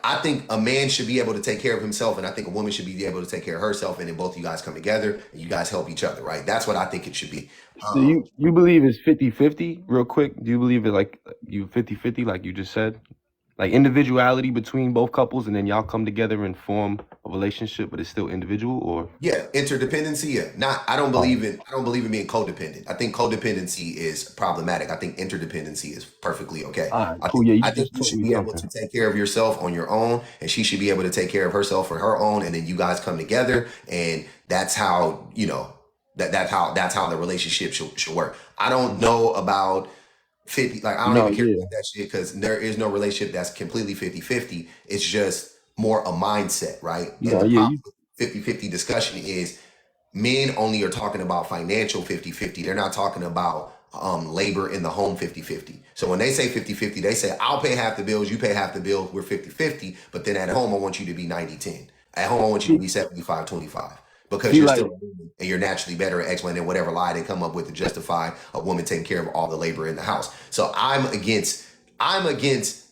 I think a man should be able to take care of himself, and I think a woman should be able to take care of herself, and then both of you guys come together and you guys help each other, right? That's what I think it should be. So you believe it's 50-50 real quick? Do you believe it like you 50-50 like you just said? Like individuality between both couples, and then y'all come together and form a relationship, but it's still individual, or Yeah, interdependency. Yeah, I don't believe in being codependent. I think codependency is problematic. I think interdependency is perfectly okay. all right, cool. Yeah, you I think just you told should me be able something. to take care of yourself on your own, and she should be able to take care of herself for her own, and then you guys come together, and that's how, you know, that's how the relationship should work. I don't know about 50, like I don't No, even care yeah, about that shit, because there is no relationship that's completely 50-50. It's just more a mindset, right? And no, the yeah, problem with 50-50 discussion is men only are talking about financial 50-50. They're not talking about labor in the home 50-50. So when they say 50-50, they say, I'll pay half the bills, you pay half the bills, we're 50-50. But then at home, I want you to be 90-10. At home, I want you to be 75-25. Because see, you're like, still a woman and you're naturally better at explaining whatever lie they come up with to justify a woman taking care of all the labor in the house. So I'm against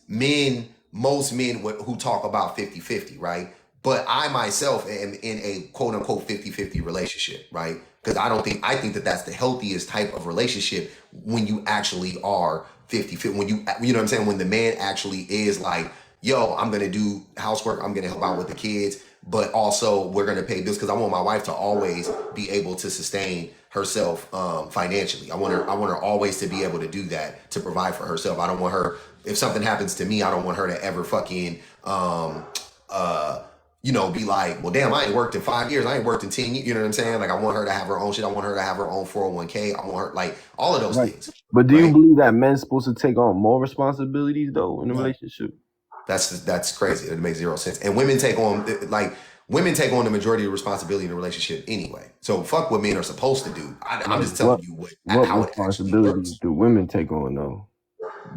men, most men who talk about 50-50, right? But I myself am in a quote unquote 50-50 relationship, right? Because I think that that's the healthiest type of relationship, when you actually are 50-50, when you know what I'm saying? When the man actually is like, yo, I'm going to do housework, I'm going to help out with the kids, but also we're going to pay bills, because I want my wife to always be able to sustain herself financially. I want her always to be able to do that, to provide for herself. I don't want her, if something happens to me, I don't want her to ever fucking you know, be like, well, damn, I ain't worked in 5 years. I ain't worked in 10 years. You know what I'm saying? Like, I want her to have her own shit. I want her to have her own 401k. I want her, like, all of those right. things. But do you Right? believe that men's supposed to take on more responsibilities though in a No, relationship? that's crazy. It makes zero sense. And women take on the majority of the responsibility in the relationship anyway. So fuck what men are supposed to do. I'm just telling you What how it actually responsibilities works. do women take on though?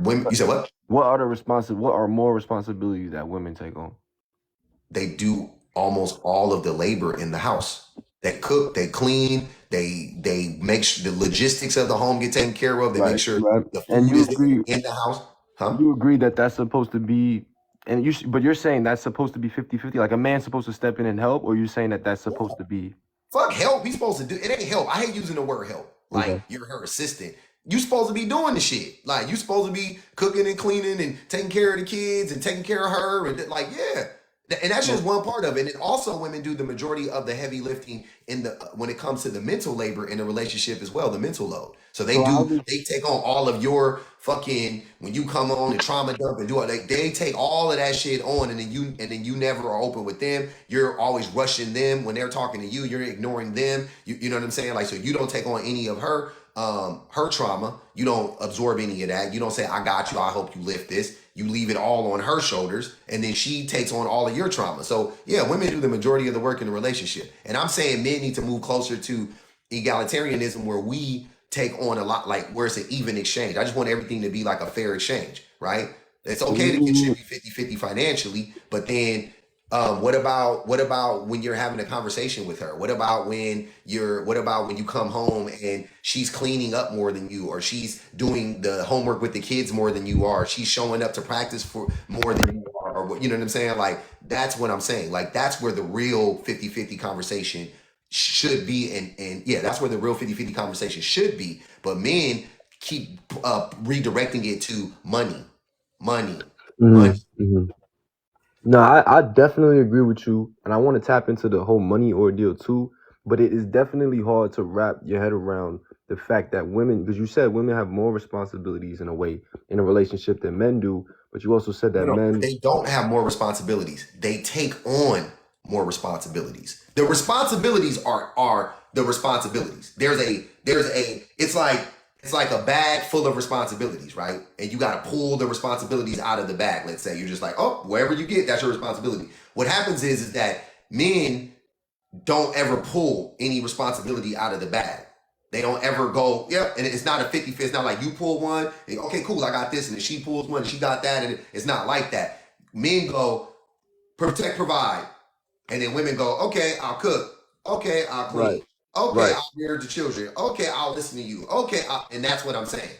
Women, you said what? What are more responsibilities that women take on? They do almost all of the labor in the house. They cook, they clean, they make sure the logistics of the home get taken care of. They make Right, sure right. the And food you is there agree in the house. Huh? you agree that that's supposed to be, and but you're saying that's supposed to be 50-50, like a man's supposed to step in and help, or you saying that that's supposed to be Fuck help. He's supposed to do it. Ain't help. I hate using the word help. okay? Like you're her assistant. You supposed to be doing the shit. Like you supposed to be cooking and cleaning and taking care of the kids and taking care of her, and like, yeah. And that's just one part of it. And also women do the majority of the heavy lifting when it comes to the mental labor in a relationship as well, the mental load. So they take on all of your fucking, when you come on and trauma dump and do it, they take all of that shit on, and then you never are open with them. You're always rushing them when they're talking to you, you're ignoring them. You know what I'm saying? Like, so you don't take on any of her trauma. You don't absorb any of that. You don't say, I got you, I hope you lift this. You leave it all on her shoulders, and then she takes on all of your trauma. So yeah, women do the majority of the work in the relationship. And I'm saying men need to move closer to egalitarianism, where we take on a lot, like where it's an even exchange. I just want everything to be like a fair exchange, right? It's okay to contribute 50-50 financially, but then what about when you're having a conversation with her? What about when you come home and she's cleaning up more than you, or she's doing the homework with the kids more than you are, she's showing up to practice for more than you are, or you know what I'm saying? Like, that's what I'm saying. Like, that's where the real 50-50 conversation should be, and yeah, that's where the real 50-50 conversation should be. But men keep redirecting it to money. Mm-hmm. No, I definitely agree with you, and I want to tap into the whole money ordeal too. But it is definitely hard to wrap your head around the fact that women, because you said women have more responsibilities in a way in a relationship than men do, but you also said that No, men. they don't have more responsibilities. They take on more responsibilities. The responsibilities are the responsibilities. There's a it's like a bag full of responsibilities, right? And you got to pull the responsibilities out of the bag. Let's say you're just like, oh, wherever you get, that's your responsibility. What happens is that men don't ever pull any responsibility out of the bag. They don't ever go, yep, and it's not a 50-50. It's not like you pull one, and, okay, cool, I got this, and then she pulls one, and she got that, and it's not like that. Men go, protect, provide, and then women go, okay, I'll cook, okay, I'll clean, Right, okay, right, I'll rear the children, okay, I'll listen to you, okay, and that's what I'm saying.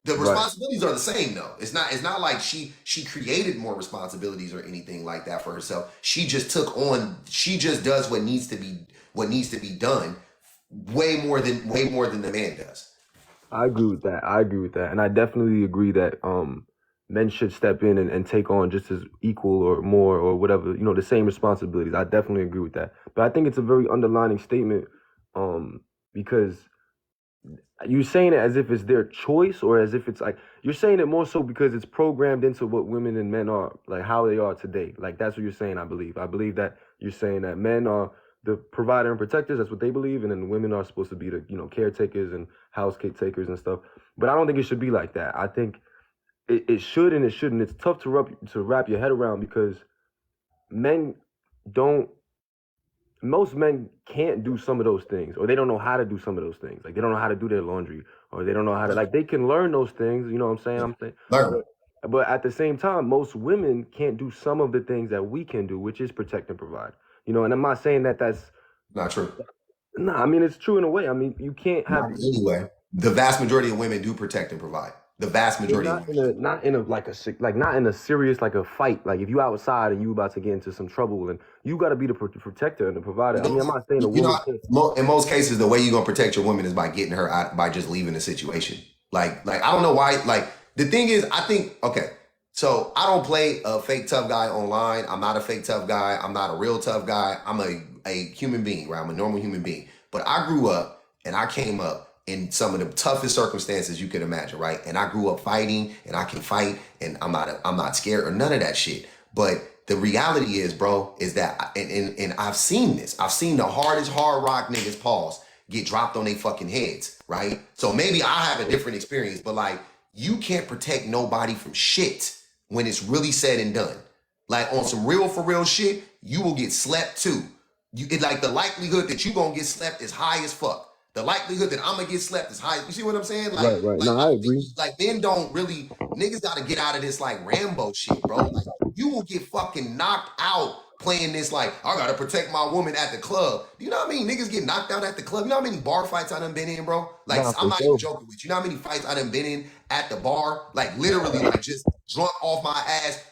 The right. responsibilities are the same though. It's not like she created more responsibilities or anything like that for herself. She just does what needs to be done way more than the man does. I agree with that. And I definitely agree that men should step in and take on just as equal or more or whatever, the same responsibilities. I definitely agree with that. But I think it's a very underlining statement because you're saying it as if it's their choice, or as if it's like you're saying it more so because it's programmed into what women and men are, like how they are today. Like, that's what you're saying. I believe that you're saying that men are the provider and protectors. That's what they believe, and then women are supposed to be the caretakers and house takers and stuff. But I don't think it should be like that. I think it should and it shouldn't. It's tough to wrap your head around because most men can't do some of those things, or they don't know how to do some of those things. Like, they don't know how to do their laundry, or they don't know how to, like, they can learn those things. You know what I'm saying? Learn. But at the same time, most women can't do some of the things that we can do, which is protect and provide. And I'm not saying that that's not true. Nah, I mean, it's true in a way. I mean, you can't have anyway. The vast majority of women do protect and provide. The vast majority not in a serious, like, a fight. Like, if you outside and you about to get into some trouble, and you got to be the protector and the provider. I mean, I'm not saying a woman in most cases, the way you're gonna protect your woman is by getting her out, by just leaving the situation. Like I don't know why. Like, the thing is, I think, okay, so I don't play a fake tough guy online. I'm not a fake tough guy. I'm not a real tough guy. I'm a human being, right? I'm a normal human being. But I grew up and I came up in some of the toughest circumstances you could imagine, right? And I grew up fighting, and I can fight, and I'm not scared or none of that shit. But the reality is, bro, is that, and I've seen this. I've seen the hardest hard rock niggas, pause, get dropped on their fucking heads, right? So maybe I have a different experience, but like, you can't protect nobody from shit when it's really said and done. Like, on some real for real shit, you will get slept too. Like, the likelihood that you gonna get slept is high as fuck. The likelihood that I'm gonna get slept is high. You see what I'm saying? Like, right. No, I agree. Like, men don't really, niggas gotta get out of this like Rambo shit, bro. Like, you will get fucking knocked out playing this like, I gotta protect my woman at the club. Do you know how many niggas get knocked out at the club? You know how many bar fights I done been in, bro? Like, I'm not even joking with you. You know how many fights I done been in at the bar? Like, literally, like, just drunk off my ass,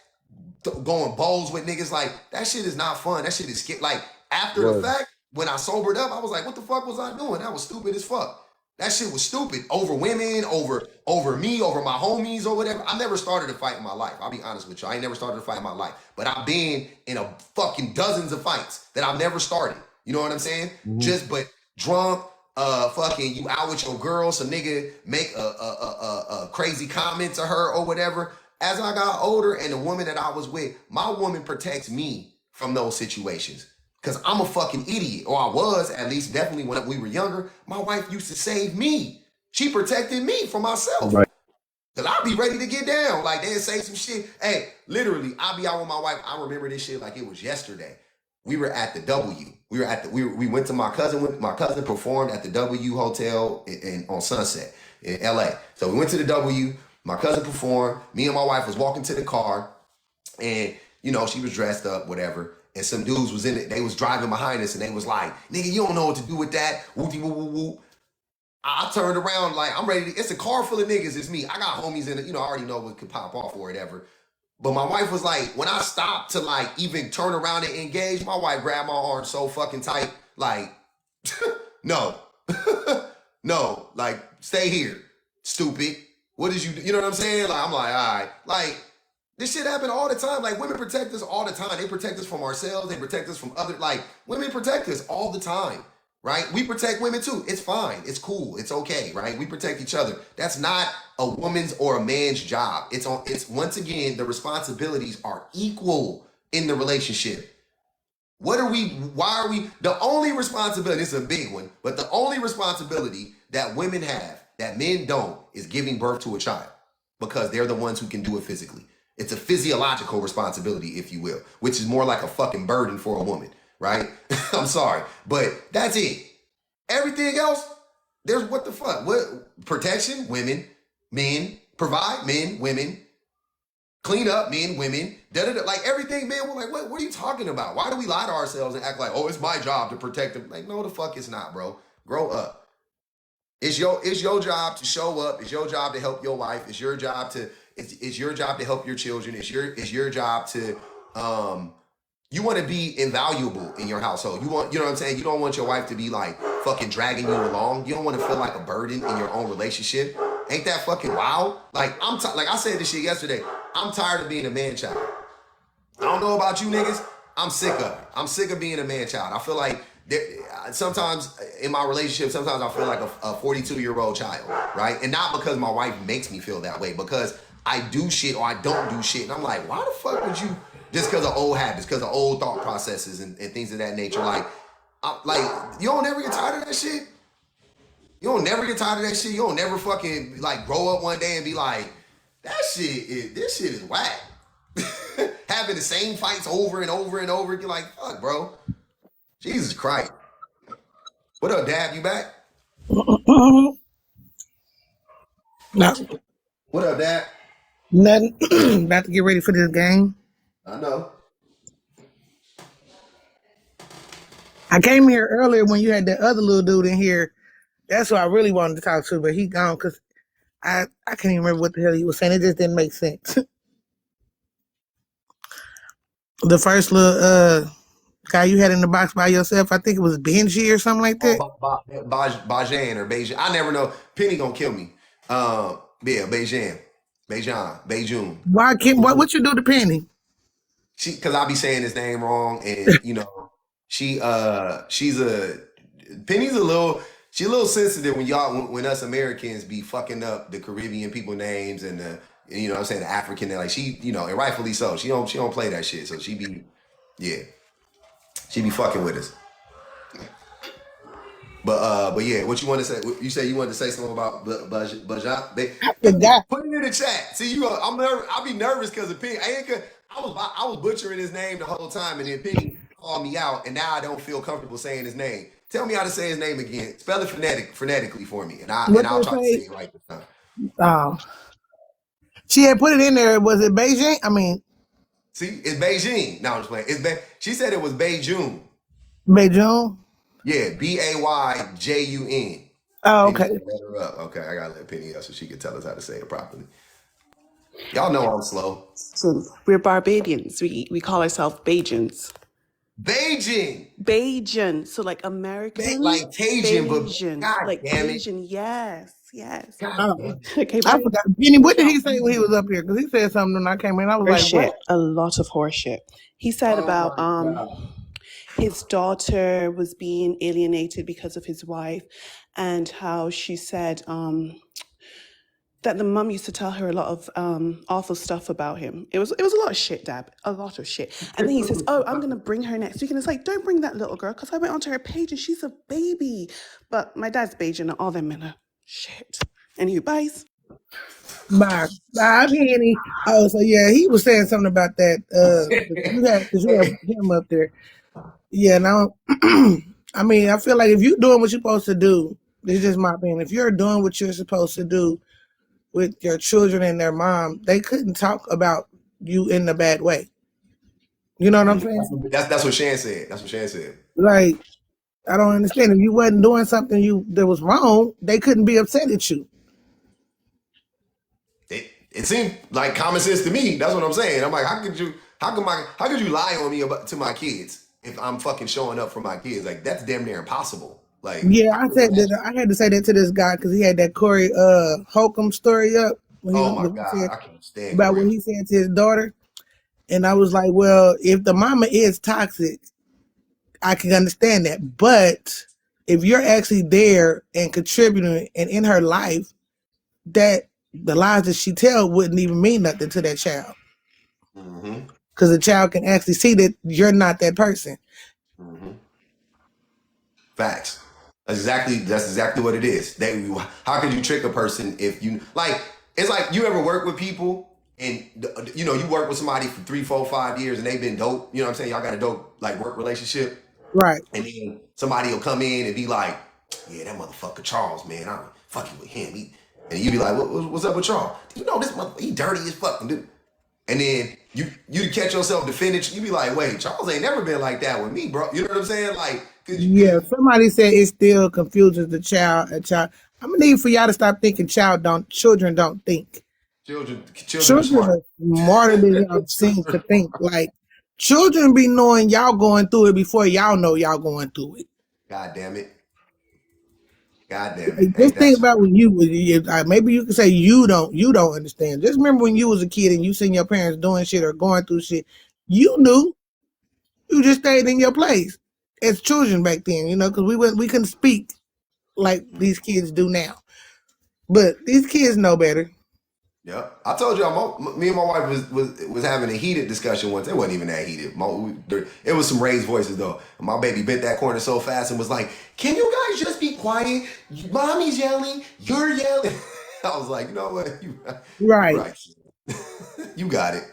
going bowls with niggas. Like, that shit is not fun. That shit is scary. Like, after the fact, when I sobered up, I was like, what the fuck was I doing? That was stupid as fuck. That shit was stupid. Over women, over me, over my homies or whatever. I never started a fight in my life. I'll be honest with you. I ain't never started a fight in my life. But I've been in a fucking dozens of fights that I've never started. You know what I'm saying? Mm-hmm. But drunk, fucking you out with your girl, some nigga make a crazy comment to her or whatever. As I got older, and the woman that I was with, my woman protects me from those situations. Because I'm a fucking idiot, or I was, at least definitely when we were younger. My wife used to save me. She protected me from myself. Right. Because I'd be ready to get down. Like, they'd say some shit. Hey, literally, I'd be out with my wife. I remember this shit like it was yesterday. We were at the W. We went to my cousin. My cousin performed at the W Hotel on Sunset in LA. So we went to the W. My cousin performed. Me and my wife was walking to the car, and she was dressed up, whatever. And some dudes was in it. They was driving behind us, and they was like, "Nigga, you don't know what to do with that." Whoopty whoop whoop whoop. I turned around like I'm ready. It's a car full of niggas. It's me. I got homies in it. I already know what could pop off or whatever. But my wife was like, when I stopped to like even turn around and engage, my wife grabbed my arm so fucking tight, like, no, no, like stay here, stupid. What did you do? You know what I'm saying? Like I'm like, all right, like this shit happen all the time. Like women protect us all the time. They protect us from ourselves. They protect us from other. Like women protect us all the time. Right? We protect women too. It's fine. It's cool. It's okay. Right? We protect each other. That's not a woman's or a man's job. It's once again, the responsibilities are equal in the relationship. Why are we, the only responsibility, this is a big one, but the only responsibility that women have that men don't is giving birth to a child because they're the ones who can do it physically. It's a physiological responsibility, if you will, which is more like a fucking burden for a woman. Right? I'm sorry, but that's it. Everything else, there's what the fuck? What protection? Women, men, provide men, women, clean up men, women, like everything, man. We're like, what are you talking about? Why do we lie to ourselves and act like, oh, it's my job to protect them? Like, no, the fuck it's not, bro. Grow up. It's your job to show up. It's your job to help your wife. It's your job to help your children. It's your job to you want to be invaluable in your household. You know what I'm saying? You don't want your wife to be like fucking dragging you along. You don't want to feel like a burden in your own relationship. Ain't that fucking wild? Like like I said this shit yesterday. I'm tired of being a man child. I don't know about you niggas. I'm sick of it. I'm sick of being a man child. I feel like sometimes in my relationship, sometimes I feel like a 42-year-old child, right? And not because my wife makes me feel that way, because I do shit or I don't do shit. And I'm like, why the fuck would you? Just because of old habits, because of old thought processes and things of that nature. Like you don't never get tired of that shit. You don't never get tired of that shit. You don't never fucking like grow up one day and be like, this shit is whack. Having the same fights over and over and over. You're like, fuck, bro. Jesus Christ. What up, Dad? You back? No, What up, Dad? nothing. About to get ready for this game. I know. I came here earlier when you had that other little dude in here. That's who I really wanted to talk to, but he gone because I can't even remember what the hell he was saying. It just didn't make sense. The first little guy you had in the box by yourself, I think it was Benji or something like that. Bajan or Beijing. I never know. Penny gonna kill me. Yeah, Beijing. Why can't? What you do to Penny? Because I be saying his name wrong, and she's Penny's a little sensitive when us Americans be fucking up the Caribbean people names and the I'm saying the African, like she and rightfully so. She don't play that shit, so she be fucking with us. But yeah, what you want to say? You say you wanted to say something about Bajan? I forgot. Put it in the chat. See, I'm nervous. I'll be nervous because of Penny. I was butchering his name the whole time, and then Penny called me out, and now I don't feel comfortable saying his name. Tell me how to say his name again. Spell it phonetically for me, and I'll try to say it right this time. She had put it in there. Was it Beijing? I mean, see, it's Beijing. No, I'm just playing. She said it was Beijing. Beijing. Yeah, Bayjun. Oh, okay. Let her up. Okay, I gotta let Penny up so she can tell us how to say it properly. Y'all know I'm slow. So we're Barbadians. We call ourselves Bajans. Beijing. Bajan. So like American. Like Cajun, Bajan. but God like damn it. Bajan. Yes. Okay, I forgot. Penny, what did he say when he was up here? Because he said something and I came in. I was horseshit. like, what? A lot of horseshit. He said about his daughter was being alienated because of his wife, and how she said that the mum used to tell her a lot of awful stuff about him. It was a lot of shit, Dab. A lot of shit. And then he says, oh, I'm going to bring her next week. And it's like, don't bring that little girl, because I went onto her page and she's a baby. But my dad's Bajan and all them men are shit. And you buys. Bye, Penny. Oh, so yeah, he was saying something about that. You have him up there. Yeah, now, I mean, I feel like if you're doing what you're supposed to do, this is just my opinion. If you're doing what you're supposed to do, with your children and their mom, they couldn't talk about you in a bad way. You know what I'm saying? That's what Shan said. That's what Shan said. Like, I don't understand. If you wasn't doing something that was wrong, they couldn't be upset at you. It seemed like common sense to me. That's what I'm saying. I'm like, how could you lie on me to my kids if I'm fucking showing up for my kids? Like, that's damn near impossible. Like, Yeah, I had to say that to this guy because he had that Corey Holcomb story up when oh my when God, said I can't stand about what Corey. he said to his daughter. And I was like, well, if the mama is toxic, I can understand that. But if you're actually there and contributing and in her life, that the lies that she tell wouldn't even mean nothing to that child. Mm-hmm. Because the child can actually see that you're not that person. Mm-hmm. Facts. That's exactly what it is. How could you trick a person if you like? It's like you ever work with people and you work with somebody for 3, 4, 5 years and they've been dope. You know what I'm saying? Y'all got a dope like work relationship, Right. and then somebody will come in and be like, "Yeah, that motherfucker Charles, man, I'm fucking with him." And you be like, "What's up with Charles? You know this motherfucker, he dirty as fuck, dude." And then you catch yourself defending. You be like, "Wait, Charles ain't never been like that with me, bro." You know what I'm saying? Like, Yeah, somebody said it still confuses the child. I'm gonna need for y'all to stop thinking children don't think. children are Children smart. are smarter than y'all seem to think. Like children be knowing y'all going through it before y'all know y'all going through it. God damn it. God damn Like, it. Ain't just that think some- about when maybe you can say you don't understand. Just remember when you was a kid and you seen your parents doing shit or going through shit. You knew. You just stayed in your place as children back then, because we couldn't speak like these kids do now. But these kids know better. Yeah, I told you, me and my wife was having a heated discussion once. It wasn't even that heated. It was some raised voices though. My baby bit that corner so fast and was like, "Can you guys just be quiet? Mommy's yelling, you're yelling." I was like, "You know what? You Right. You got it."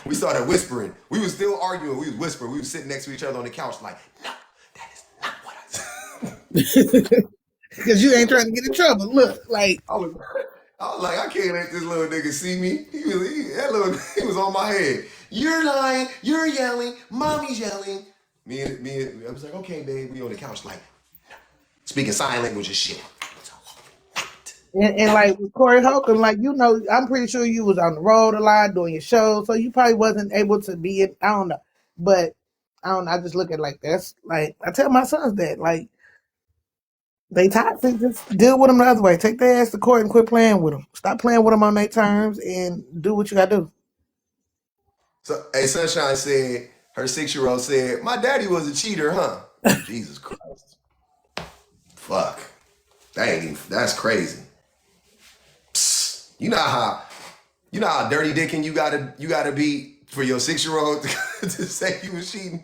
We started whispering. We was still arguing. We was whispering. We was sitting next to each other on the couch, like, "No, that is not what I said." Because you ain't trying to get in trouble. Look, like I was like, I can't let this little nigga see me. He was on my head. You're lying. You're yelling. Mommy's yelling. I was like, okay, babe. We on the couch, like, speaking sign language and shit. and like with Corey Holcomb, like I'm pretty sure you was on the road a lot doing your show, so you probably wasn't able to be in. I don't know, but I don't know. I just look at it like that's like I tell my sons that like they toxic. Just deal with them the other way. Take their ass to court and quit playing with them. Stop playing with them on their terms and do what you gotta do. So, hey, Sunshine said, her 6-year-old said, "My daddy was a cheater, huh?" Jesus Christ. Fuck. That's crazy. Psst. You know how dirty dicking you gotta be for your 6-year-old to say you was cheating.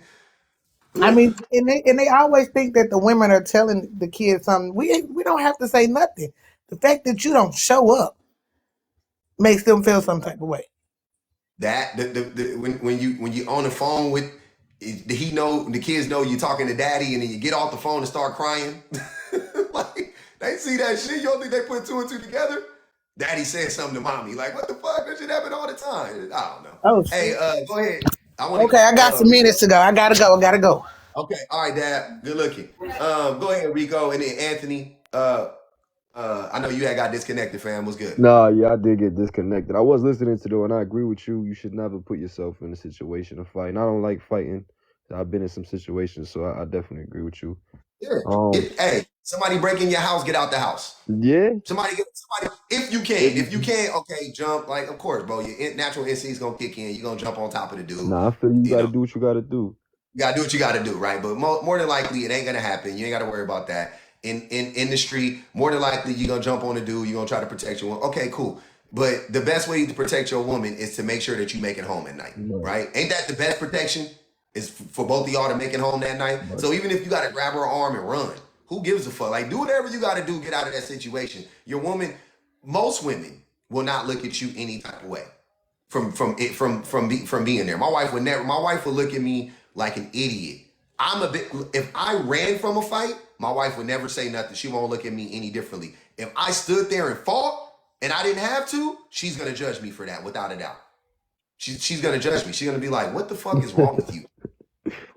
I mean, and they always think that the women are telling the kids something. We don't have to say nothing. The fact that you don't show up makes them feel some type of way. That when you on the phone with the kids know you're talking to daddy, and then you get off the phone and start crying. Like they see that shit. You don't think they put 2 and 2 together? Daddy said something to mommy. Like, what the fuck? That shit happen all the time. I don't know. Oh, Hey, go ahead. Okay, I got some minutes to go. I gotta go. Okay, all right, Dad. Good looking. Go ahead, Rico, and then Anthony. I know you had got disconnected, fam. What's good? Nah, yeah, I did get disconnected. I was listening to though, and I agree with you. You should never put yourself in a situation of fighting. I don't like fighting. I've been in some situations, so I definitely agree with you. Yeah. Hey, somebody break in your house, get out the house. Yeah. Somebody, if you can. If you can't, okay, jump. Like, of course, bro, your natural instinct's gonna kick in. You're gonna jump on top of the dude. Nah, I feel you gotta do what you gotta do. You gotta do what you gotta do, right? But more than likely, it ain't gonna happen. You ain't gotta worry about that. In the street, more than likely, you're gonna jump on a dude. You're gonna try to protect your woman. Okay, cool. But the best way to protect your woman is to make sure that you make it home at night, right? Ain't that the best protection? Is for both of y'all to make it home that night. So even if you gotta grab her arm and run, who gives a fuck? Like, do whatever you gotta do, get out of that situation. Your woman, most women will not look at you any type of way from being there. My wife would look at me like an idiot. If I ran from a fight, my wife would never say nothing. She won't look at me any differently. If I stood there and fought, and I didn't have to, she's gonna judge me for that without a doubt. She's gonna judge me. She's gonna be like, "What the fuck is wrong with you?"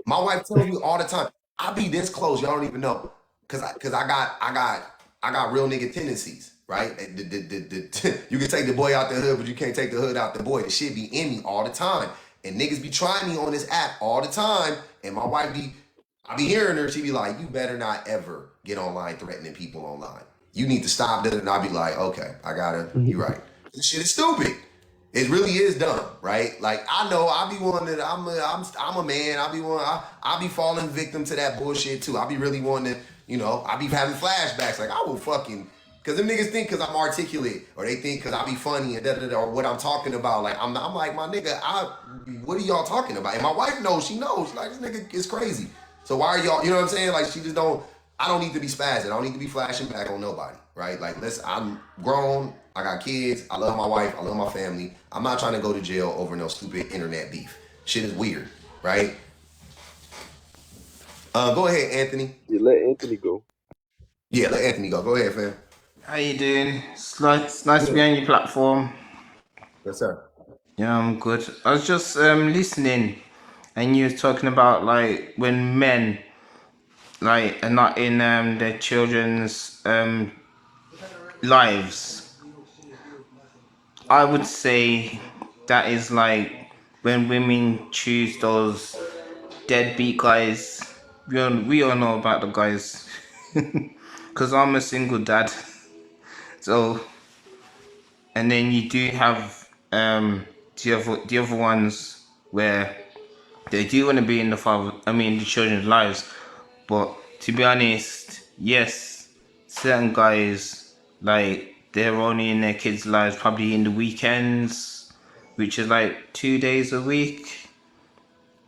My wife tells me all the time, "I be this close, y'all don't even know," because I got real nigga tendencies, right? You can take the boy out the hood, but you can't take the hood out the boy. The shit be in me all the time, and niggas be trying me on this app all the time, and my wife I be hearing her. She be like, "You better not ever get online threatening people online. You need to stop that." And I be like, "Okay, I gotta. You right. This shit is stupid. It really is dumb, right? Like I know I be one that I'm a man. I be falling victim to that bullshit too. I be really wanting to, I be having flashbacks. Like I will fucking, cause them niggas think cause I'm articulate, or they think cause I be funny and or what I'm talking about. Like I'm like, my nigga, what are y'all talking about? And my wife knows. She knows. Like this nigga is crazy. So why are y'all? You know what I'm saying? Like she just don't. I don't need to be spazzing. I don't need to be flashing back on nobody, right? Like I'm grown. I got kids. I love my wife. I love my family. I'm not trying to go to jail over no stupid internet beef. Shit is weird, right? Go ahead, Anthony. Yeah, let Anthony go. Yeah, let Anthony go. Go ahead, fam. How you doing? It's nice to be on your platform. Yes, sir. Yeah, I'm good. I was just listening, and you were talking about like when men like are not in their children's lives. I would say that is like when women choose those deadbeat guys. We all know about the guys, because I'm a single dad. So, and then you do have the other ones where they do want to be in the children's lives, but to be honest, yes, certain guys like they're only in their kids' lives probably in the weekends, which is like 2 days a week,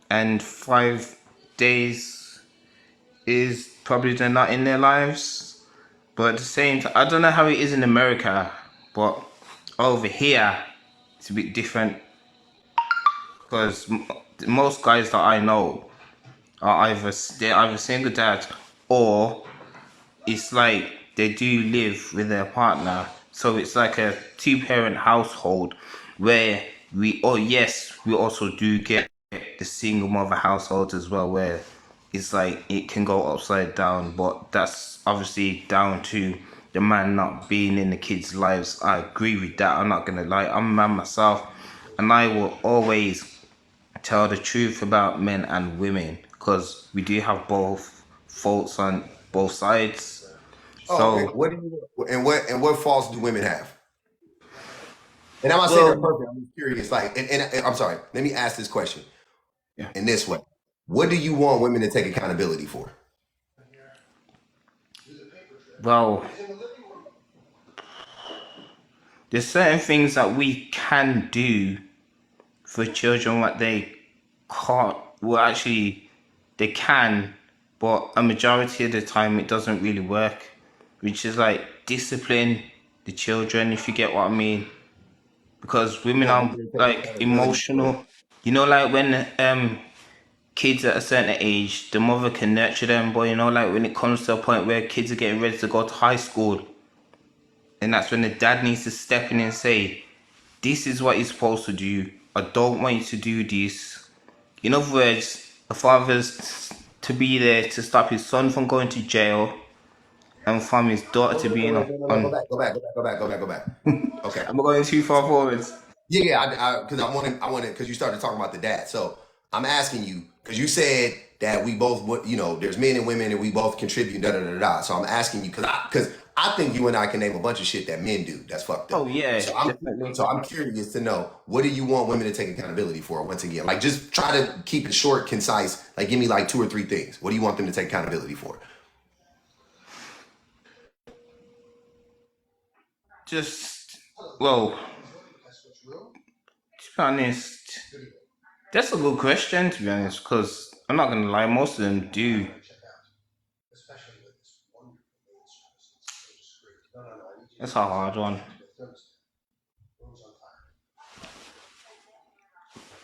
and 5 days is probably they're not in their lives. But at the same time, I don't know how it is in America, but over here it's a bit different, because most guys that I know are either single dad, or it's like they do live with their partner. So it's like a 2-parent household where we also do get the single mother household as well, where it's like it can go upside down, but that's obviously down to the man not being in the kids' lives. I agree with that. I'm not gonna lie, I'm a man myself, and I will always tell the truth about men and women, because we do have both faults on both sides. Okay. And what faults do women have? And I'm not saying they're perfect. I'm just curious. Like, and I'm sorry. Let me ask this question. Yeah. In this way, what do you want women to take accountability for? Well, there's certain things that we can do for children what they can't. Well, actually, they can, but a majority of the time it doesn't really work, which is like discipline the children, if you get what I mean. Because women are like emotional. Like when kids at a certain age, the mother can nurture them, but like when it comes to a point where kids are getting ready to go to high school, and that's when the dad needs to step in and say, this is what you're supposed to do. I don't want you to do this. In other words, a father's to be there to stop his son from going to jail, and from his daughter to be on. Go back. Okay. I'm going too far forwards. Yeah, because I wanted, because you started talking about the dad. So I'm asking you, because you said that we both, there's men and women and we both contribute, So I'm asking you, because I think you and I can name a bunch of shit that men do that's fucked up. Oh, yeah. So I'm curious to know, what do you want women to take accountability for? Once again, like just try to keep it short, concise. Like give me like 2 or 3 things. What do you want them to take accountability for? To be honest, that's a good question, to be honest, because I'm not going to lie, most of them do. That's a hard one.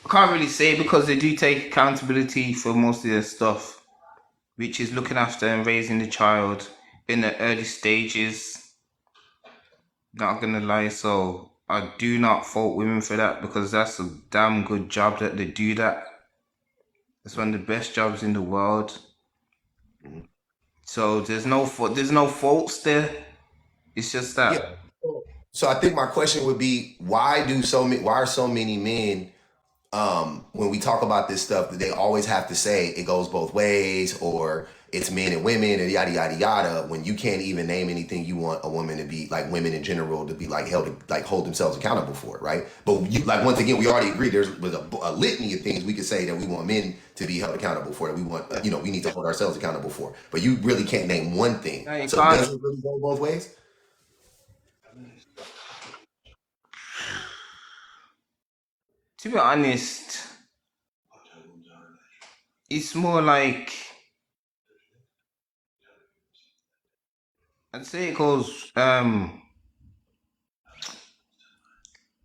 I can't really say, because they do take accountability for most of their stuff, which is looking after and raising the child in the early stages. Not gonna lie, so I do not fault women for that because that's a damn good job that they do that. It's one of the best jobs in the world. So there's no faults there. It's just Yeah. that. So I think my question would be, why are so many men, when we talk about this stuff, that they always have to say it goes both ways, or it's men and women and yada yada yada, when you can't even name anything you want a woman to be, like women in general to be like hold themselves accountable for, right? But you, like, once again, we already agreed there's a litany of things we could say that we want men to be held accountable for, that we want, we need to hold ourselves accountable for. But you really can't name one thing. No, you So can't. does it really go both ways? To be honest, it's more like I'd say it goes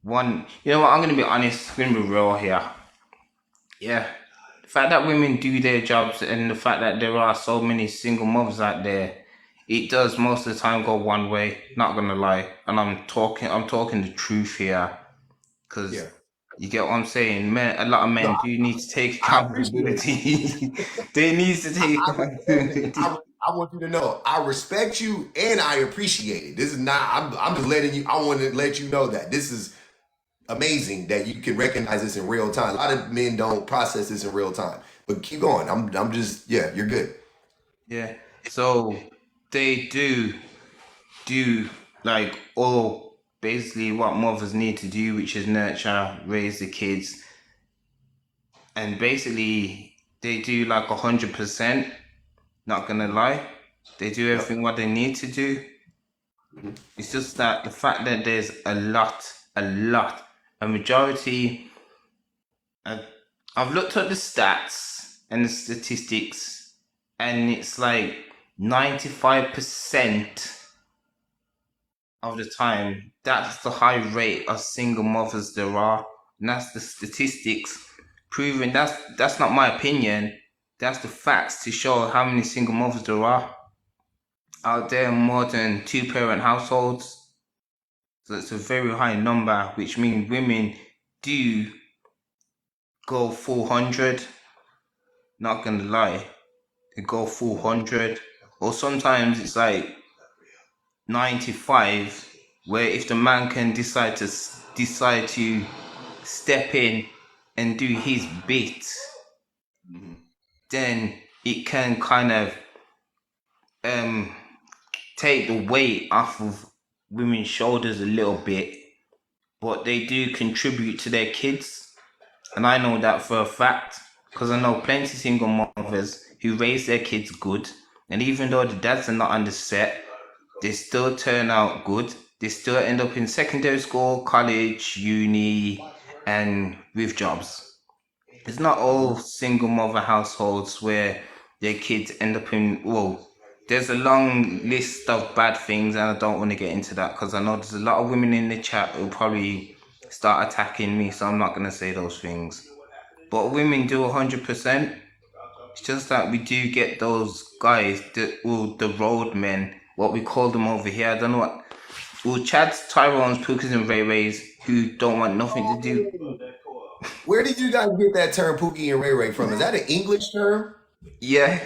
one. You know what? I'm gonna be honest. I'm gonna be real here. Yeah, the fact that women do their jobs and the fact that there are so many single mothers out there, it does most of the time go one way. Not gonna lie, and I'm talking the truth here, because Yeah. you get what I'm saying. Men, a lot of men do need to take accountability. They need to take accountability. I want you to know, I respect you and I appreciate it. This is not, I'm just letting you, I want to let you know that this is amazing that you can recognize this in real time. A lot of men don't process this in real time. But keep going. I'm just, yeah, you're good. Yeah. So they do like all basically what mothers need to do, which is nurture, raise the kids, and basically they do like 100%. Not gonna lie, they do everything what they need to do. It's just that the fact that there's a majority. I've looked at the stats and the statistics, and it's like 95% of the time, that's the high rate of single mothers there are. And that's the statistics proving. That's not my opinion. That's the facts to show how many single mothers there are out there, more than 2-parent households. So it's a very high number, which means women do go full 100. Not gonna lie, they go full 100, or sometimes it's like 95, where if the man can decide to step in and do his bit, then it can kind of take the weight off of women's shoulders a little bit, but they do contribute to their kids, and I know that for a fact because I know plenty of single mothers who raise their kids good, and even though the dads are not on the set, they still turn out good. They still end up in secondary school, college, uni, and with jobs. It's not all single mother households where their kids end up in, well, there's a long list of bad things, and I don't want to get into that because I know there's a lot of women in the chat who'll probably start attacking me, so I'm not going to say those things. But women do 100%. It's just that we do get those guys, the road men, what we call them over here. I don't know what. Well, Chads, Tyrones, Pookies, and Ray Rays who don't want nothing to do. Where did you guys get that term Pookie and Ray Ray from? Is that an English term? Yeah.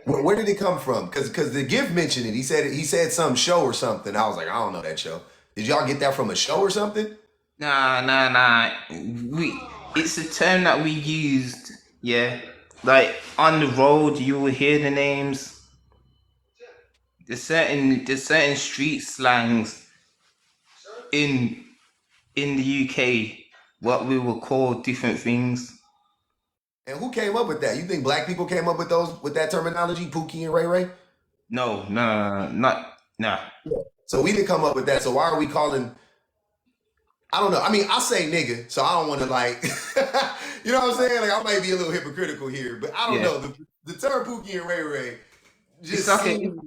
Where did it come from? Because the gift mentioned it. He said some show or something. I was like, I don't know that show. Did y'all get that from a show or something? Nah. It's a term that we used, yeah. Like on the road, you will hear the names. There's certain street slangs in the UK what we will call different things. And who came up with that? You think black people came up with that terminology, Pookie and Ray Ray? No. So we didn't come up with that. So why are we calling? I don't know. I mean, I say nigga, so I don't want to like, you know what I'm saying? Like I might be a little hypocritical here, but I don't know. The term Pookie and Ray Ray just seems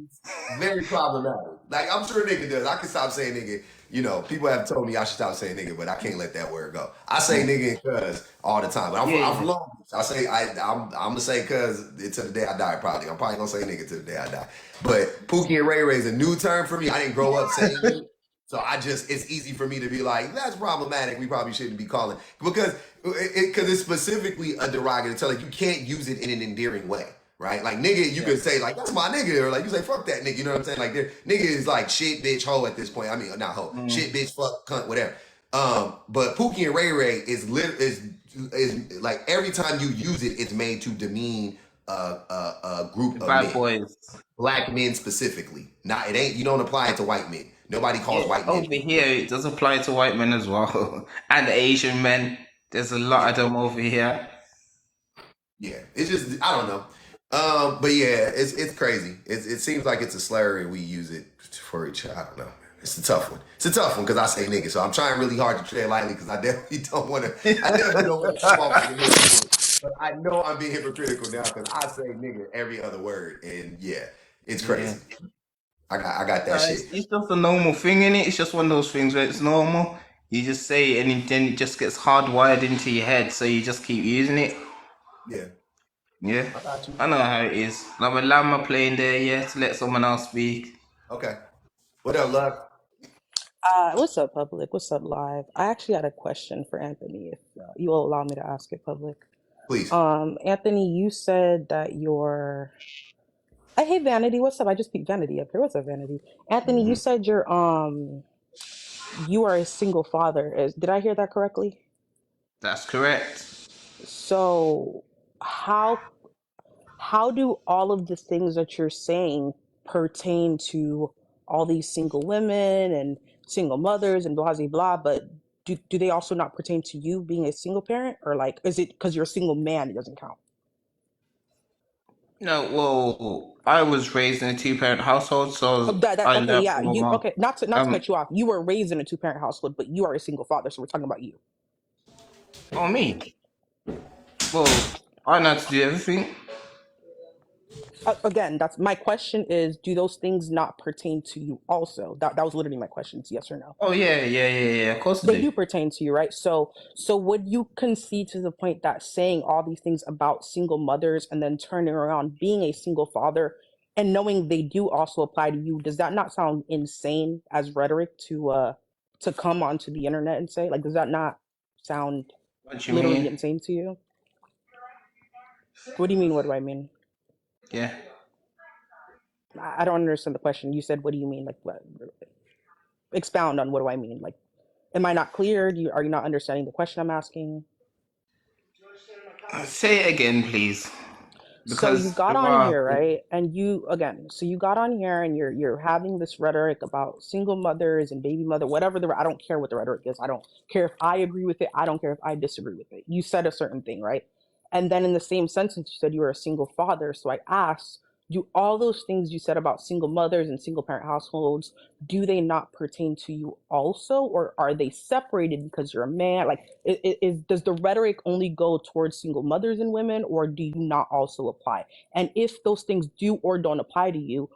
very problematic. Like I'm sure nigga does. I can stop saying nigga. You know, people have told me I should stop saying nigga, but I can't let that word go. I say nigga and cuz all the time. But I'm from Long Beach. I say I'm gonna say cuz until the day I die. Probably I'm probably gonna say nigga till the day I die. But Pookie and Ray Ray is a new term for me. I didn't grow up saying it. So it's easy for me to be like, that's problematic. We probably shouldn't be calling because it's specifically a derogatory term. Like you can't use it in an endearing way, right? Like nigga, you Yeah. could say like that's my nigga, or like you say fuck that nigga. You know what I'm saying? Like nigga is like shit, bitch, hoe at this point. I mean, not hoe, shit, bitch, fuck, cunt, whatever. But Pookie and Ray Ray is like every time you use it, it's made to demean a group The of bad men, boys. black men specifically. Not it ain't you don't apply it to white men. Nobody calls Yeah, white men. over here it does apply to white men as well. And Asian men. There's a lot of them over here. Yeah, it's just I don't know. But yeah, it's crazy. It seems like it's a slur and we use it for each other. I don't know. It's a tough one. It's a tough one because I say nigga, so I'm trying really hard to tread lightly because I definitely don't want to. I definitely don't want to come off as a nigga. But I know I'm being hypocritical now because I say nigga every other word, and yeah, it's Yeah. crazy. I got that shit. It's just a normal thing, innit? It's just one of those things where it's normal. You just say it and then it just gets hardwired into your head, so you just keep using it. Yeah, Yeah, I got you. I know how it is. Like when Llama playing there, yeah, to let someone else speak. Okay. What up, love? What's up, public? What's up, live? I actually had a question for Anthony, if you will allow me to ask it, public. Please. Anthony, you said that I hate Vanity. What's up? I just picked Vanity up here. What's up, Vanity? Anthony, you said you are a single father. Did I hear that correctly? That's correct. So how do all of the things that you're saying pertain to all these single women and single mothers and blah blah blah, but do they also not pertain to you being a single parent, or like is it because you're a single man it doesn't count? No, well, I was raised in a two-parent household, so I Okay, learned yeah, from my mom. okay, not to cut you off. You were raised in a two-parent household, but you are a single father, so we're talking about you. Oh, me? Well, I know how to do everything. Again, that's my question is, do those things not pertain to you also? That was literally my question. It's yes or no. Oh, yeah, of course I They do. do pertain to you, right? So would you concede to the point that saying all these things about single mothers and then turning around being a single father and knowing they do also apply to you, does that not sound insane as rhetoric to come onto the internet and say? Like, does that not sound What do you literally mean? insane to you? What do you mean? What do I mean? Yeah. I don't understand the question. You said, what do you mean? Like, what? Expound on what do I mean? Like, am I not clear? Are you not understanding the question I'm asking? Say it again, please. So you Because got there on are... here, right? And so you got on here and you're having this rhetoric about single mothers and baby mother, whatever I don't care what the rhetoric is. I don't care if I agree with it. I don't care if I disagree with it. You said a certain thing, right? And then in the same sentence, you said you were a single father. So I asked, do all those things you said about single mothers and single parent households, do they not pertain to you also, or are they separated because you're a man? Like, does the rhetoric only go towards single mothers and women, or do you not also apply? And if those things do or don't apply to you,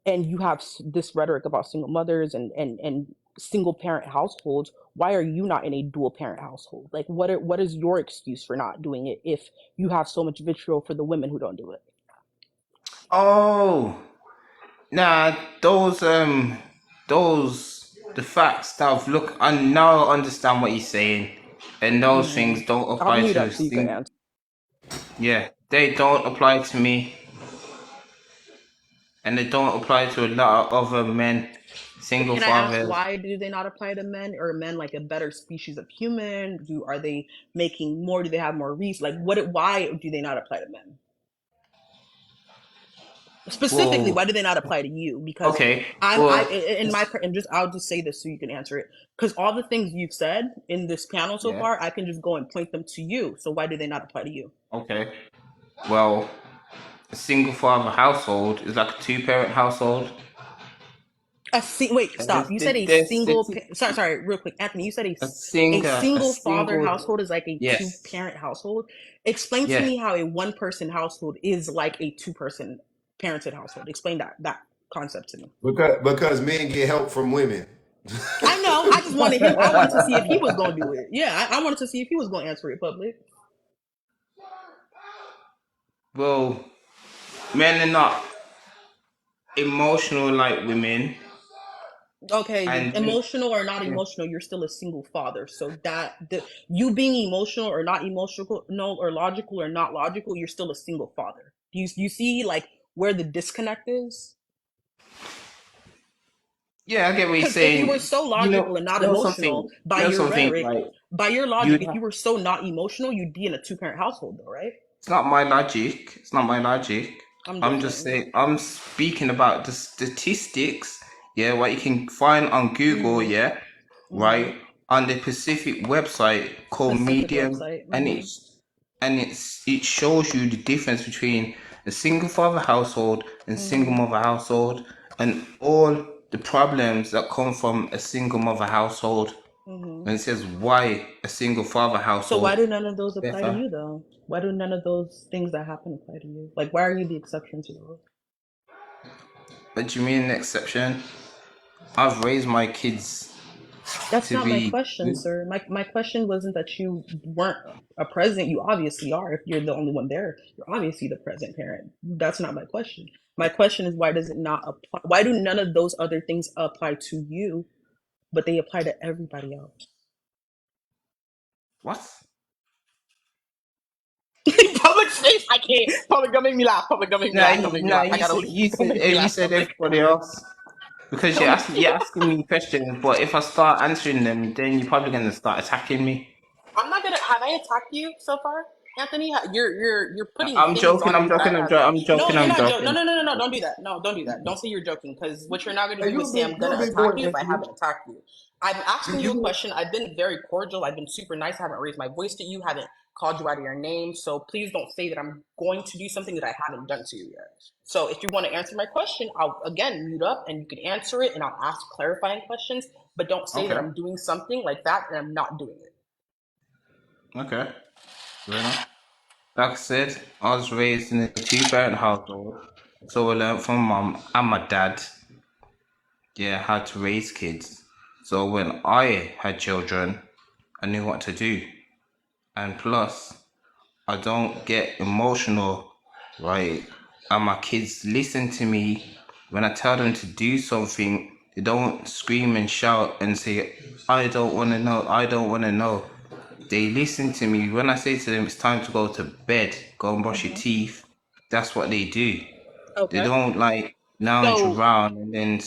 and you have this rhetoric about single mothers and single parent households, why are you not in a dual parent household? Like, what is your excuse for not doing it if you have so much vitriol for the women who don't do it? Oh, nah, the facts that I've looked, I now understand what you're saying, and those things don't I'll apply mute to up so you can answer. yeah, they don't apply to me, and they don't apply to a lot of other men, single Can I ask, fathers. why do they not apply to men? Or men like a better species of human? Are they making more? Do they have more reach? Like, why do they not apply to men? Specifically, Well, why do they not apply to you? Because okay, I'll well, just say this so you can answer it. Because all the things you've said in this panel so yeah, far, I can just go and point them to you. So why do they not apply to you? okay, well, a single father household is like a two-parent household. Wait, And stop. You said a sorry, real quick, Anthony. You said a single father household is like a yes, two-parent household. Explain to yeah. me how a one-person household is like a two-person parented household. Explain that concept to me. Because men get help from women. I know. I just wanted him. I wanted to see if he was going to do it. Yeah, I wanted to see if he was going to answer it public. Well, men are not emotional like women, Okay, And emotional or not yeah, emotional, you're still a single father. So you being emotional or not emotional, no, or logical or not logical, you're still a single father. Do you see like where the disconnect is? yeah, I get what you're Because if you were saying. so logical and not emotional You by know your something, rhetoric, like by your you. logic, if you were so not emotional, you'd be in a two-parent household, though, right? It's not my logic. It's not my logic. I'm I'm just just saying. saying. I'm speaking about the statistics. Yeah, what you can find on Google. Mm-hmm. Yeah, Mm-hmm. right, on the Pacific website called Pacific Medium, website. and Mm-hmm. it shows you the difference between a single father household and single Mm-hmm. mother household, and all the problems that come from a single mother household. Mm-hmm. And it says why a single father So why household do none of those is apply to better. you, though? Why do none of those things that happen apply to you? Like, why are you the exception to the rule? What do you mean an exception? I've raised my kids That's to not my be question, good. sir. My question wasn't that you weren't a present. You obviously are. If you're the only one there, you're obviously the present parent. That's not my question. My question is why does it not apply? Why do none of those other things apply to you, but they apply to everybody else? What? Public space, I can't. Public, don't make me laugh. Public, don't make me No, laugh. Don't make me laugh. I gotta leave. Don't make me you laugh. said Public. everybody else because Don't make me you're laugh. asking me questions, but if I start answering them, then you're probably gonna start attacking me. I'm not gonna. Have I attacked you so far, Anthony? You're putting I'm things joking. on I'm me joking. that has. I'm No, joking. you're I'm not joking. No, joking. no, no, no, no. Don't do that. No, don't do that. Don't say you're joking because what you're not gonna Hey, do is say I'm you're a gonna big boy, attack you if I Anthony. haven't attacked you. I'm asking you a You question. I've been very cordial. I've been super nice. I haven't raised my voice to you. Haven't called you out of your name. So please don't say that I'm going to do something that I haven't done to you yet. So if you want to answer my question, I'll again mute up and you can answer it and I'll ask clarifying questions. But don't say that Okay. I'm doing something like that and I'm not doing it. Okay. Fair enough. Like I said, I was raised in a two-parent household, so I learned from mom and my dad, yeah, how to raise kids. So when I had children, I knew what to do. And plus, I don't get emotional, right? And my kids listen to me when I tell them to do something. They don't scream and shout and say, I don't want to know, I don't want to know. They listen to me. When I say to them, it's time to go to bed, go and brush your Mm-hmm. teeth, that's what they do. They Okay. don't like lounge So, around and then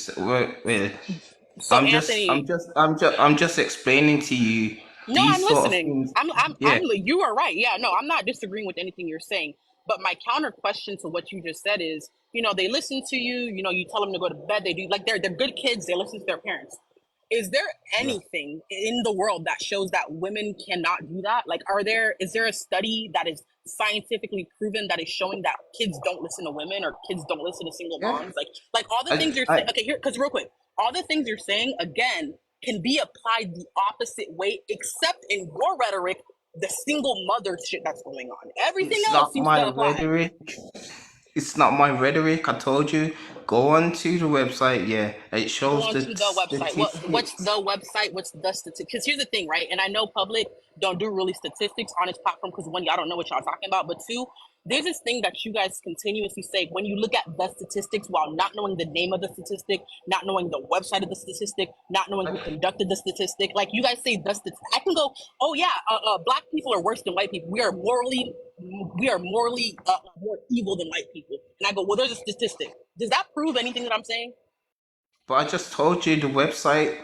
wait. so Anthony, I'm just explaining to you no, I'm these sort of listening. things. I'm. Yeah, You are right. Yeah, no, I'm not disagreeing with anything you're saying. But my counter question to what you just said is, they listen to you. You tell them to go to bed. They do like they're good kids. They listen to their parents. Is there yeah. anything in the world that shows that women cannot do that? Like, is there a study that is scientifically proven that is showing that kids don't listen to women or kids don't listen to single Yeah. moms? Like all the things you're saying. Okay, here, because real quick, all the things you're saying again can be applied the opposite way, except in your rhetoric, the single mother shit that's going on. Everything It's else not seems my to apply. rhetoric. It's not my rhetoric. I told you. Go on to the website. Yeah, it Go shows on the to the website. What's statistics. the website? What's the statistic? Because here's the thing, right? And I know public don't do really statistics on its platform because one, y'all don't know what y'all talking about, but two, there's this thing that you guys continuously say when you look at the statistics while not knowing the name of the statistic, not knowing the website of the statistic, not knowing who conducted the statistic. Like you guys say the statistic. I can go, oh yeah, black people are worse than white people. We are morally more evil than white people. And I go, well, there's a statistic. Does that prove anything that I'm saying? But I just told you the website.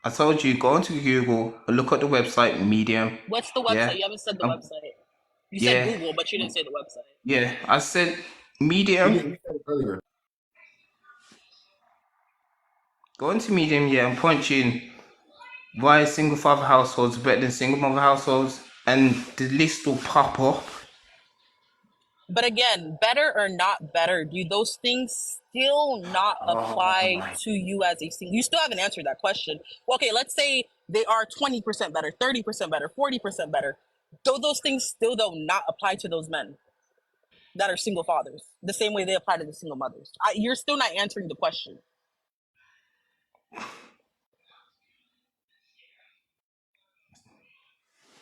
I told you go onto Google and look at the website Medium. What's the website? Yeah, You haven't said the um, website. You said yeah, Google, but you didn't say the website. yeah. I said you Medium. said it earlier. Go into Medium, yeah, and punch in why single father households are better than single mother households, and the list will pop up. But again, better or not better, do those things still not Oh apply my! to you as a single? You still haven't answered that question. Well, okay, let's say they are 20% better, 30% better, 40% better. Do those things still though not apply to those men that are single fathers the same way they apply to the single mothers? You're still not answering the question.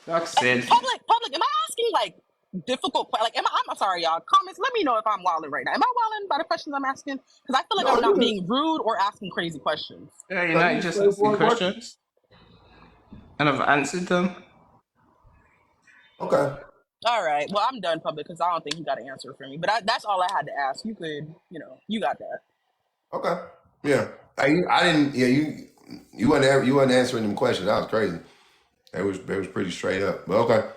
Like I said, Public, am I asking like difficult. Like, I'm sorry, y'all. Comments. Let me know if I'm wilding right now. Am I wilding by the questions I'm asking? Because I feel like No, I'm not you being rude or asking crazy questions. Yeah, you no, know, you you just asking straightforward question. questions, and I've answered them. Okay. All right. Well, I'm done, public, because I don't think you got an answer for me. But that's all I had to ask. You could, you got that. Okay. Yeah. I didn't. Yeah. You wasn't answering them questions. That was crazy. It was pretty straight up. But okay.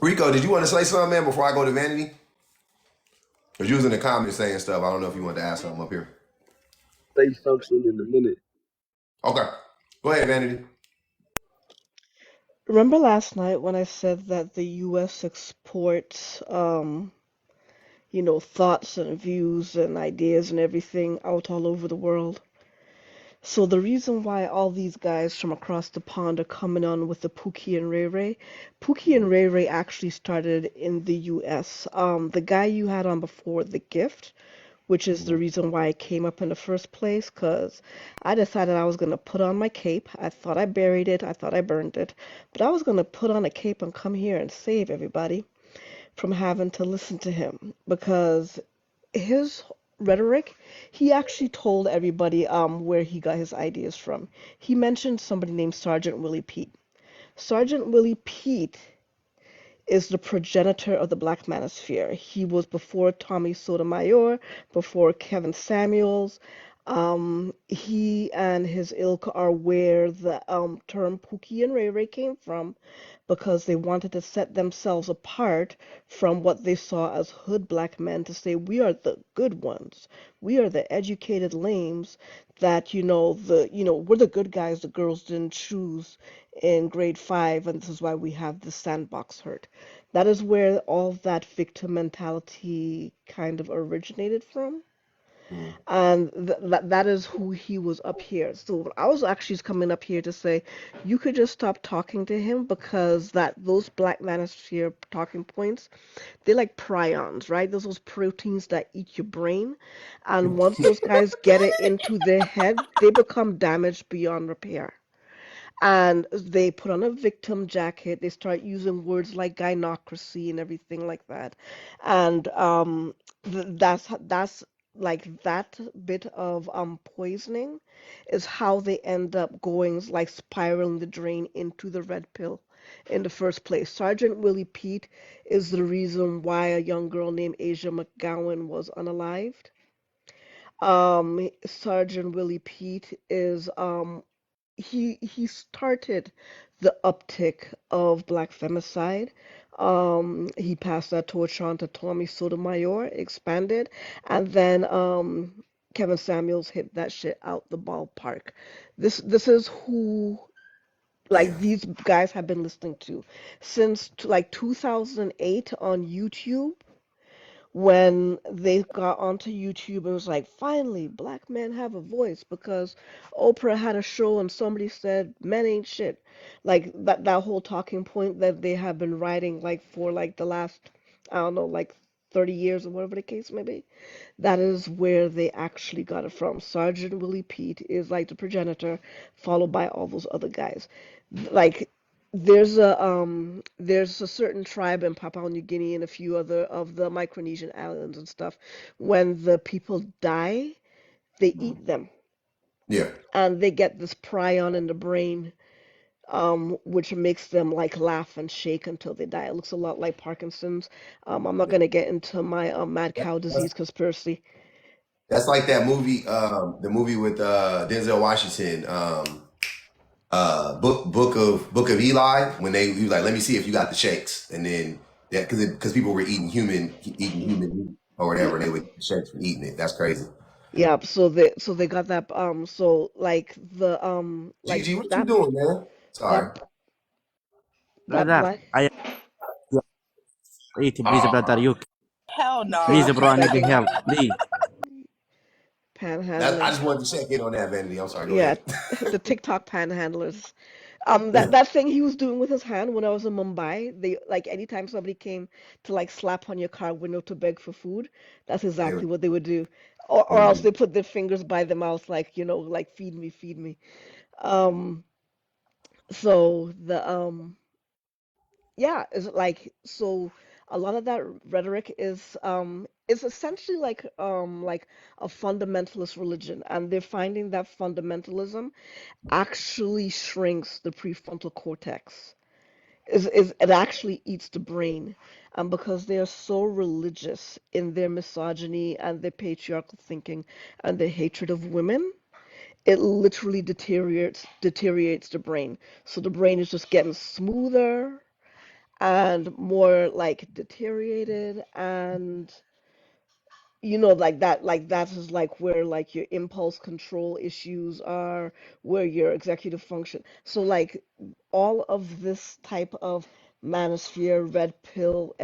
Rico, did you want to say something, man, before I go to Vanity? Because you was in the comments saying stuff. I don't know if you wanted to ask something up here. Say something in a minute. Okay. Go ahead, Vanity. Remember last night when I said that the US exports, thoughts and views and ideas and everything out all over the world? So the reason why all these guys from across the pond are coming on with the Pookie and Pookie and Ray Ray actually started in the US. The guy you had on before, The Gift, which is the reason why I came up in the first place, because I decided I was going to put on my cape. I thought I buried it, I thought I burned it, but I was going to put on a cape and come here and save everybody from having to listen to him, because his rhetoric, he actually told everybody where he got his ideas from. He mentioned somebody named Sergeant Willie Pete. Sergeant Willie Pete is the progenitor of the Black Manosphere. He was before Tommy Sotomayor, before Kevin Samuels. He and his ilk are where the term Pookie and Ray Ray came from, because they wanted to set themselves apart from what they saw as hood black men, to say we are the good ones. We are the educated lames that, we're the good guys the girls didn't choose in grade 5, and this is why we have the sandbox hurt. That is where all that victim mentality kind of originated from. And that is who he was up here. So I was actually coming up here to say, you could just stop talking to him, because those Black Manosphere talking points, they're like prions, right? Those proteins that eat your brain. And once those guys get it into their head, they become damaged beyond repair. And they put on a victim jacket. They start using words like gynocracy and everything like that. And that's like that bit of poisoning is how they end up going, like, spiraling the drain into the red pill in the first place. Sergeant Willie Pete is the reason why a young girl named Asia McGowan was unalived. Sergeant Willie Pete is he started the uptick of black femicide. He passed that torch on to Tommy Sotomayor, expanded, and then Kevin Samuels hit that shit out the ballpark. This is who, like, Yeah. these guys have been listening to since like 2008 on YouTube, when they got onto YouTube and was like, finally, black men have a voice, because Oprah had a show and somebody said men ain't shit. Like that whole talking point that they have been writing like for like the last, I don't know, like 30 years or whatever the case may be. That is where they actually got it from. Sergeant Willie Pete is like the progenitor, followed by all those other guys. Like, there's a certain tribe in Papua New Guinea and a few other of the Micronesian islands and stuff. When the people die, they eat them, Yeah. and they get this prion in the brain, which makes them like laugh and shake until they die. It looks a lot like Parkinson's. I'm not gonna get into my mad cow That's, disease conspiracy. that's like that movie, the movie with Denzel Washington, Book of Eli, when he was like, let me see if you got the shakes, and then that because people were eating human meat or Y- whatever, and they would get the shakes from eating it. That's crazy. Yeah, so they got that so like the like Gigi, what you that doing, man? that Sorry. that Brother, black I eat, please, brother. Oh, You Hell please, no. bro. I need help, please. I panhandling. just wanted to check in on that, Vanity. I'm sorry. Go Yeah, ahead. the TikTok panhandlers. That thing he was doing with his hand when I was in Mumbai, they like anytime somebody came to like slap on your car window to beg for food, that's They exactly were- what they would do. Or else they put their fingers by the mouth, like, like feed me, feed me. Um, so the yeah, it's like, so A lot of that rhetoric is essentially like a fundamentalist religion, and they're finding that fundamentalism actually shrinks the prefrontal cortex. Is it actually eats the brain, because they are so religious in their misogyny and their patriarchal thinking and their hatred of women, it literally deteriorates the brain. So the brain is just getting smoother and more like deteriorated, and like that is like where like your impulse control issues are, where your executive function. So like all of this type of manosphere, red pill,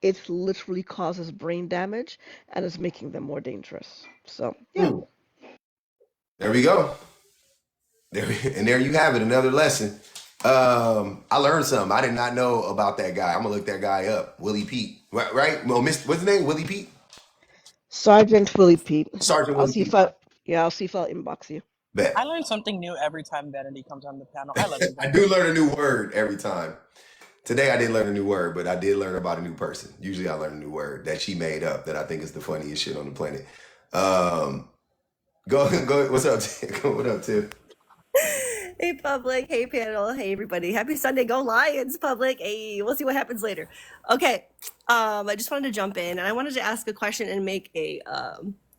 it literally causes brain damage and is making them more dangerous. So yeah. There we go. There you have it, another lesson. I learned something. I did not know about that guy. I'm gonna look that guy up. Willie Pete. Right? Well, what's his name? Willie Pete? Sergeant Willie Pete. Sergeant I'll Willie see Pete. if I'll see if I'll inbox you. Bet. I learn something new every time Vanity comes on the panel. I love you, I Vanity. do learn a new word every time. Today I didn't learn a new word, but I did learn about a new person. Usually I learn a new word that she made up that I think is the funniest shit on the planet. Go. What's up, Tim? What up, Tim? Hey, Public. Hey, panel. Hey, everybody. Happy Sunday. Go Lions, Public. Hey, we'll see what happens later. Okay. I just wanted to jump in, and I wanted to ask a question and make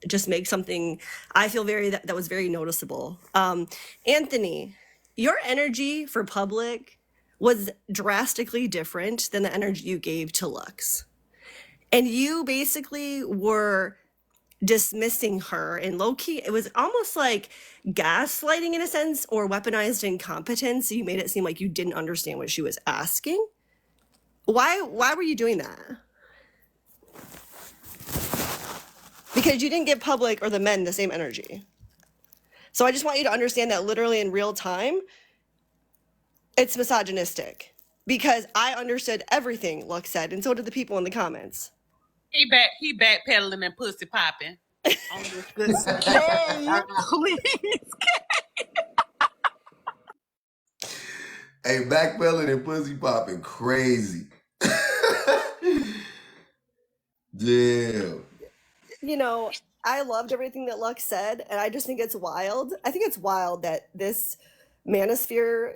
just make something I feel that was very noticeable. Anthony, your energy for Public was drastically different than the energy you gave to Lux. And you basically were dismissing her, and low-key it was almost like gaslighting in a sense, or weaponized incompetence. You made it seem like you didn't understand what she was asking. Why were you doing that? Because you didn't give Public or the men the same energy. So I just want you to understand that literally in real time it's misogynistic, because I understood everything Lux said, and so did the people in the comments. He backpedaling and pussy popping on this good stuff. Kay, please. Hey, backpedaling and pussy popping crazy. Damn. You know, I loved everything that Lux said, and I just think it's wild. I think it's wild that this manosphere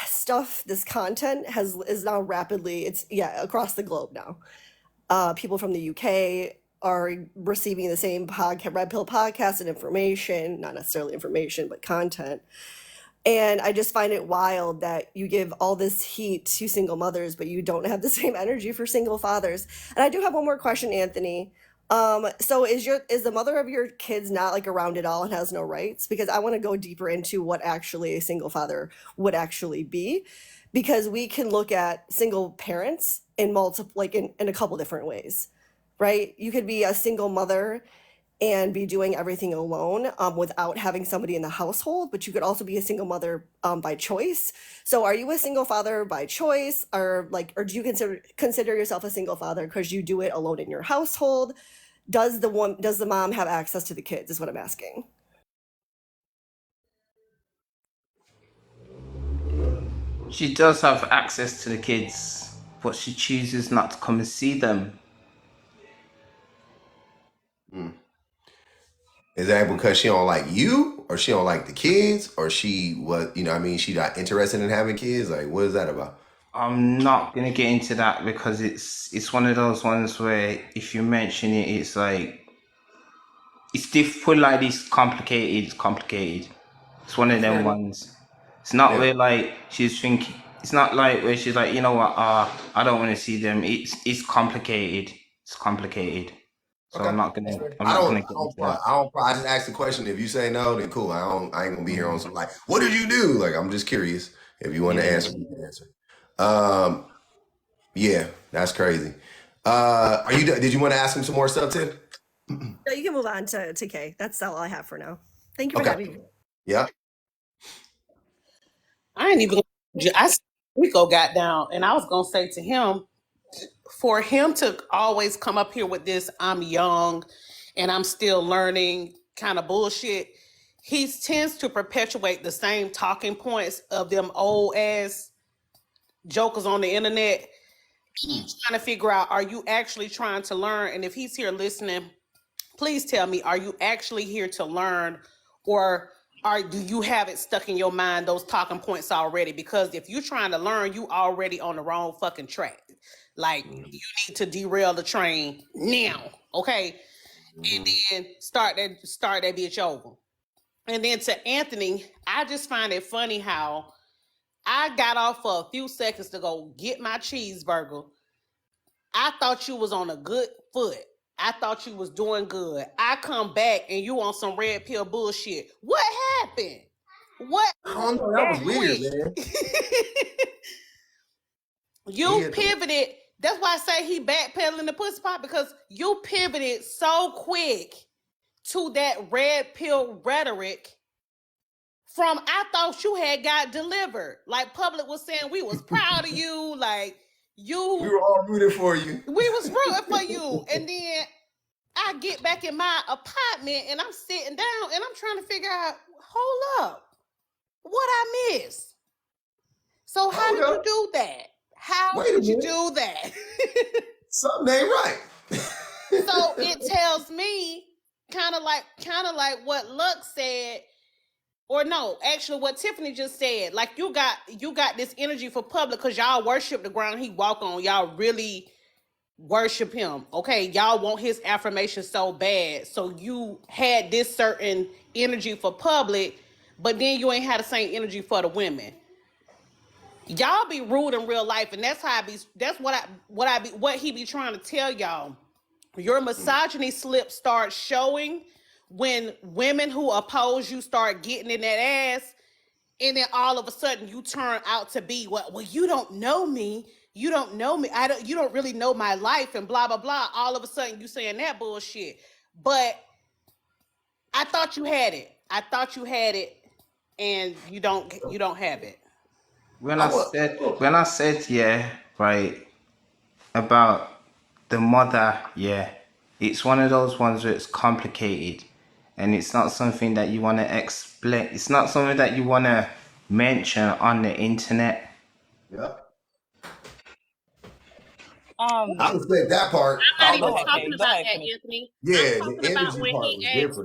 stuff, this content is now rapidly, it's across the globe now. People from the UK are receiving the same Red Pill podcast and information, not necessarily information, but content. And I just find it wild that you give all this heat to single mothers, but you don't have the same energy for single fathers. And I do have one more question, Anthony. So is the mother of your kids not like around at all and has no rights? Because I want to go deeper into what actually a single father would actually be, because we can look at single parents in in a couple different ways, right? You could be a single mother and be doing everything alone without having somebody in the household, but you could also be a single mother by choice. So are you a single father by choice, or do you consider yourself a single father because you do it alone in your household? Does the mom have access to the kids is what I'm asking. She does have access to the kids, but she chooses not to come and see them. Is that because she don't like you, or she don't like the kids, or she she not interested in having kids? Like, what is that about? I'm not gonna get into that because it's one of those ones where if you mention it, it's like it's difficult. Like this, complicated. It's one of them ones. It's not where like she's thinking. It's not like where she's like, you know what? I don't want to see them. It's complicated. It's complicated. So Okay. I'm not gonna get into that. I just asked the question. If you say no, then cool. I ain't gonna be here on some like, what did you do? Like, I'm just curious. If you want to answer, you can answer. Yeah, that's crazy. Did you want to ask him some more stuff, Tim? No, you can move on to Kay. That's all I have for now. Thank you for having me. Yeah. I ain't even. Rico got down, and I was gonna say to him, for him to always come up here with this "I'm young and I'm still learning" kind of bullshit, he tends to perpetuate the same talking points of them old ass jokers on the internet. trying to figure out, are you actually trying to learn? And if he's here listening, please tell me, are you actually here to learn, or do you have it stuck in your mind, those talking points already? Because if you're trying to learn, you already on the wrong fucking track. Like, you need to derail the train now, okay? And then start that bitch over. And then to Anthony, I just find it funny how I got off for a few seconds to go get my cheeseburger. I thought you was on a good foot. I thought you was doing good. I come back and you on some red pill bullshit. What happened? What? I don't know. That was weird, man. You pivoted. That's why I say he backpedaling the pussy pop, because you pivoted so quick to that red pill rhetoric from, I thought you had got delivered. Like public was saying, we was proud of you. Like we were all rooting for you. We was rooting for you. And then I get back in my apartment and I'm sitting down and I'm trying to figure out, hold up, what I missed? So how did you do that? How did you do that? Something ain't right. So it tells me kind of like what Lux said, or no, actually what Tiffany just said. Like you got this energy for public because y'all worship the ground he walk on. Y'all really worship him. Okay, y'all want his affirmation so bad. So you had this certain energy for public, but then you ain't had the same energy for the women. Y'all be rude in real life, and that's how I be. That's what he be trying to tell y'all. Your misogyny slip starts showing when women who oppose you start getting in that ass, and then all of a sudden you turn out to be well, you don't know me. You don't know me. You don't really know my life, and blah blah blah. All of a sudden you saying that bullshit. But I thought you had it. And you don't have it. When I said yeah, right, about the mother, yeah, it's one of those ones where it's complicated and it's not something that you want to explain. It's not something that you want to mention on the internet. Yeah. I respect that part. I'm not even talking about that, Anthony. Yeah, I'm talking about when he asked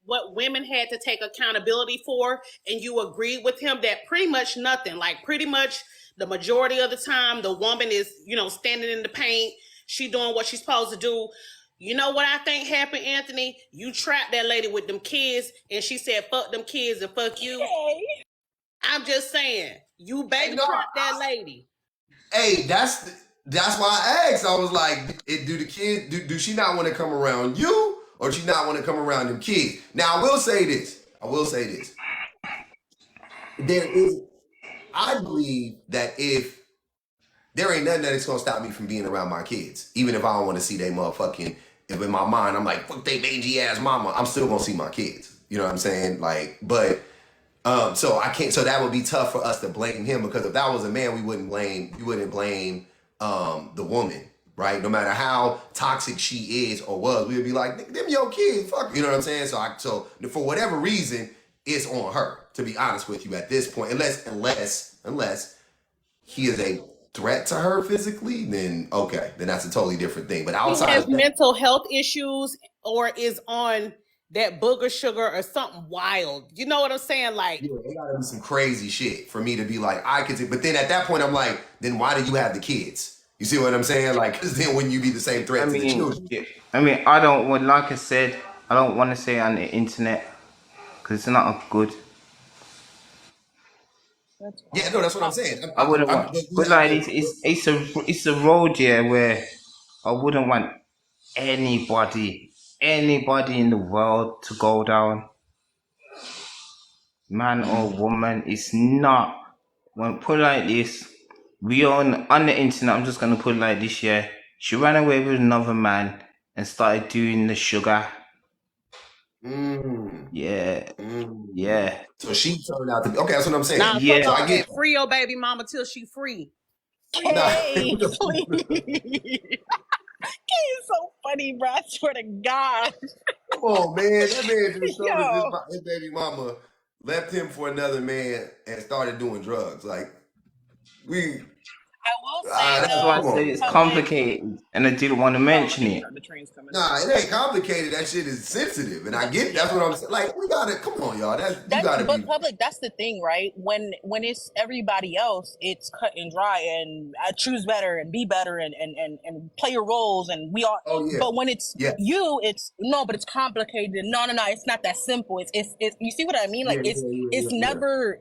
what women had to take accountability for, and you agreed with him that pretty much nothing. Like pretty much the majority of the time, the woman is, standing in the paint. She doing what she's supposed to do. You know what I think happened, Anthony? You trapped that lady with them kids, and she said, "Fuck them kids and fuck you." Hey. I'm just saying, you baby trapped that lady. Hey, that's why I asked. I was like, do the kids, do she not want to come around you, or does she not want to come around them kids? Now, I will say this. I believe that if there ain't nothing that is going to stop me from being around my kids, even if I don't want to see they motherfucking, if in my mind, I'm like, fuck they mangy ass mama, I'm still going to see my kids. You know what I'm saying? Like, but, so I can't, so that would be tough for us to blame him, because if that was a man, we wouldn't blame the woman, right? No matter how toxic she is or was, we would be like, them your kids, fuck. You know what I'm saying? So for whatever reason, it's on her, to be honest with you at this point. Unless he is a threat to her physically, then okay, then that's a totally different thing. But outside he has of that, mental health issues or is on that booger sugar or something wild. You know what I'm saying? Like, yeah, it gotta be some crazy shit for me to be like, I could. But then at that point, I'm like, then why do you have the kids? You see what I'm saying? Like, because then wouldn't you be the same threat to the children? I don't want, like I said, I don't want to say it on the internet because it's not good. Yeah, no, that's what I'm saying. I wouldn't want, but like it's a road here where I wouldn't want anybody in the world to go down, man or woman. It's not. When put it like this, we on the internet. I'm just gonna put it like this. Yeah, she ran away with another man and started doing the sugar. Yeah. So she turned out to be okay. That's what I'm saying. Nah, yeah. So I get free your baby mama till she free. Hey, please. He's so funny, bro. I swear to God. Come on, man. That man just told his baby mama left him for another man and started doing drugs. Like, will say That's why I Come though, said on, it's man. public. complicated, and I didn't want to Oh, mention it. the train's coming. Nah, it ain't complicated. That shit is sensitive, and I get it. That's what I'm saying. Like, we gotta come on, y'all. That's you gotta But be. public, that's the thing, right? When it's everybody else, it's cut and dry, and I choose better and be better and play your roles, and we all. Oh yeah, But when it's yeah, you, it's no, but it's complicated. No, it's not that simple. It's you see what I mean? yeah, Like yeah, it's yeah, never.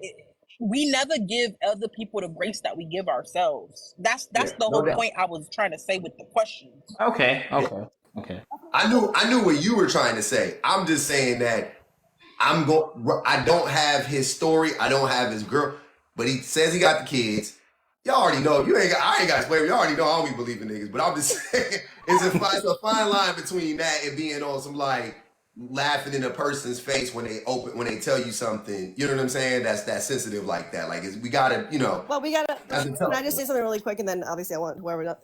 We never give other people the grace that we give ourselves. That's yeah. the No whole doubt. point I was trying to say with the questions. Okay, Yeah. okay. I knew what you were trying to say. I'm just saying that I don't have his story. I don't have his girl, but he says he got the kids. Y'all already know. I ain't got to explain. Y'all already know I don't be believing niggas. But I'm just saying, it's a fine line between that and being on some like laughing in a person's face when they tell you something. You know what I'm saying? That's sensitive like that. Like we gotta, Well, we gotta. that's a Can tough I just one. say something really quick, and then obviously I want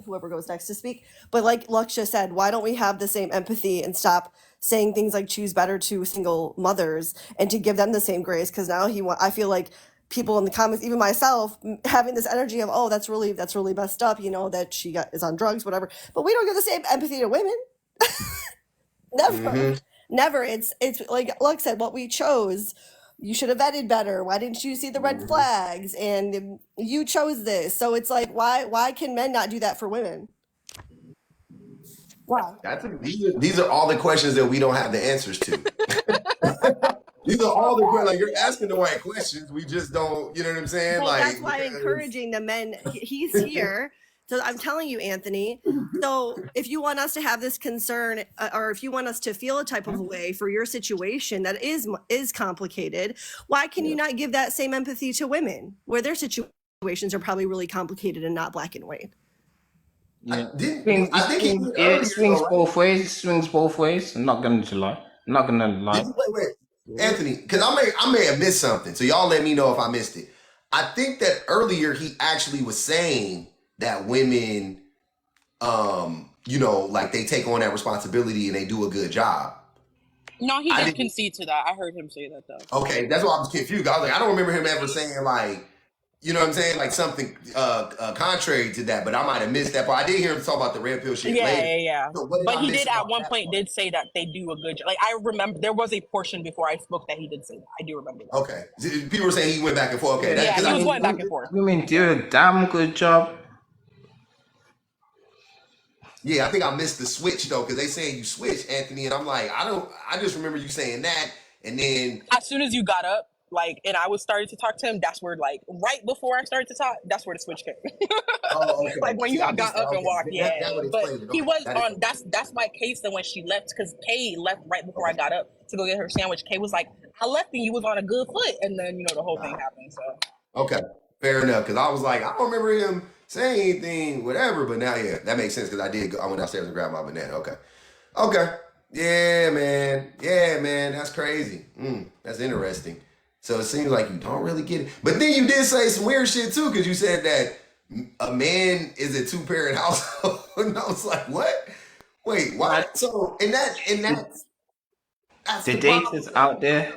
whoever goes next to speak. But like Lux just said, why don't we have the same empathy and stop saying things like "choose better" to single mothers and to give them the same grace? Because now I feel like people in the comments, even myself, having this energy of, oh, that's really messed up. That she is on drugs, whatever. But we don't give the same empathy to women. Never. Mm-hmm. Never. It's like Lux said, what we chose. You should have vetted better. Why didn't you see the red flags? And you chose this. So it's like, why can men not do that for women? Why? These are all the questions that we don't have the answers to. These are all the questions. Like, you're asking the right questions. We just don't. You know what I'm saying? But Like, that's why I'm encouraging the men. He's here. So I'm telling you, Anthony. So if you want us to have this concern, or if you want us to feel a type of way for your situation that is complicated, why can you not give that same empathy to women, where their situations are probably really complicated and not black and white? Yeah, I think he did it earlier, swings though, right? both ways. It swings both ways. I'm not gonna lie. I'm not gonna lie. Wait, Anthony, because I may have missed something. So y'all let me know if I missed it. I think that earlier he actually was saying that women, like they take on that responsibility and they do a good job. No, he I did didn't. concede to that. I heard him say that though. Okay, that's why I was confused. I was like, I don't remember him ever saying like, you know what I'm saying, like something contrary to that. But I might have missed that part. I did hear him talk about the red pill shit later. Yeah. So what did But I he miss did at about one that point part? did say that they do a good job. Like I remember there was a portion before I spoke that he did say that. I do remember that. Okay, people were saying he went back and forth. Okay, Yeah, because he I was mean, going back and forth. Women do a damn good job. yeah, I think I missed the switch though, because they saying you switch, Anthony, and I'm like, I just remember you saying that, and then As soon as you got up, like, and I was starting to talk to him, that's where, like, right before I started to talk, that's where the switch came. oh, okay, Like when see, you I had missed got that. up and Okay, walked, that would But explain it. he Okay, was that on. explains That's why Kay said when she left, because Kay left right before I got up to go get her sandwich. Kay was like, "I left and you was on a good foot," and then the whole thing happened. So okay, fair enough. Because I was like, I don't remember him saying anything, whatever. But now, yeah, that makes sense because I went downstairs and grabbed my banana. Okay, yeah, man, that's crazy. That's interesting. So it seems like you don't really get it. But then you did say some weird shit too, because you said that a man is a 2-parent household. And I was like, what? Wait, why? So that's The the data problem. is out there.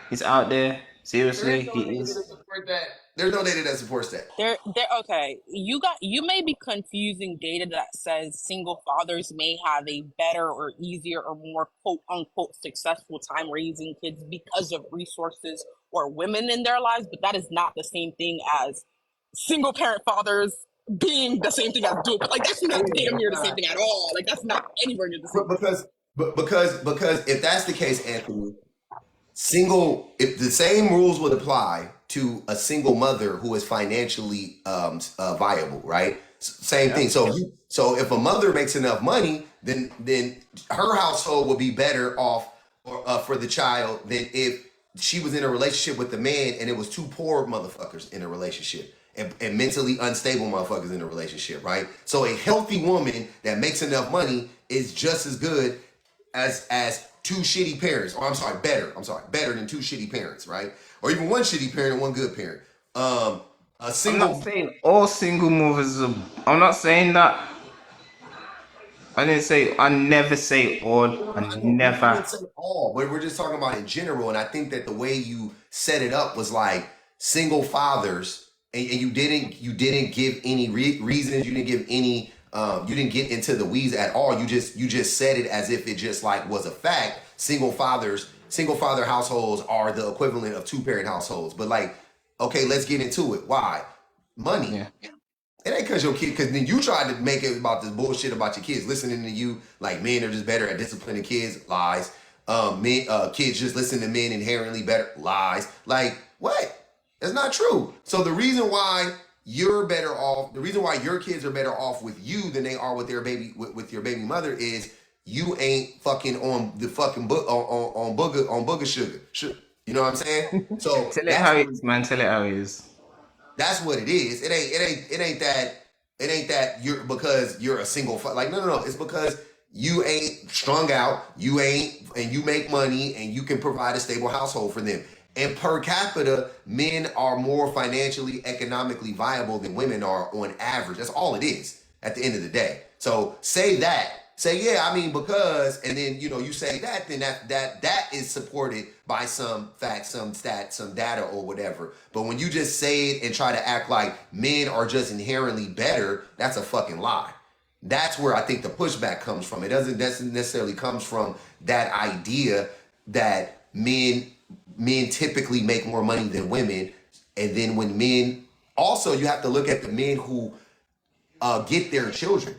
He's out there. There Seriously, is no he data is. that support that. There's no data that supports that. there. Okay. You may be confusing data that says single fathers may have a better or easier or more quote unquote successful time raising kids because of resources or women in their lives, but that is not the same thing as single parent fathers being the same thing as dual. Like that's not damn near the same thing at all. Like that's not anywhere near the same thing. Because if that's the case, Anthony, if the same rules would apply to a single mother who is financially viable, right? Same thing. So if a mother makes enough money, then her household will be better off for the child than if she was in a relationship with the man and it was two poor motherfuckers in a relationship and mentally unstable motherfuckers in a relationship, right? So a healthy woman that makes enough money is just as good as two shitty parents, or better than two shitty parents, right? Or even one shitty parent and one good parent. A I'm single. not saying all single mothers are. I'm not saying that. I never say all. I We never. didn't say all, but we're just talking about in general. And I think that the way you set it up was like single fathers and you didn't give any reasons. You didn't give any. You didn't get into the weeds at all. You just said it as if it just like was a fact. Single father households are the equivalent of 2-parent households. But like, okay, let's get into it. Why? Money. Yeah. It ain't because your kid, because then you tried to make it about this bullshit about your kids listening to you, like men are just better at disciplining kids, lies. Kids just listen to men inherently better, lies. Like, what? That's not true. So the reason why you're better off, the reason why your kids are better off with you than they are with their baby, with your baby mother is you ain't fucking on the fucking booger sugar. You know what I'm saying? So Tell it how it is, man. Tell it how it is. that's what it is. It ain't that you're because you're a single like no. It's because you ain't strung out, you ain't, and you make money and you can provide a stable household for them. And per capita, men are more financially, economically viable than women are on average. That's all it is at the end of the day. So say that. Say, yeah, I mean, because, and then, you say that, then that is supported by some facts, some stats, some data or whatever. But when you just say it and try to act like men are just inherently better, that's a fucking lie. That's where I think the pushback comes from. It doesn't necessarily comes from that idea that men typically make more money than women. And then when men, also you have to look at the men who get their children.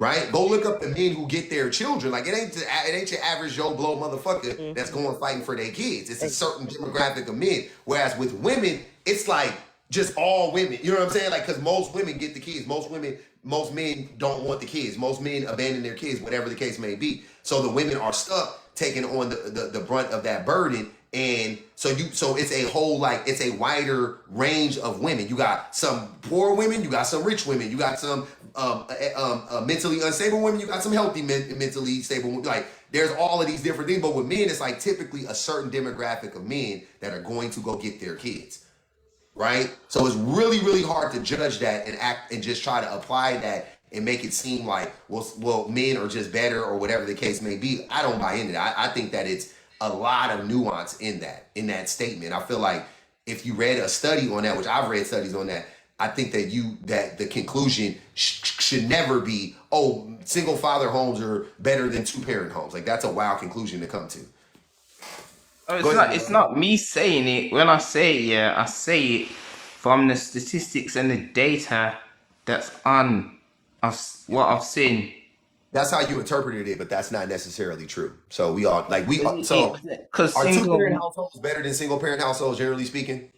Right? Go look up the men who get their children. Like it ain't your average Joe Blow motherfucker that's going fighting for their kids. It's a certain demographic of men. Whereas with women, it's like just all women. You know what I'm saying? Like because most women get the kids. Most men don't want the kids. Most men abandon their kids, whatever the case may be. So the women are stuck taking on the brunt of that burden. And so it's a whole, like, it's a wider range of women. You got some poor women, you got some rich women, you got some mentally unstable women, you got some healthy mentally stable women. Like there's all of these different things. But with men, it's like typically a certain demographic of men that are going to go get their kids. Right? So it's really, really hard to judge that and act and just try to apply that and make it seem like, well, men are just better or whatever the case may be. I don't buy into that. I think that it's a lot of nuance in that statement. I feel like if you read a study on that, which I've read studies on that, I think that the conclusion should never be, oh, single father homes are better than 2-parent homes. Like that's a wild conclusion to come to. Oh, it's not me saying it. When I say it, yeah, I say it from the statistics and the data that's on what I've seen. That's how you interpreted it, but that's not necessarily true. So because are 2-parent households better than single-parent households, generally speaking,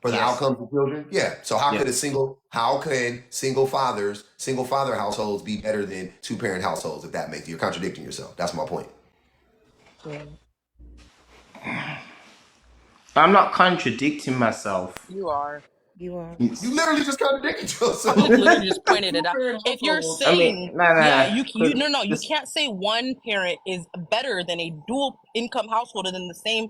for the outcomes of children? Yeah. So how can single father households be better than 2-parent households? If that makes you're contradicting yourself. That's my point. I'm not contradicting myself. You are. You literally just contradicted yourself. I literally just pointed it out. If you're saying, you can't say one parent is better than a dual income household and in the same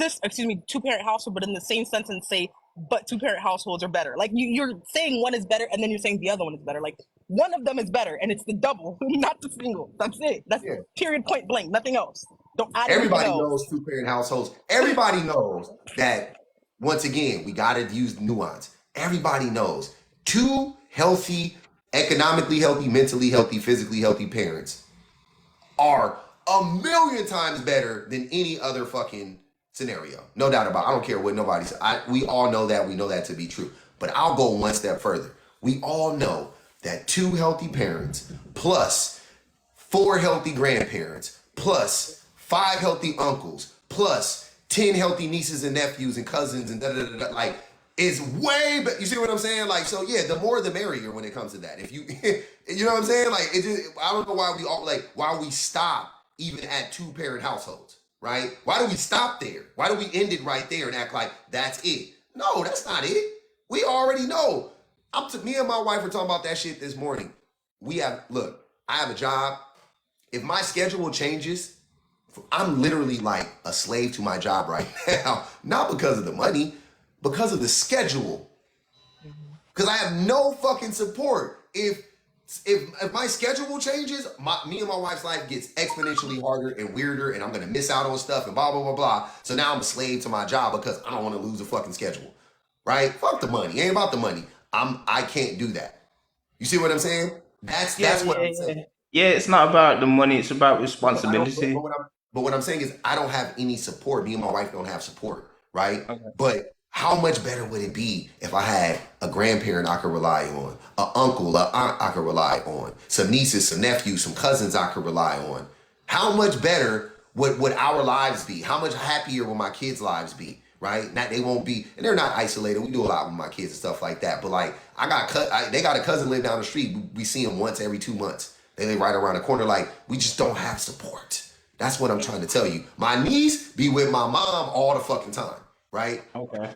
2-parent household, but in the same sentence say, but 2-parent households are better. Like you're saying one is better and then you're saying the other one is better. Like one of them is better and it's the double, not the single. That's it. That's period, point blank, nothing else. Don't add Everybody knows 2-parent households. Everybody knows that. Once again, we got to use nuance. Everybody knows 2 healthy, economically healthy, mentally healthy, physically healthy parents are a million times better than any other fucking scenario. No doubt about it. I don't care what nobody says. We all know that. We know that to be true. But I'll go one step further. We all know that 2 healthy parents plus 4 healthy grandparents plus 5 healthy uncles plus 10 healthy nieces and nephews and cousins and like is way better. You see what I'm saying? Like, so yeah, the more the merrier when it comes to that. If you, you know what I'm saying? Like, I don't know why we stop even at 2-parent households, right? Why do we stop there? Why do we end it right there and act like that's it? No, that's not it. We already know. Me and my wife were talking about that shit this morning. I have a job. If my schedule changes, I'm literally like a slave to my job right now, not because of the money, because of the schedule. Because I have no fucking support. If my schedule changes, me and my wife's life gets exponentially harder and weirder, and I'm gonna miss out on stuff and blah blah blah blah. So now I'm a slave to my job because I don't want to lose a fucking schedule. right? Fuck the money. It ain't about the money. I can't do that. You see what I'm saying? That's what I'm saying. Yeah, it's not about the money, it's about But responsibility. what I'm saying is I don't have any support. Me and my wife don't have support, right? Okay. But how much better would it be if I had a grandparent I could rely on, an uncle, an aunt I could rely on, some nieces, some nephews, some cousins I could rely on? How much better would our lives be? How much happier will my kids' lives be? Right? Not they won't be, and they're not isolated. We do a lot with my kids and stuff like that. But like, they got a cousin live down the street. We see him once every 2 months. They live right around the corner. Like, we just don't have support. That's what I'm trying to tell you. My niece be with my mom all the fucking time, right? Okay.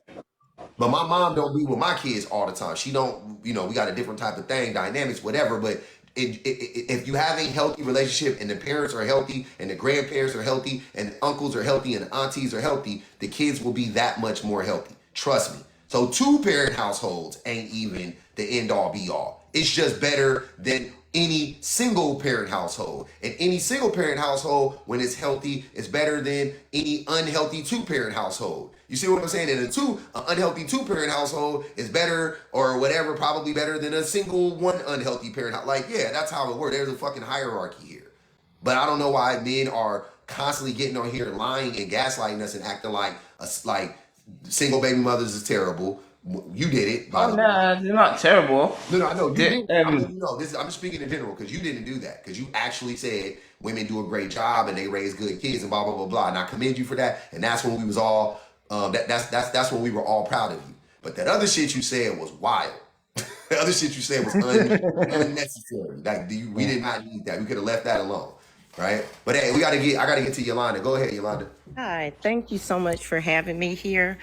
But my mom don't be with my kids all the time. She don't, we got a different type of thing, dynamics, whatever. But if you have a healthy relationship and the parents are healthy and the grandparents are healthy and the uncles are healthy and the aunties are healthy, the kids will be that much more healthy. Trust me. So 2-parent households ain't even the end all be all. It's just better than any single parent household. And any single parent household, when it's healthy, is better than any unhealthy 2-parent household. You see what I'm saying? And an unhealthy 2-parent household is better or whatever, probably better than a single one unhealthy parent. Like, yeah, that's how it works. There's a fucking hierarchy here. But I don't know why men are constantly getting on here lying and gaslighting us and acting like single baby mothers is terrible. You did it. Oh, no, they're not terrible. No, I know you didn't. I'm just speaking in general because you didn't do that. Because you actually said women do a great job and they raise good kids and blah blah blah blah. And I commend you for that. And that's when we was all that's when we were all proud of you. But that other shit you said was wild. The other shit you said was unnecessary. Like we did not need that. We could have left that alone. Right? But hey, I gotta get to Yolanda. Go ahead, Yolanda. Hi, thank you so much for having me here.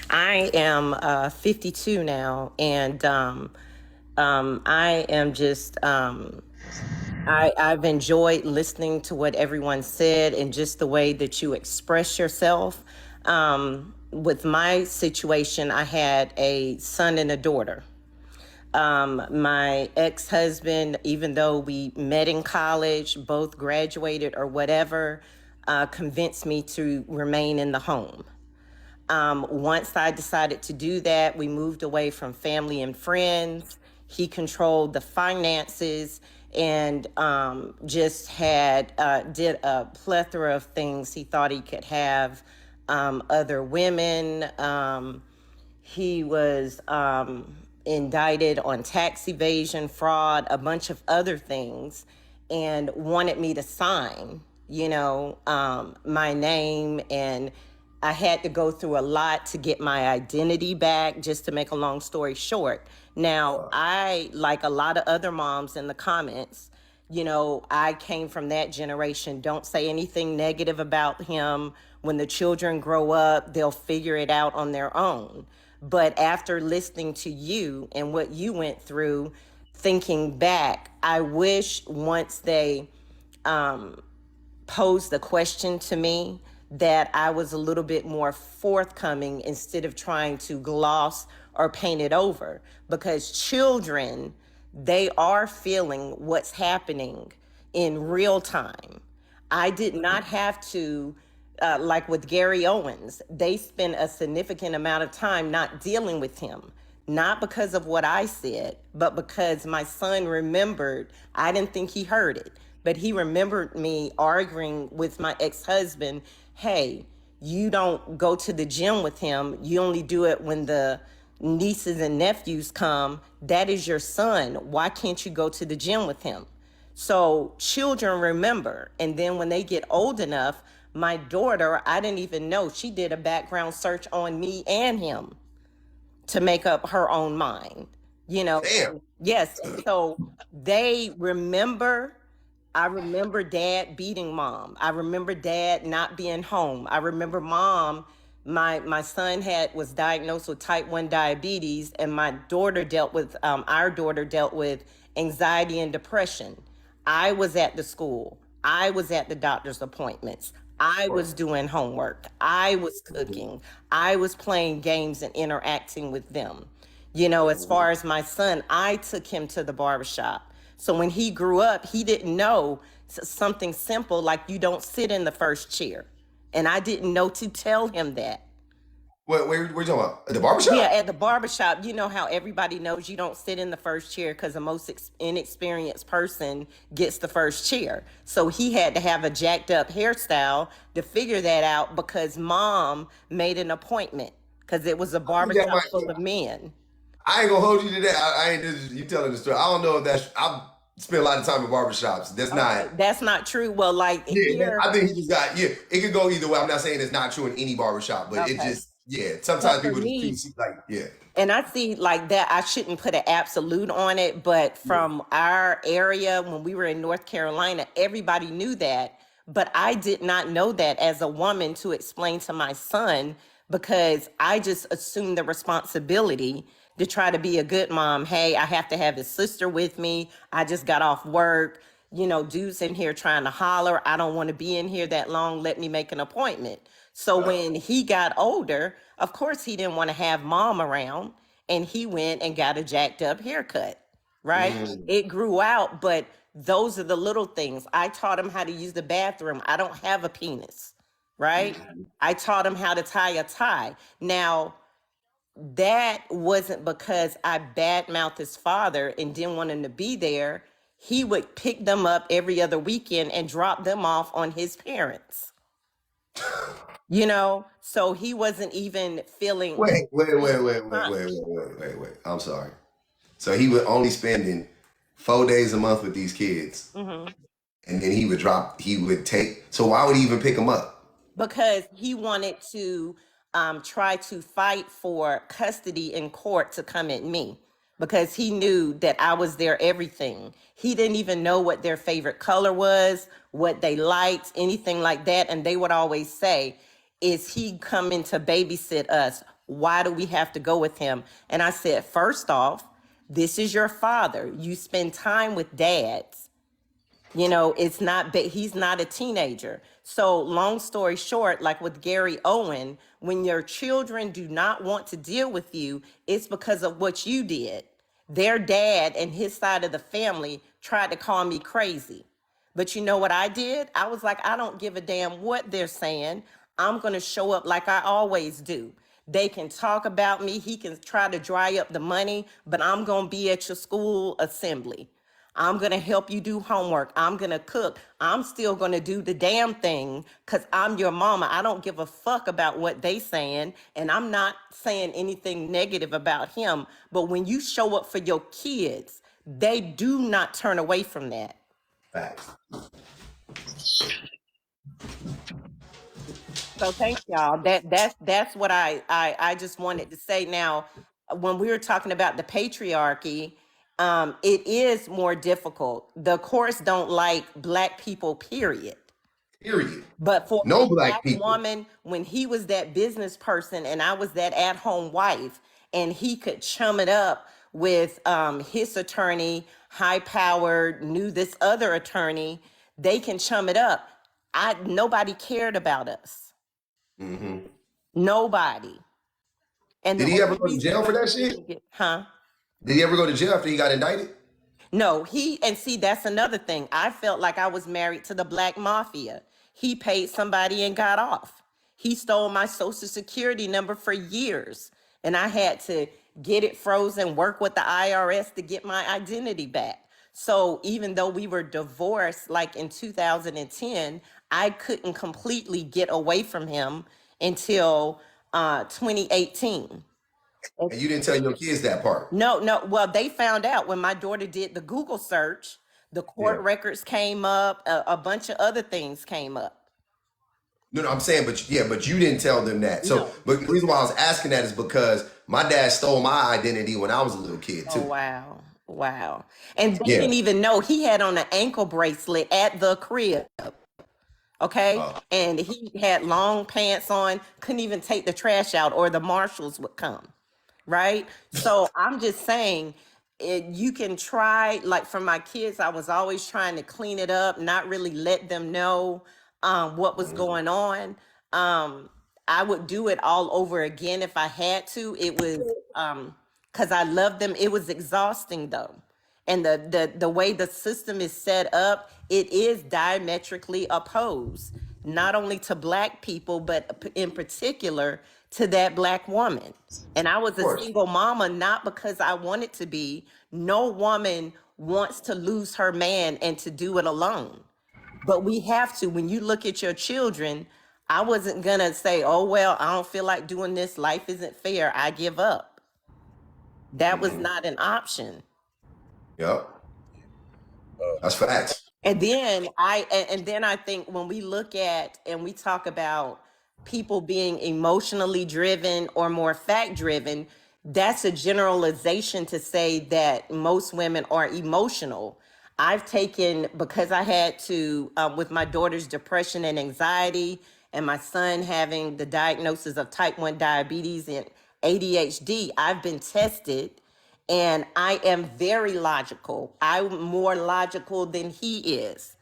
I am 52 now, and I am just I've enjoyed listening to what everyone said and just the way that you express yourself. With my situation, I had a son and a daughter. My ex-husband, even though we met in college, both graduated or whatever, convinced me to remain in the home. Once I decided to do that, we moved away from family and friends. He controlled the finances and just did a plethora of things. He thought he could have other women. He was indicted on tax evasion, fraud, a bunch of other things, and wanted me to sign, my name. And I had to go through a lot to get my identity back, just to make a long story short. Now, I, like a lot of other moms in the comments, I came from that generation. Don't say anything negative about him. When the children grow up, they'll figure it out on their own. But after listening to you and what you went through, thinking back, I wish once they posed the question to me that I was a little bit more forthcoming instead of trying to gloss or paint it over. Because children, they are feeling what's happening in real time. I did not have to, like with Gary Owens, they spent a significant amount of time not dealing with him. Not because of what I said, but because my son remembered. I didn't think he heard it, but he remembered me arguing with my ex-husband, hey, you don't go to the gym with him. You only do it when the nieces and nephews come. That is your son. Why can't you go to the gym with him? So children remember. And then when they get old enough, my daughter, I didn't even know, she did a background search on me and him to make up her own mind, Damn. Yes. So they remember. I remember dad beating mom. I remember dad not being home. I remember mom, my son was diagnosed with type 1 diabetes, and our daughter dealt with anxiety and depression. I was at the school. I was at the doctor's appointments. I was doing homework. I was cooking. I was playing games and interacting with them. As far as my son, I took him to the barbershop. So when he grew up, he didn't know something simple like you don't sit in the first chair. And I didn't know to tell him that. Where you talking about? At the barbershop? Yeah, at the barbershop, you know how everybody knows you don't sit in the first chair because the most inexperienced person gets the first chair. So he had to have a jacked up hairstyle to figure that out because mom made an appointment because it was a I think that barbershop might. full of men. I ain't gonna hold you to that. I ain't just you telling the story. I don't know if that's. I've spent a lot of time in barbershops. That's not. Okay, that's not true. Well, like Yeah, here, I think he just got. Yeah, it could go either way. I'm not saying it's not true in any barbershop, but it okay. just. Yeah, But sometimes for people just me, see like yeah. and I see like that, I shouldn't put an absolute on it, but from our area, when we were in North Carolina, everybody knew that. But I did not know that as a woman to explain to my son because I just assumed the responsibility to try to be a good mom. Hey, I have to have his sister with me. I just got off work. You know, dude's in here trying to holler. I don't want to be in here that long. Let me make an appointment. So when he got older, of course he didn't want to have mom around and he went and got a jacked up haircut, right? It grew out, but those are the little things. I taught him how to use the bathroom. I don't have a penis, right? I taught him how to tie a tie. Now, that wasn't because I badmouthed his father and didn't want him to be there. He would pick them up every other weekend and drop them off on his parents. You know, so he wasn't even feeling. Wait. I'm sorry. So he was only spending 4 days a month with these kids, Mhm. and then he would drop. He would take. So why would he even pick them up? Because he wanted to try to fight for custody in court to come at me because he knew that I was their everything. He didn't even know what their favorite color was, what they liked, anything like that. And they would always say, is he coming to babysit us? Why do we have to go with him? And I said, first off, this is your father. You spend time with dads. You know, it's not, he's not a teenager. So long story short, like with Gary Owen, when your children do not want to deal with you, it's because of what you did. Their dad and his side of the family tried to call me crazy. But you know what I did? I was like, I don't give a damn what they're saying. I'm going to show up like I always do. They can talk about me. He can try to dry up the money, but I'm going to be at your school assembly. I'm going to help you do homework. I'm going to cook. I'm still going to do the damn thing because I'm your mama. I don't give a fuck about what they saying. And I'm not saying anything negative about him. But when you show up for your kids, they do not turn away from that. Facts. So thank y'all. That's what I just wanted to say. Now, when we were talking about the patriarchy, it is more difficult. The courts don't like Black people, period. Period. But for No a Black Black people. woman, when he was that business person and I was that at-home wife, and he could chum it up with his attorney, high-powered, knew this other attorney, they can chum it up. Nobody cared about us. Mm-hmm. Nobody. And Did the he ever only go to reason jail for why that he shit? didn't get, huh? Did he ever go to jail after he got indicted? No, and see, that's another thing. I felt like I was married to the Black mafia. He paid somebody and got off. He stole my social security number for years. And I had to get it frozen, work with the IRS to get my identity back. So even though we were divorced like in 2010, I couldn't completely get away from him until 2018. And you didn't tell your kids that part. No. Well, they found out when my daughter did the Google search, the court Yeah. records came up, a bunch of other things came up. No, I'm saying, but you didn't tell them that. So, No. but the reason why I was asking that is because my dad stole my identity when I was a little kid Oh, too. wow. And they Yeah. didn't even know he had on an ankle bracelet at the crib. Okay. And he had long pants on, couldn't even take the trash out or the marshals would come. Right. So I'm just saying, you can try, like for my kids, I was always trying to clean it up, not really let them know what was going on. I would do it all over again if I had to. It was because I loved them. It was exhausting though. And the way the system is set up, it is diametrically opposed, not only to Black people, but in particular to that Black woman. And I was Of a course. single mama, not because I wanted to be. No woman wants to lose her man and to do it alone. But we have to. When you look at your children, I wasn't going to say, oh, well, I don't feel like doing this. Life isn't fair. I give up. That was not an option. Yep. That's facts. And then I think when we look at and we talk about people being emotionally driven or more fact driven, that's a generalization to say that most women are emotional. I've taken, because I had to, with my daughter's depression and anxiety, and my son having the diagnosis of type 1 diabetes and ADHD, I've been tested and I am very logical. I'm more logical than he is.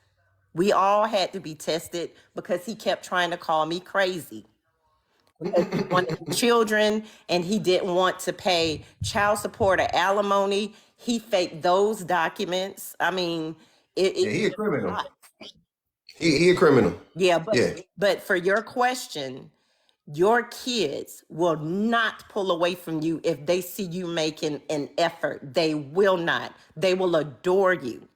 We all had to be tested because he kept trying to call me crazy. Because he wanted children and he didn't want to pay child support or alimony. He faked those documents. I mean, Yeah, he a criminal. He a criminal. Yeah, Yeah. but for your question, your kids will not pull away from you if they see you making an effort. They will not. They will adore you.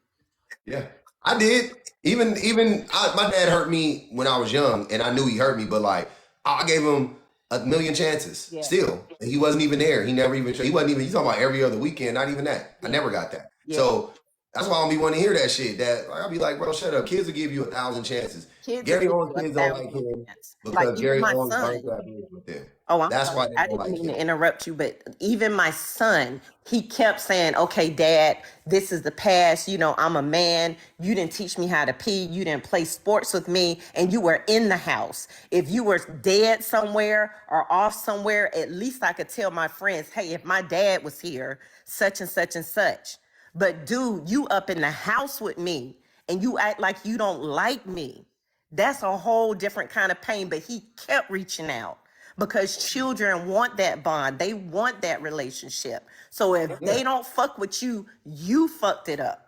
Yeah, I did. My dad hurt me when I was young, and I knew he hurt me. But like, I gave him a million chances. Yeah. Still, and he wasn't even there. He never even. He wasn't even. You talking about every other weekend? Not even that. I never got that. Yeah. So that's why I don't be wanting to hear that shit. That like, I'll be like, bro, shut up. Kids will give you 1,000 chances. Kids Gary will Owens give you kids don't 1,000 like him chances. because Like even Gary my Owens son. burnt that music with them. Oh, I'm That's why sorry. they I don't didn't like mean him. to interrupt you, but even my son, he kept saying, okay, Dad, this is the past. You know, I'm a man. You didn't teach me how to pee. You didn't play sports with me. And you were in the house. If you were dead somewhere or off somewhere, at least I could tell my friends, hey, if my dad was here, such and such and such. But dude, you up in the house with me and you act like you don't like me. That's a whole different kind of pain, but he kept reaching out because children want that bond. They want that relationship. So if they don't fuck with you, you fucked it up.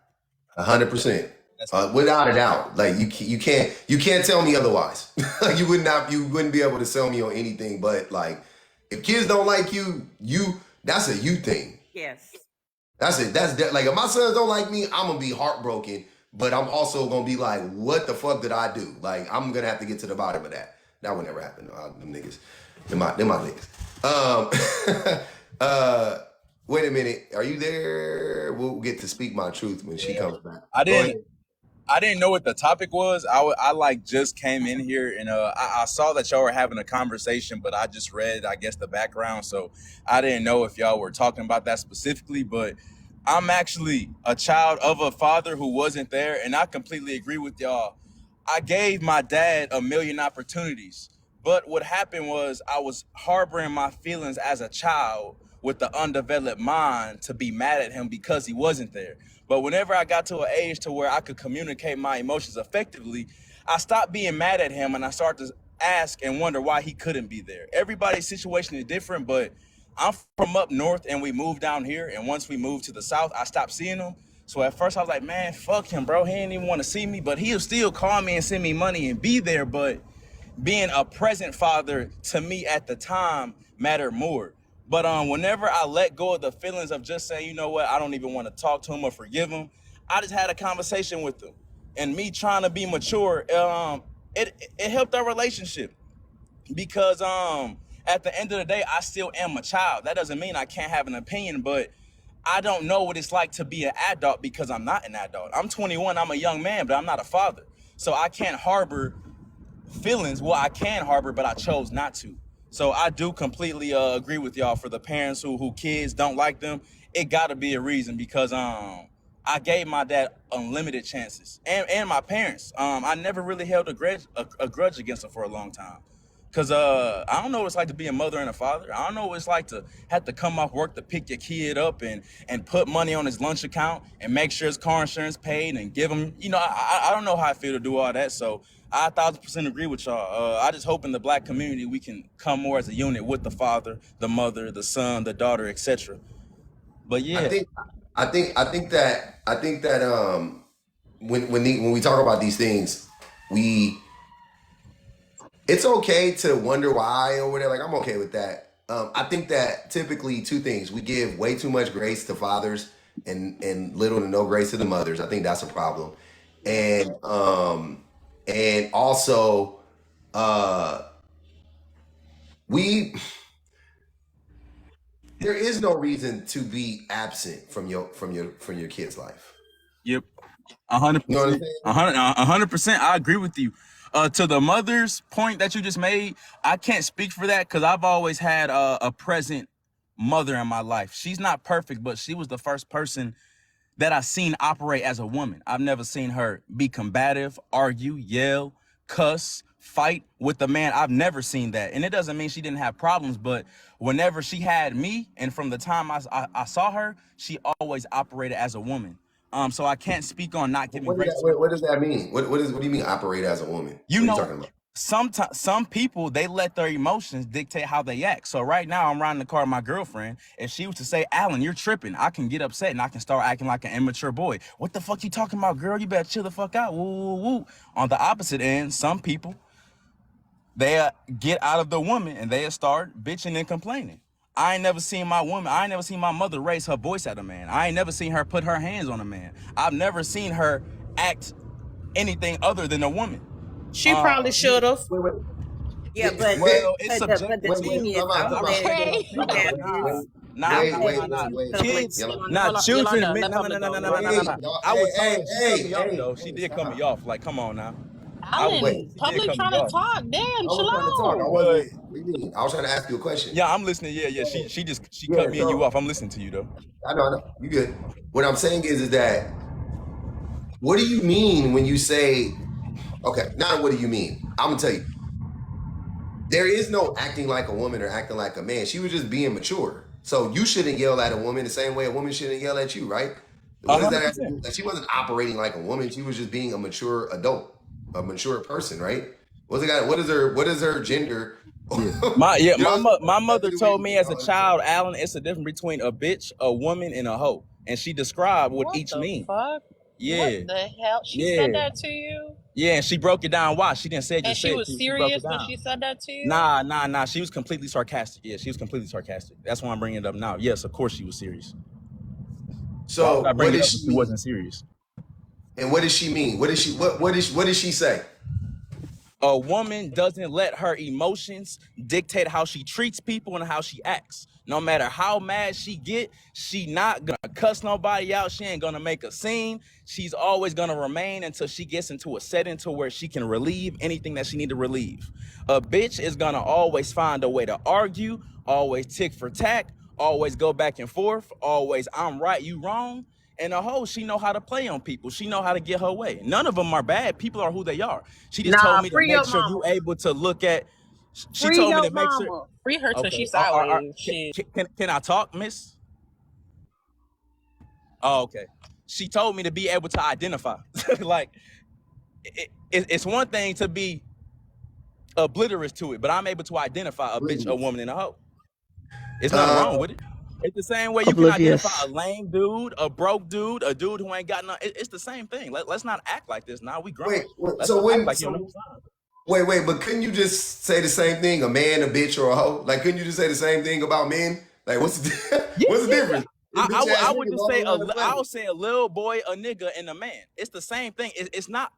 100%, without a doubt. Like you can't tell me otherwise. You wouldn't be able to sell me on anything. But like, if kids don't like you, that's a you thing. Yes. That's it. Like if my sons don't like me, I'm gonna be heartbroken. But I'm also gonna be like, what the fuck did I do? Like I'm gonna have to get to the bottom of that. That would never happen. Them niggas, them my niggas. Wait a minute. Are you there? We'll get to speak my truth when she comes back. I Go ahead. didn't know what the topic was. I like just came in here and I saw that y'all were having a conversation, but I just read, I guess, the background, so I didn't know if y'all were talking about that specifically. But I'm actually a child of a father who wasn't there, and I completely agree with y'all. I gave my dad a million opportunities, but what happened was I was harboring my feelings as a child with the undeveloped mind to be mad at him because he wasn't there. But whenever I got to an age to where I could communicate my emotions effectively, I stopped being mad at him and I started to ask and wonder why he couldn't be there. Everybody's situation is different, but I'm from up north and we moved down here, and once we moved to the south, I stopped seeing him. So at first I was like, man, fuck him, bro. He didn't even want to see me, but he'll still call me and send me money and be there. But being a present father to me at the time mattered more. But whenever I let go of the feelings of just saying, you know what, I don't even want to talk to him or forgive him, I just had a conversation with him. And me trying to be mature, it helped our relationship. Because at the end of the day, I still am a child. That doesn't mean I can't have an opinion, but I don't know what it's like to be an adult because I'm not an adult. I'm 21, I'm a young man, but I'm not a father. So I can't harbor feelings. Well, I can harbor, but I chose not to. So I do completely agree with y'all. For the parents who kids don't like them, it gotta be a reason, because I gave my dad unlimited chances, and my parents. I never really held a grudge against them for a long time. Cause I don't know what it's like to be a mother and a father. I don't know what it's like to have to come off work to pick your kid up and put money on his lunch account and make sure his car insurance paid and give him, I don't know how I feel to do all that. So I 1,000% agree with y'all. I just hope in the Black community we can come more as a unit with the father, the mother, the son, the daughter, etc. But yeah, I think that when we talk about these things, it's okay to wonder why or whatever. Like I'm okay with that. I think that typically two things: we give way too much grace to fathers and little to no grace to the mothers. I think that's a problem, and also we there is no reason to be absent from your kid's life. Yep, You know what I'm 100%, saying? 100%. I agree with you. To the mother's point that you just made, I can't speak for that because I've always had a present mother in my life. She's not perfect, but she was the first person that I seen operate as a woman. I've never seen her be combative, argue, yell, cuss, fight with a man. I've never seen that. And it doesn't mean she didn't have problems, but whenever she had me, and from the time I saw her, she always operated as a woman. So I can't speak on not giving grace to her. What does that mean? What do you mean operate as a woman? You What are you know, talking about? some people, they let their emotions dictate how they act. So right now I'm riding the car with my girlfriend. If she was to say, Alan, you're tripping, I can get upset and I can start acting like an immature boy. What the fuck you talking about, girl? You better chill the fuck out. Woo, woo, woo. On the opposite end, some people, they get out of the woman and they start bitching and complaining. I ain't never seen my mother raise her voice at a man. I ain't never seen her put her hands on a man. I've never seen her act anything other than a woman. She probably should have. Yeah, but Well, it's but the subjective. thing is, I'm glad that you have this. Nah, kids, not children. Yolanda, No. I was told she cut me off though. She did cut me off. Like, come on now. Alan, She did public cut trying me to off. talk. Damn, I was chill trying to talk. I out. wasn't. What do you mean? I was trying to ask you a question. Yeah, I'm listening. Yeah. She Yeah, cut me and you so off. I'm listening to you though. I know. You good. What I'm saying is that what do you mean when you say okay, now what do you mean? I'm gonna tell you. There is no acting like a woman or acting like a man. She was just being mature. So you shouldn't yell at a woman the same way a woman shouldn't yell at you, right? What does that have to do? 100%. Like she wasn't operating like a woman. She was just being a mature adult, a mature person, right? What is her gender? Yeah. You know what My I'm saying? mother Nothing to do told with me as a child, Alan, it's a difference between a bitch, a woman, and a hoe. And she described what What each the mean. fuck? Yeah. What the hell? She Yeah. said that to you? Yeah, and she broke it down. Why? She didn't say it, And just she said it was to you. She broke it serious when down. she said that to you? Nah. She was completely sarcastic. Yeah, she was completely sarcastic. That's why I'm bringing it up now. Yes, of course she was serious. Why would So I what bring it does up if she she mean? wasn't serious? And what does she mean? What does she say? A woman doesn't let her emotions dictate how she treats people and how she acts. No matter how mad she get, she not gonna cuss nobody out. She ain't gonna make a scene. She's always gonna remain until she gets into a setting to where she can relieve anything that she need to relieve. A bitch is gonna always find a way to argue, always tick for tack, always go back and forth, always I'm right, you wrong. And a hoe, she know how to play on people. She know how to get her way. None of them are bad. People are who they are. She just told Nah, me to free make your sure you mama. able to look at. She Free told me your to make sure. mama. Free her till Okay. she sideways. Can, Shit. can I talk, miss? Oh, okay. She told me to be able to identify. Like, it's one thing to be oblivious to it, but I'm able to identify a bitch, a woman, and a hoe. It's nothing wrong with it. It's the same way you can identify a Oblivious. lame dude, a broke dude, a dude who ain't got nothing. It's the same thing. Let's not act like this. Now we grown. Let's So not act when like you so don't know. wait, but couldn't you just say the same thing? A man, a bitch, or a hoe? Like, couldn't you just say the same thing about men? Like, what's the what's the difference? I would just say I would say a little boy, a nigga, and a man. It's the same thing. It's not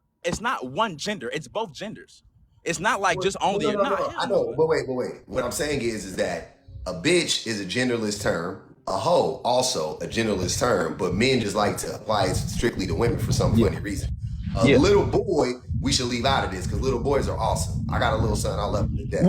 one gender. It's both genders. It's not like just only a No. I know, but wait. What I'm saying is that a bitch is a genderless term. A hoe also a genderless term, but men just like to apply it strictly to women for some funny reason. A little boy, we should leave out of this because little boys are awesome. I got a little son, I love him to death.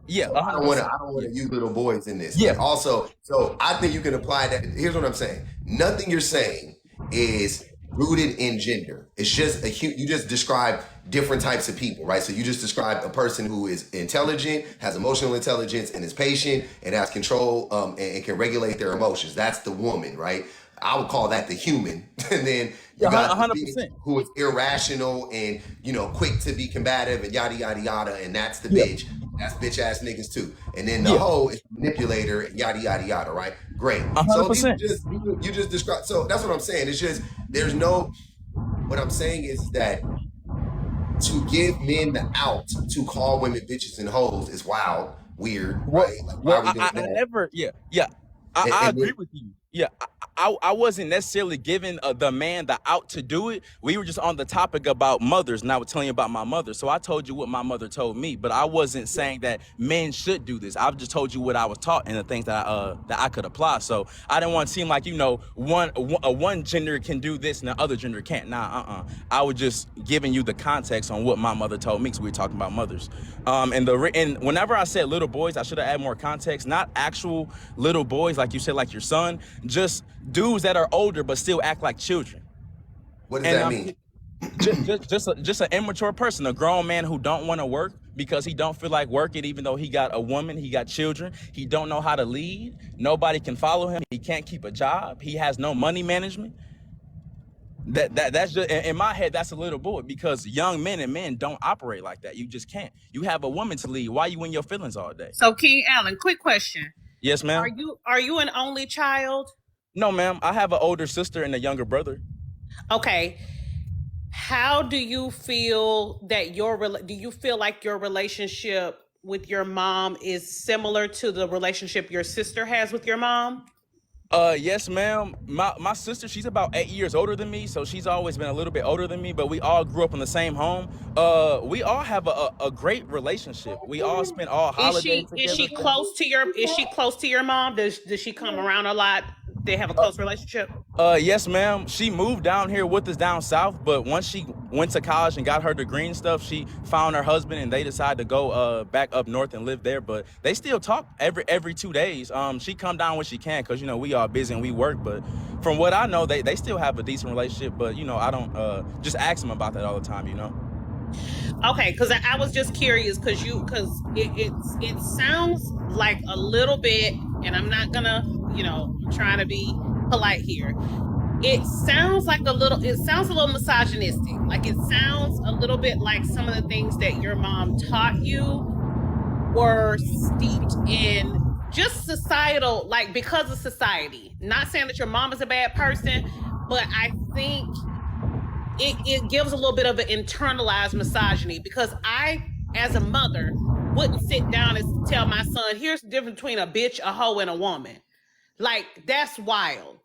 Yeah. So I don't want to use little boys in this. Yeah. But also, so I think you can apply that. Here's what I'm saying. Nothing you're saying is rooted in gender. It's just you just describe different types of people, right? So you just described a person who is intelligent, has emotional intelligence, and is patient, and has control, and can regulate their emotions. That's the woman, right? I would call that the human. And then you got the 100%. bitch who is irrational and quick to be combative and yada yada yada, and that's the bitch. That's bitch ass niggas too. And then the hoe is manipulator and yada yada yada, right? Great. 100%. So you just described. So that's what I'm saying. It's just there's no. What I'm saying is that to give men the out to call women bitches and hoes is wild, weird, Well, right? Like, why are we doing I that? never, yeah, I And agree with you. Yeah, I wasn't necessarily giving the man the out to do it. We were just on the topic about mothers, and I was telling you about my mother. So I told you what my mother told me, but I wasn't saying that men should do this. I've just told you what I was taught and the things that I could apply. So I didn't want to seem like, you know, one gender can do this and the other gender can't. Nah, I was just giving you the context on what my mother told me, because we were talking about mothers. And whenever I said little boys, I should have added more context. Not actual little boys like you said, like your son, just dudes that are older but still act like children. what does And that mean? just an immature person, a grown man who don't want to work because he don't feel like working, even though he got a woman, he got children, he don't know how to lead, nobody can follow him, he can't keep a job, he has no money management. That's just, in my head, that's a little boy, because young men and men don't operate like that. You just can't. You have a woman to lead. Why you in your feelings all day? So King Allen, quick question. Yes, ma'am. Are you an only child? No, ma'am. I have an older sister and a younger brother. Okay. How do you feel that do you feel like your relationship with your mom is similar to the relationship your sister has with your mom? Yes, ma'am. My sister, she's about 8 years older than me, so she's always been a little bit older than me, but we all grew up in the same home. We all have a great relationship. We all spend all holidays together. Is she close to your mom? Does she come around a lot? They have a close relationship? Yes, ma'am. She moved down here with us down south, but once she went to college and got her degree and stuff, she found her husband and they decided to go back up north and live there. But they still talk every 2 days. She come down when she can, because, you know, we are busy and we work. But from what I know, they still have a decent relationship. But, you know, I don't just ask them about that all the time, you know. Okay, because I was just curious, because it sounds like a little bit, and I'm not gonna, you know, I'm trying to be polite here. It sounds a little misogynistic. Like, it sounds a little bit like some of the things that your mom taught you were steeped in just societal, like, because of society. Not saying that your mom is a bad person, but I think it gives a little bit of an internalized misogyny, because I, as a mother, wouldn't sit down and tell my son, here's the difference between a bitch, a hoe, and a woman. Like, that's wild.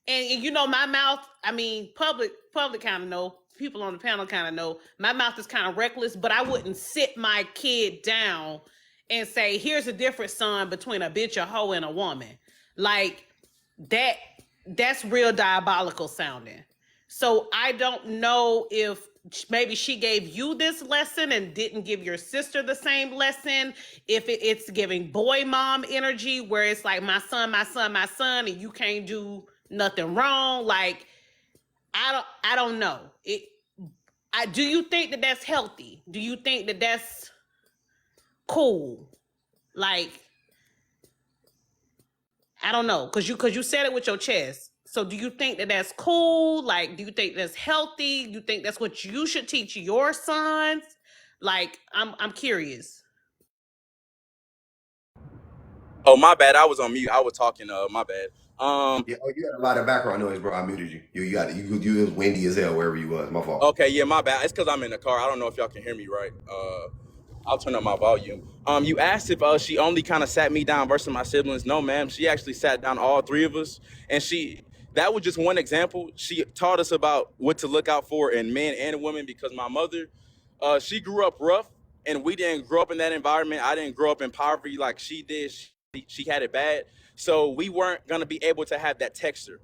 And you know, my mouth, I mean, public kind of know, people on the panel kind of know, my mouth is kind of reckless, but I wouldn't sit my kid down and say, here's the difference, son, between a bitch, a hoe, and a woman. Like, that's real diabolical sounding. So I don't know if maybe she gave you this lesson and didn't give your sister the same lesson. If it's giving boy mom energy, where it's like, my son, my son, my son, and you can't do nothing wrong. Like, I don't know. Do you think that that's healthy? Do you think that that's cool? Like, I don't know, because you said it with your chest. So do you think that that's cool? Like, do you think that's healthy? Do you think that's what you should teach your sons? Like, I'm curious. Oh, my bad. I was on mute. I was talking. My bad. Yeah, you had a lot of background noise, bro. I muted you. You was windy as hell wherever you was. My fault. Okay, yeah, my bad. It's because I'm in the car. I don't know if y'all can hear me right. I'll turn up my volume. You asked if she only kind of sat me down versus my siblings. No, ma'am. She actually sat down all three of us, and that was just one example. She taught us about what to look out for in men and women, because my mother, she grew up rough, and we didn't grow up in that environment. I didn't grow up in poverty like she did. She had it bad, so we weren't gonna be able to have that texture.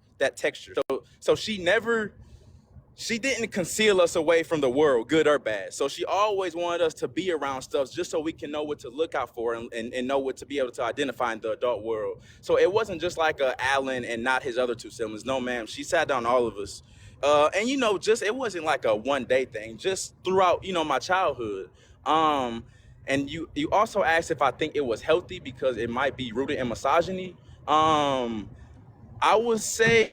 So she didn't conceal us away from the world, good or bad. So she always wanted us to be around stuff just so we can know what to look out for and know what to be able to identify in the adult world. So it wasn't just like Alan and not his other two siblings. No, ma'am. She sat down all of us. And, you know, just it wasn't like a one-day thing, just throughout, you know, my childhood. And you also asked if I think it was healthy because it might be rooted in misogyny. I would say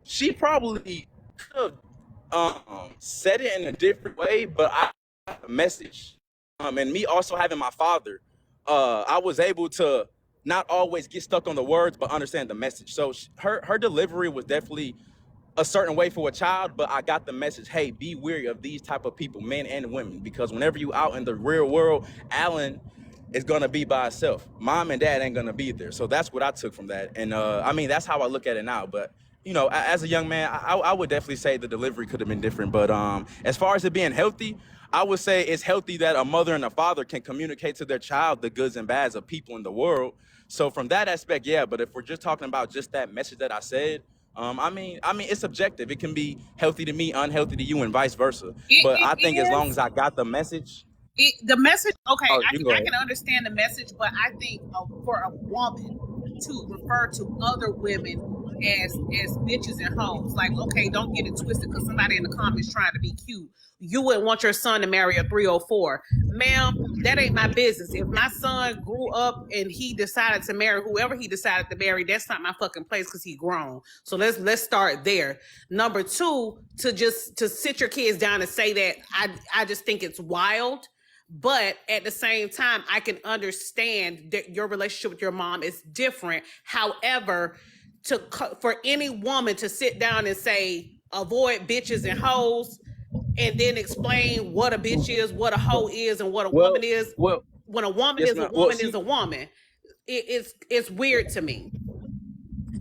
she probably could have said it in a different way, but I got the message. And me also having my father, I was able to not always get stuck on the words, but understand the message. So her delivery was definitely a certain way for a child, but I got the message, hey, be wary of these type of people, men and women, because whenever you out in the real world, Alan is gonna be by herself. Mom and dad ain't gonna be there. So that's what I took from that. And I mean, that's how I look at it now. But you know, as a young man, I would definitely say the delivery could have been different. But as far as it being healthy, I would say it's healthy that a mother and a father can communicate to their child the goods and bads of people in the world. So from that aspect, yeah. But if we're just talking about just that message that I said, I mean, it's subjective. It can be healthy to me, unhealthy to you, and vice versa. But I think as long as I got the message, the message, okay, oh, I you can go I ahead. can understand the message, but I think for a woman to refer to other women as bitches and hoes, like, okay, don't get it twisted because somebody in the comments trying to be cute. You wouldn't want your son to marry a 304. Ma'am, that ain't my business. If my son grew up and he decided to marry whoever he decided to marry, that's not my fucking place because he grown. So let's start there. Number two, to sit your kids down and say that, I just think it's wild. But at the same time, I can understand that your relationship with your mom is different. However, for any woman to sit down and say, avoid bitches and hoes, and then explain what a bitch is, what a hoe is, and what a woman is. Well, when a woman yes, is a ma'am. woman is a woman, it's weird to me.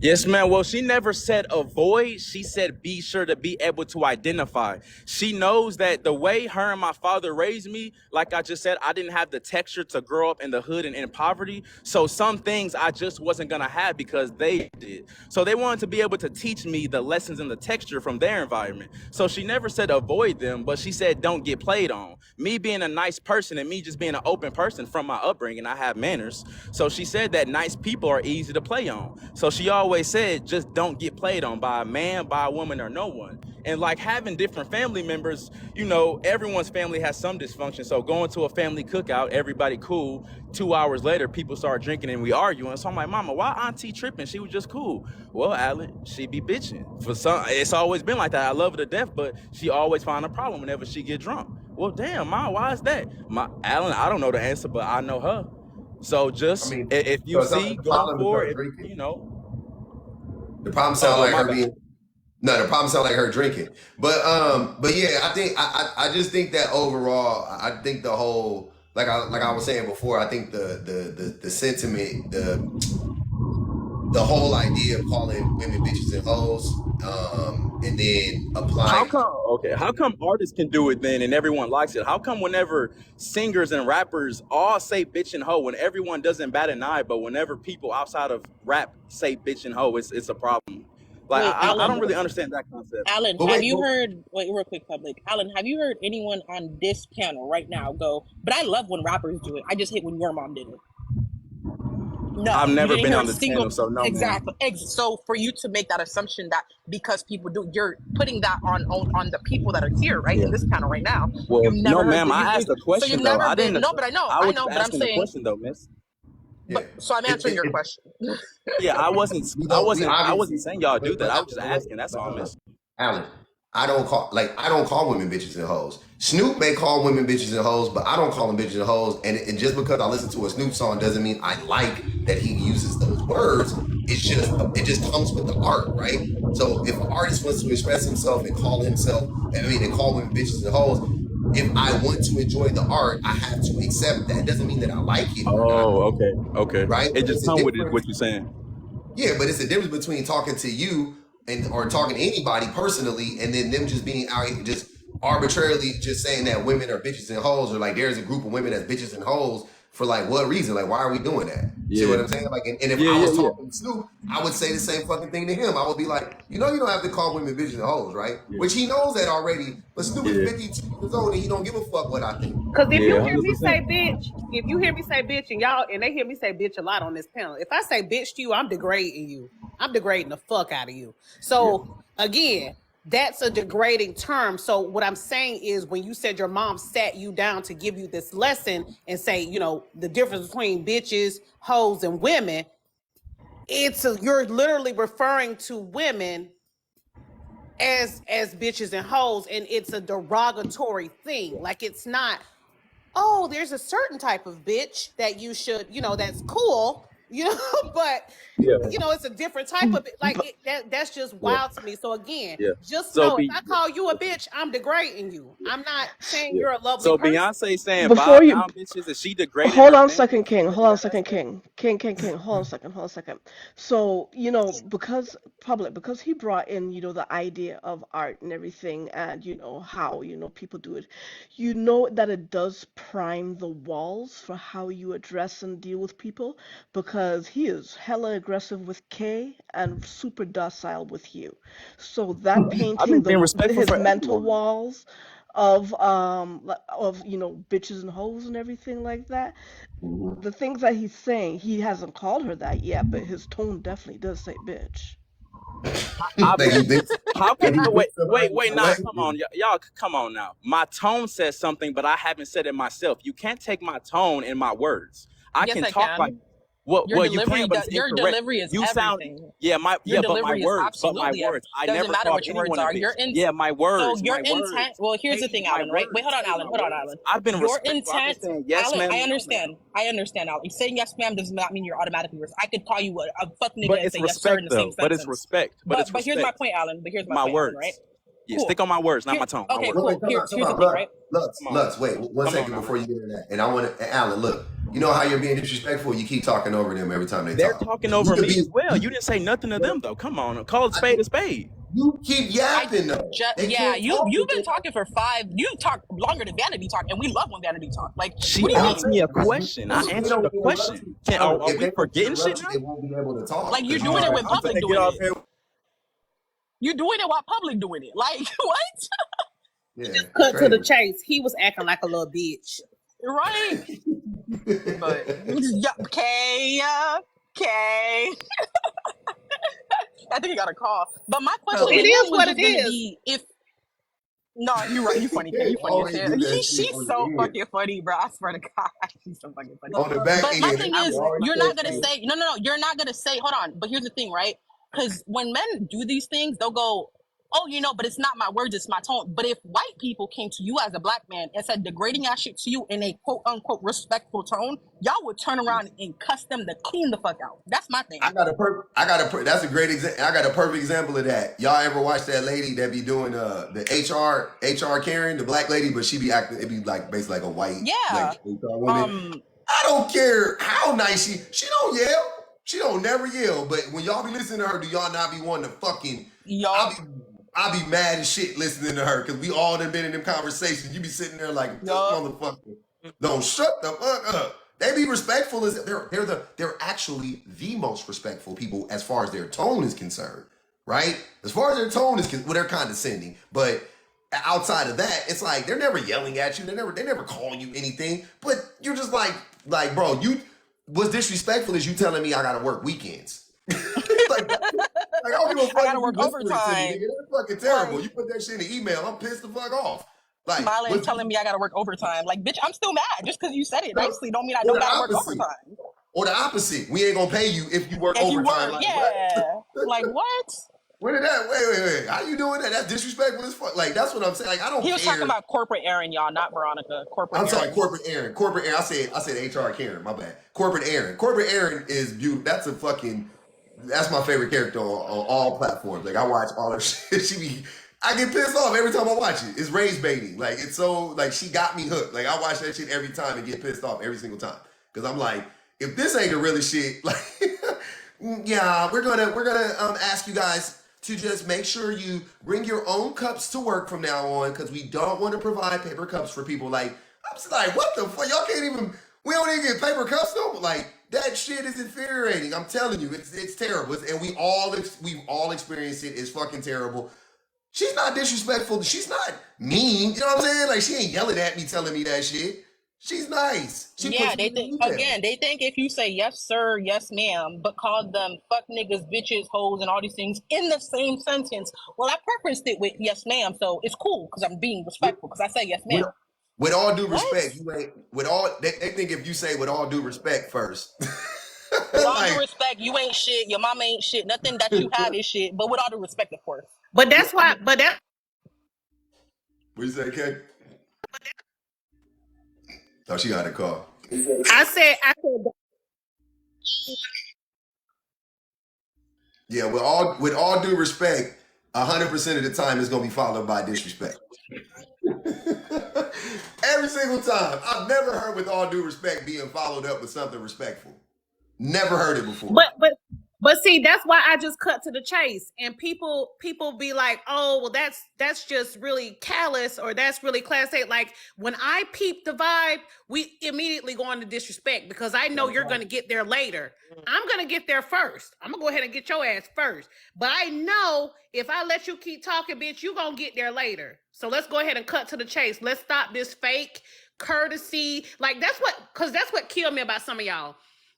Yes, ma'am. Well, she never said avoid. She said be sure to be able to identify. She knows that the way her and my father raised me, like I just said, I didn't have the texture to grow up in the hood and in poverty. So some things I just wasn't going to have because they did. So they wanted to be able to teach me the lessons and the texture from their environment. So she never said avoid them, but she said don't get played on. Me being a nice person and me just being an open person from my upbringing, I have manners. So she said that nice people are easy to play on. So she always said just don't get played on by a man, by a woman, or no one. And like having different family members, you know, everyone's family has some dysfunction. So going to a family cookout, everybody cool. 2 hours later, people start drinking and we arguing. So I'm like, Mama, why auntie tripping? She was just cool. Well, Alan, she be bitching. For some, it's always been like that. I love her to death, but she always find a problem whenever she get drunk. Well, damn, Ma, why is that? Alan, I don't know the answer, but I know her. So just, if you see, go for it, you know. The problem sound like her being the problem sound like her drinking. But yeah, I think I just think that overall, I think the whole like I was saying before, I think the sentiment, the whole idea of calling women bitches and hoes, and then applying. How come artists can do it then and everyone likes it? How come whenever singers and rappers all say bitch and hoe, when everyone doesn't bat an eye, but whenever people outside of rap say bitch and hoe, it's a problem? Like, Wait, I don't really understand that concept. Alan, have you heard, wait, real quick, public. Alan, have you heard anyone on this panel right now go, but I love when rappers do it. I just hate when your mom did it. No, I've never been on this this panel, so no. Exactly. So for you to make that assumption that because people do, you're putting that on the people that are here, right, in this panel right now. Well, you've never no, ma'am, I asked a question, so you've though. never I been, didn't. no, but I know, but I'm asking saying. a question, though, miss. So I'm answering your question. Yeah, I wasn't saying y'all do that. I was just asking. That's all, miss. Alan, I don't call women bitches and hoes. Snoop may call women bitches and hoes, but I don't call them bitches and hoes. And just because I listen to a Snoop song doesn't mean I like that he uses those words. It just comes with the art, right? So if an artist wants to express himself and call women bitches and hoes, if I want to enjoy the art, I have to accept that. It doesn't mean that I like it. Oh, okay. Right? It just comes with it, what you're saying. Yeah, but it's a difference between talking to you or talking to anybody personally, and then them just being out here just arbitrarily just saying that women are bitches and hoes, or like there's a group of women that's bitches and hoes for like what reason? Like, why are we doing that? See what I'm saying? Like, and if I was talking to Snoop, I would say the same fucking thing to him. I would be like, you don't have to call women bitches and hoes, right? Which he knows that already. But Snoop is 52 years old and he don't give a fuck what I think. Because if you hear me say bitch, and they hear me say bitch a lot on this panel, if I say bitch to you, I'm degrading you. I'm degrading the fuck out of you. So again, that's a degrading term. So what I'm saying is when you said your mom sat you down to give you this lesson and say, the difference between bitches, hoes, and women, you're literally referring to women as bitches and hoes, and it's a derogatory thing. Like, it's not, oh, there's a certain type of bitch that you should, that's cool. you know, but Yeah. you know, it's a different type of like But that's just Yeah. wild to me. So again, Yeah. just So know if be I call you a bitch, I'm degrading you. I'm not saying yeah. you're a lovely So person. Beyonce saying bow before you down, bitches, is she degrading hold her on a fans? second, King. What Hold on a that's second, saying? King. Hold on a second. So, you know, because he brought in, you know, the idea of art and everything, and you know how, you know, people do it. You know that it does prime the walls for how you address and deal with people, because he is hella aggressive with Kay and super docile with you. So that I've painting been being respectful his for mental everyone. walls of, you know, bitches and hoes and everything like that, the things that he's saying, he hasn't called her that yet, but his tone definitely does say bitch. I Like he bet. thinks How like can he wait, thinks wait, somebody wait? that Nah, way. come on, y'all, come on now. My tone says something, but I haven't said it myself. You can't take my tone and my words. I Yes, can I talk like can. Your well, you can, delivery but does it's your incorrect. delivery is You sound everything. Your but my delivery is words, absolutely everything. I Doesn't never matter called what your words anyone a are. bitch. So your My intent. words. Well, here's the Hey, thing, my Alan. Right? Wait, words. Hey, my Hold on, words. Alan. I've been Your respectful. I've been intent, saying yes, Alan. ma'am, I and no, ma'am. understand. I understand, Alan. Saying yes, ma'am, does not mean you're automatically. I could call you a fuck nigga But and it's say yes, sir, in respect the same though. But it's sentence. respect. But it's But here's my respect. point, Alan. But here's my My point, Alan. Right? words. Yeah, Cool. stick on my words, not Here. my tone. My Okay. words. Cool. Come Here's on, the thing. bro. Right? Lux, Come on. Lux, wait one Come on second now, before man. you get into that. And I want to, Alan, look, you know how you're being disrespectful? You keep talking over them every time they They're talk. talking You over could me be, as well. You didn't say nothing to them though. Come on. Call a spade a spade. you keep I yapping though. They yeah, can't talk you've if been they talking for five. You talk longer than Vanity talk, and we love when Vanity talk. Like, She what do you That's what I'm asked mean? me saying. a question. I If they answered the don't interrupt question. you, Are, Alan, are if we they don't forgetting shit interrupt you, now? they won't be able to talk Like you're because you doing just it All right, with cut I'm them public finna off. get doing off it. here. You're doing it while public doing it. Like what? Yeah, it's Cut to the crazy. chase. He was acting like a little bitch. Right? But yeah, okay. I think he got a call. But my So question it to him is was what it just gonna is. be if. No, you're right. You funny, Kay. They You funny as always hell. do that shit She's on so the end. fucking funny, bro. I swear to God, she's so fucking funny. On the back But my end, thing they is, always you're say not gonna shit. say no. You're not gonna say. Hold on. But here's the thing, right? Because when men do these things, they'll go, "Oh, you know," but it's not my words, it's my tone. But if white people came to you as a black man and said degrading ass shit to you in a quote unquote respectful tone, y'all would turn around and cuss them to clean the fuck out. That's my thing. That's a great example. I got a perfect example of that. Y'all ever watch that lady that be doing the HR Karen, the black lady, but she be acting, it be like basically like a white Yeah. like HR woman. I don't care how nice she don't yell. She don't never yell. But when y'all be listening to her, do y'all not be wanting to fucking I be mad as shit listening to her because we all done been in them conversations. You be sitting there like this motherfucker. Don't shut the fuck up. They be respectful as they're actually the most respectful people as far as their tone is concerned, right? As far as their tone is well, they're condescending, but outside of that, it's like they're never yelling at you. They never calling you anything. But you're just like bro, you was disrespectful as you telling me I gotta work weekends. like I don't give a fuck. I gotta work overtime. That's fucking terrible. You put that shit in the email, I'm pissed the fuck off. Like Smiling, telling me I gotta work overtime. Like, bitch, I'm still mad. Just because you said it nicely don't mean I don't gotta work overtime. Or the opposite. We ain't gonna pay you if you work overtime. Like, yeah. Like what? Where did that? Wait. How you doing that? That's disrespectful as fuck. Like that's what I'm saying. Like I don't care. He was talking about corporate Aaron, y'all, not Veronica. I'm sorry, corporate Aaron. Corporate Aaron. I said HR Karen. My bad. Corporate Aaron. Corporate Aaron is beautiful. That's my favorite character on all platforms. Like I watch all her shit. I get pissed off every time I watch it. It's rage baiting. Like it's so like she got me hooked. Like I watch that shit every time and get pissed off every single time. Cause I'm like, if this ain't the realest shit, like yeah, we're gonna ask you guys to just make sure you bring your own cups to work from now on because we don't want to provide paper cups for people. Like I'm just like, what the fuck? Y'all can't even. We don't even get paper cups no. Like that shit is infuriating. I'm telling you, it's terrible. And we've all experienced it. It's fucking terrible. She's not disrespectful. She's not mean. You know what I'm saying? Like she ain't yelling at me, telling me that shit. She's nice. Yeah, they think they think if you say yes sir, yes ma'am, but call them fuck niggas, bitches, hoes, and all these things in the same sentence. Well, I preferenced it with yes ma'am, so it's cool because I'm being respectful because I say yes ma'am. With all due respect, you ain't with all. They think if you say with all due respect first. With all due respect, you ain't shit. Your mama ain't shit. Nothing that you have is shit. But with all due respect, of course. But that's why. But that. What you say, Kay? Oh, she got a call. I said. Yeah, with all due respect, 100% of the time it's gonna be followed by disrespect. Every single time. I've never heard with all due respect being followed up with something respectful. Never heard it before. But see, that's why I just cut to the chase. And people be like, oh, well, that's just really callous, or that's really class A. Like, when I peep the vibe, we immediately go into disrespect, because I know you're gonna get there later. I'm gonna get there first. I'm gonna go ahead and get your ass first. But I know if I let you keep talking, bitch, you gonna get there later. So let's go ahead and cut to the chase. Let's stop this fake courtesy. Like, that's what killed me about some of y'all.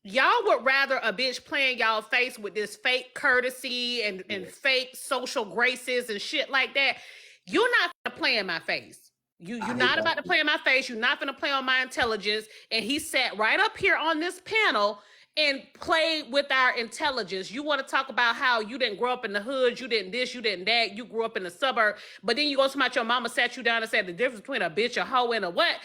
Y'all would rather a bitch playing y'all face with this fake courtesy and fake social graces and shit like that. You're not gonna play in my face. You're not about to play in my face. You're not gonna play on my intelligence. And he sat right up here on this panel and played with our intelligence. You want to talk about how you didn't grow up in the hood, you didn't this, you didn't that, you grew up in the suburb, but then you go to about your mama sat you down and said the difference between a bitch, a hoe, and a what?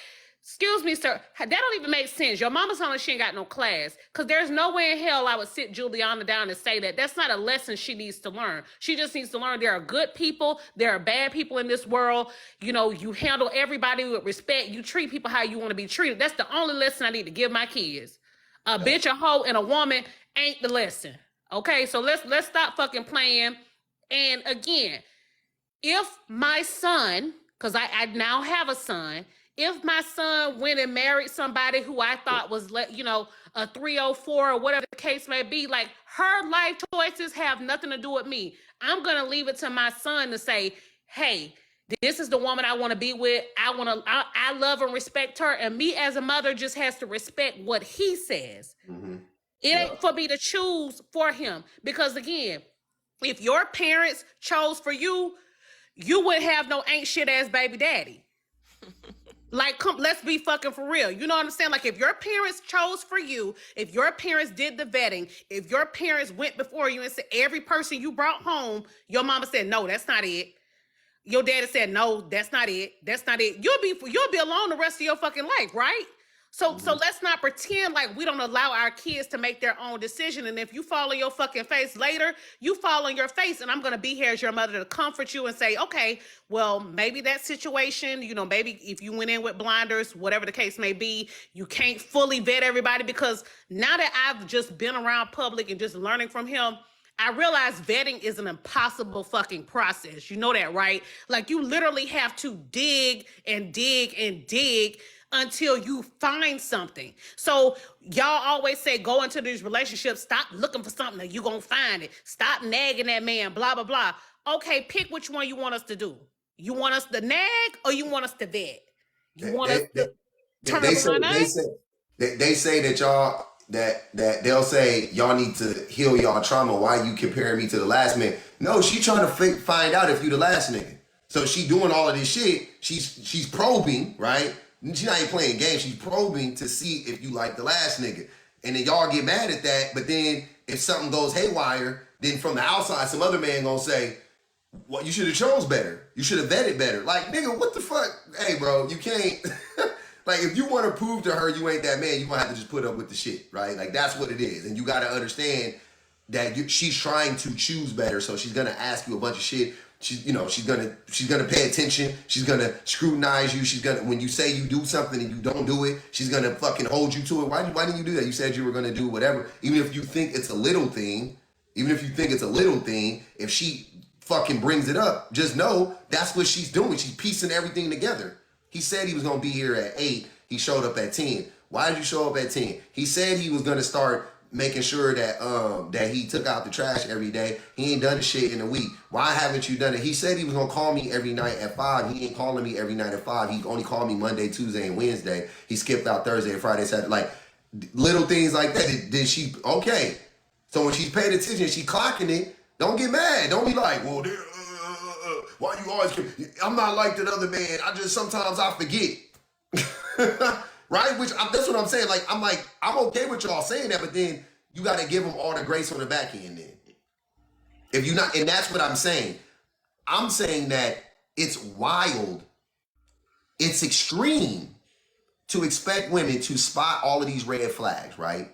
Excuse me, sir. That don't even make sense. Your mama's telling she ain't got no class. Because there's no way in hell I would sit Juliana down and say that. That's not a lesson she needs to learn. She just needs to learn there are good people. There are bad people in this world. You know, you handle everybody with respect. You treat people how you want to be treated. That's the only lesson I need to give my kids. A bitch, a hoe, and a woman ain't the lesson. Okay, so let's stop fucking playing. And again, if my son, because I now have a son, if my son went and married somebody who I thought was, you know, a 304 or whatever the case may be, like, her life choices have nothing to do with me. I'm going to leave it to my son to say, hey, this is the woman I want to be with. I love and respect her. And me as a mother just has to respect what he says. Mm-hmm. It ain't for me to choose for him. Because again, if your parents chose for you, you wouldn't have no ain't shit ass baby daddy. Like, let's be fucking for real. You know what I'm saying? Like, if your parents chose for you, if your parents did the vetting, if your parents went before you and said every person you brought home, your mama said, no, that's not it. Your daddy said, no, that's not it. That's not it. You'll be alone the rest of your fucking life, right? So let's not pretend like we don't allow our kids to make their own decision. And if you fall on your fucking face later, you fall on your face, and I'm going to be here as your mother to comfort you and say, okay, well, maybe that situation, you know, maybe if you went in with blinders, whatever the case may be, you can't fully vet everybody, because now that I've just been around public and just learning from him, I realize vetting is an impossible fucking process. You know that, right? Like, you literally have to dig and dig and dig until you find something. So y'all always say, go into these relationships, stop looking for something that you're going to find it. Stop nagging that man, blah, blah, blah. Okay, pick which one you want us to do. You want us to nag, or you want us to vet? You want us to turn a blind eye? They say that y'all, that they'll say y'all need to heal y'all trauma. Why you comparing me to the last man? No, she trying to find out if you the last nigga. So she doing all of this shit. She's probing, right? She's not even playing games. She's probing to see if you like the last nigga. And then y'all get mad at that. But then if something goes haywire, then from the outside, some other man gonna say, well, you should have chose better. You should have vetted better. Like, nigga, what the fuck? Hey, bro, you can't. Like, if you want to prove to her you ain't that man, you gonna have to just put up with the shit, right? Like, that's what it is. And you gotta understand that she's trying to choose better. So she's gonna ask you a bunch of shit. She's gonna pay attention. She's gonna scrutinize you. She's gonna, when you say you do something and you don't do it, she's gonna fucking hold you to it. Why didn't you do that? You said you were gonna do whatever. Even if you think it's a little thing, if she fucking brings it up, just know that's what she's doing. She's piecing everything together. He said he was gonna be here at 8. He showed up at 10. Why did you show up at 10? He said he was gonna start making sure that that he took out the trash every day. He ain't done the shit in a week. Why haven't you done it? He said he was gonna call me every night at 5. He ain't calling me every night at 5. He only called me Monday, Tuesday, and Wednesday. He skipped out Thursday and Friday, Saturday. Like, little things like that. Then she, okay. So when she's paying attention, she clocking it. Don't get mad. Don't be like, well, why you always, I'm not like that other man. Sometimes I forget. Right? That's what I'm saying. Like, I'm okay with y'all saying that, but then you got to give them all the grace on the back end then. If you're not, and that's what I'm saying. I'm saying that it's wild. It's extreme to expect women to spot all of these red flags, right?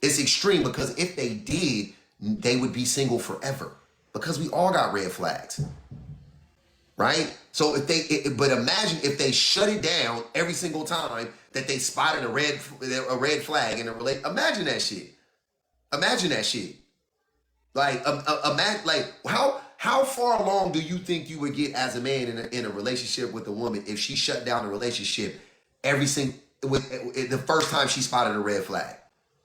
It's extreme because if they did, they would be single forever because we all got red flags, right? So but imagine if they shut it down every single time that they spotted a red flag in a relationship. Imagine that shit. Imagine that shit. Like, imagine, like, how far along do you think you would get as a man in a relationship with a woman if she shut down the relationship the first time she spotted a red flag,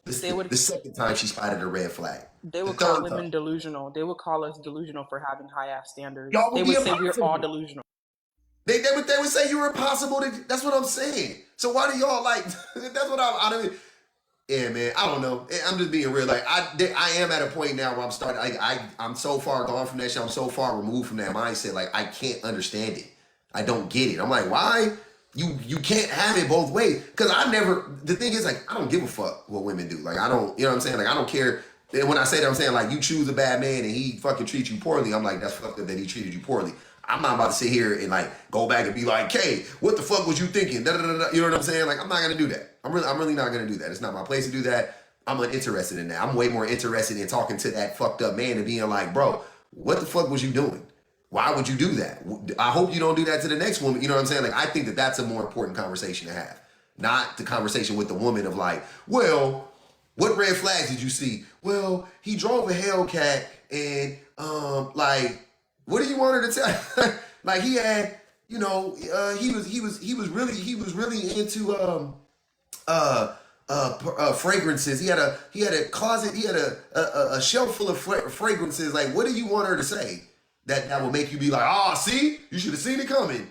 the second time she spotted a red flag, They would the call third women time? delusional. They would call us delusional for having high ass standards. Y'all They would be would say we're all impossible. delusional. They would say you're impossible. That's what I'm saying. So why do y'all like? That's what I don't. Yeah, man. I don't know. I'm just being real. Like I am at a point now where I'm starting. I'm so far gone from that shit. I'm so far removed from that mindset. Like I can't understand it. I don't get it. I'm like, why? You can't have it both ways. Because the thing is, like, I don't give a fuck what women do. Like, I don't, you know what I'm saying? Like, I don't care. And when I say that, I'm saying, like, you choose a bad man and he fucking treats you poorly. I'm like, that's fucked up that he treated you poorly. I'm not about to sit here and, like, go back and be like, hey, what the fuck was you thinking? Da, da, da, da. You know what I'm saying? Like, I'm not going to do that. I'm really not going to do that. It's not my place to do that. I'm uninterested in that. I'm way more interested in talking to that fucked up man and being like, bro, what the fuck was you doing? Why would you do that? I hope you don't do that to the next woman. You know what I'm saying? Like, I think that that's a more important conversation to have. Not the conversation with the woman of like, well, what red flags did you see? Well, he drove a Hellcat and, like, what do you want her to tell? Like, he had, you know, he was really into, fragrances. He had a closet. He had a shelf full of fragrances. Like, what do you want her to say that will make you be like, oh, see, you should have seen it coming.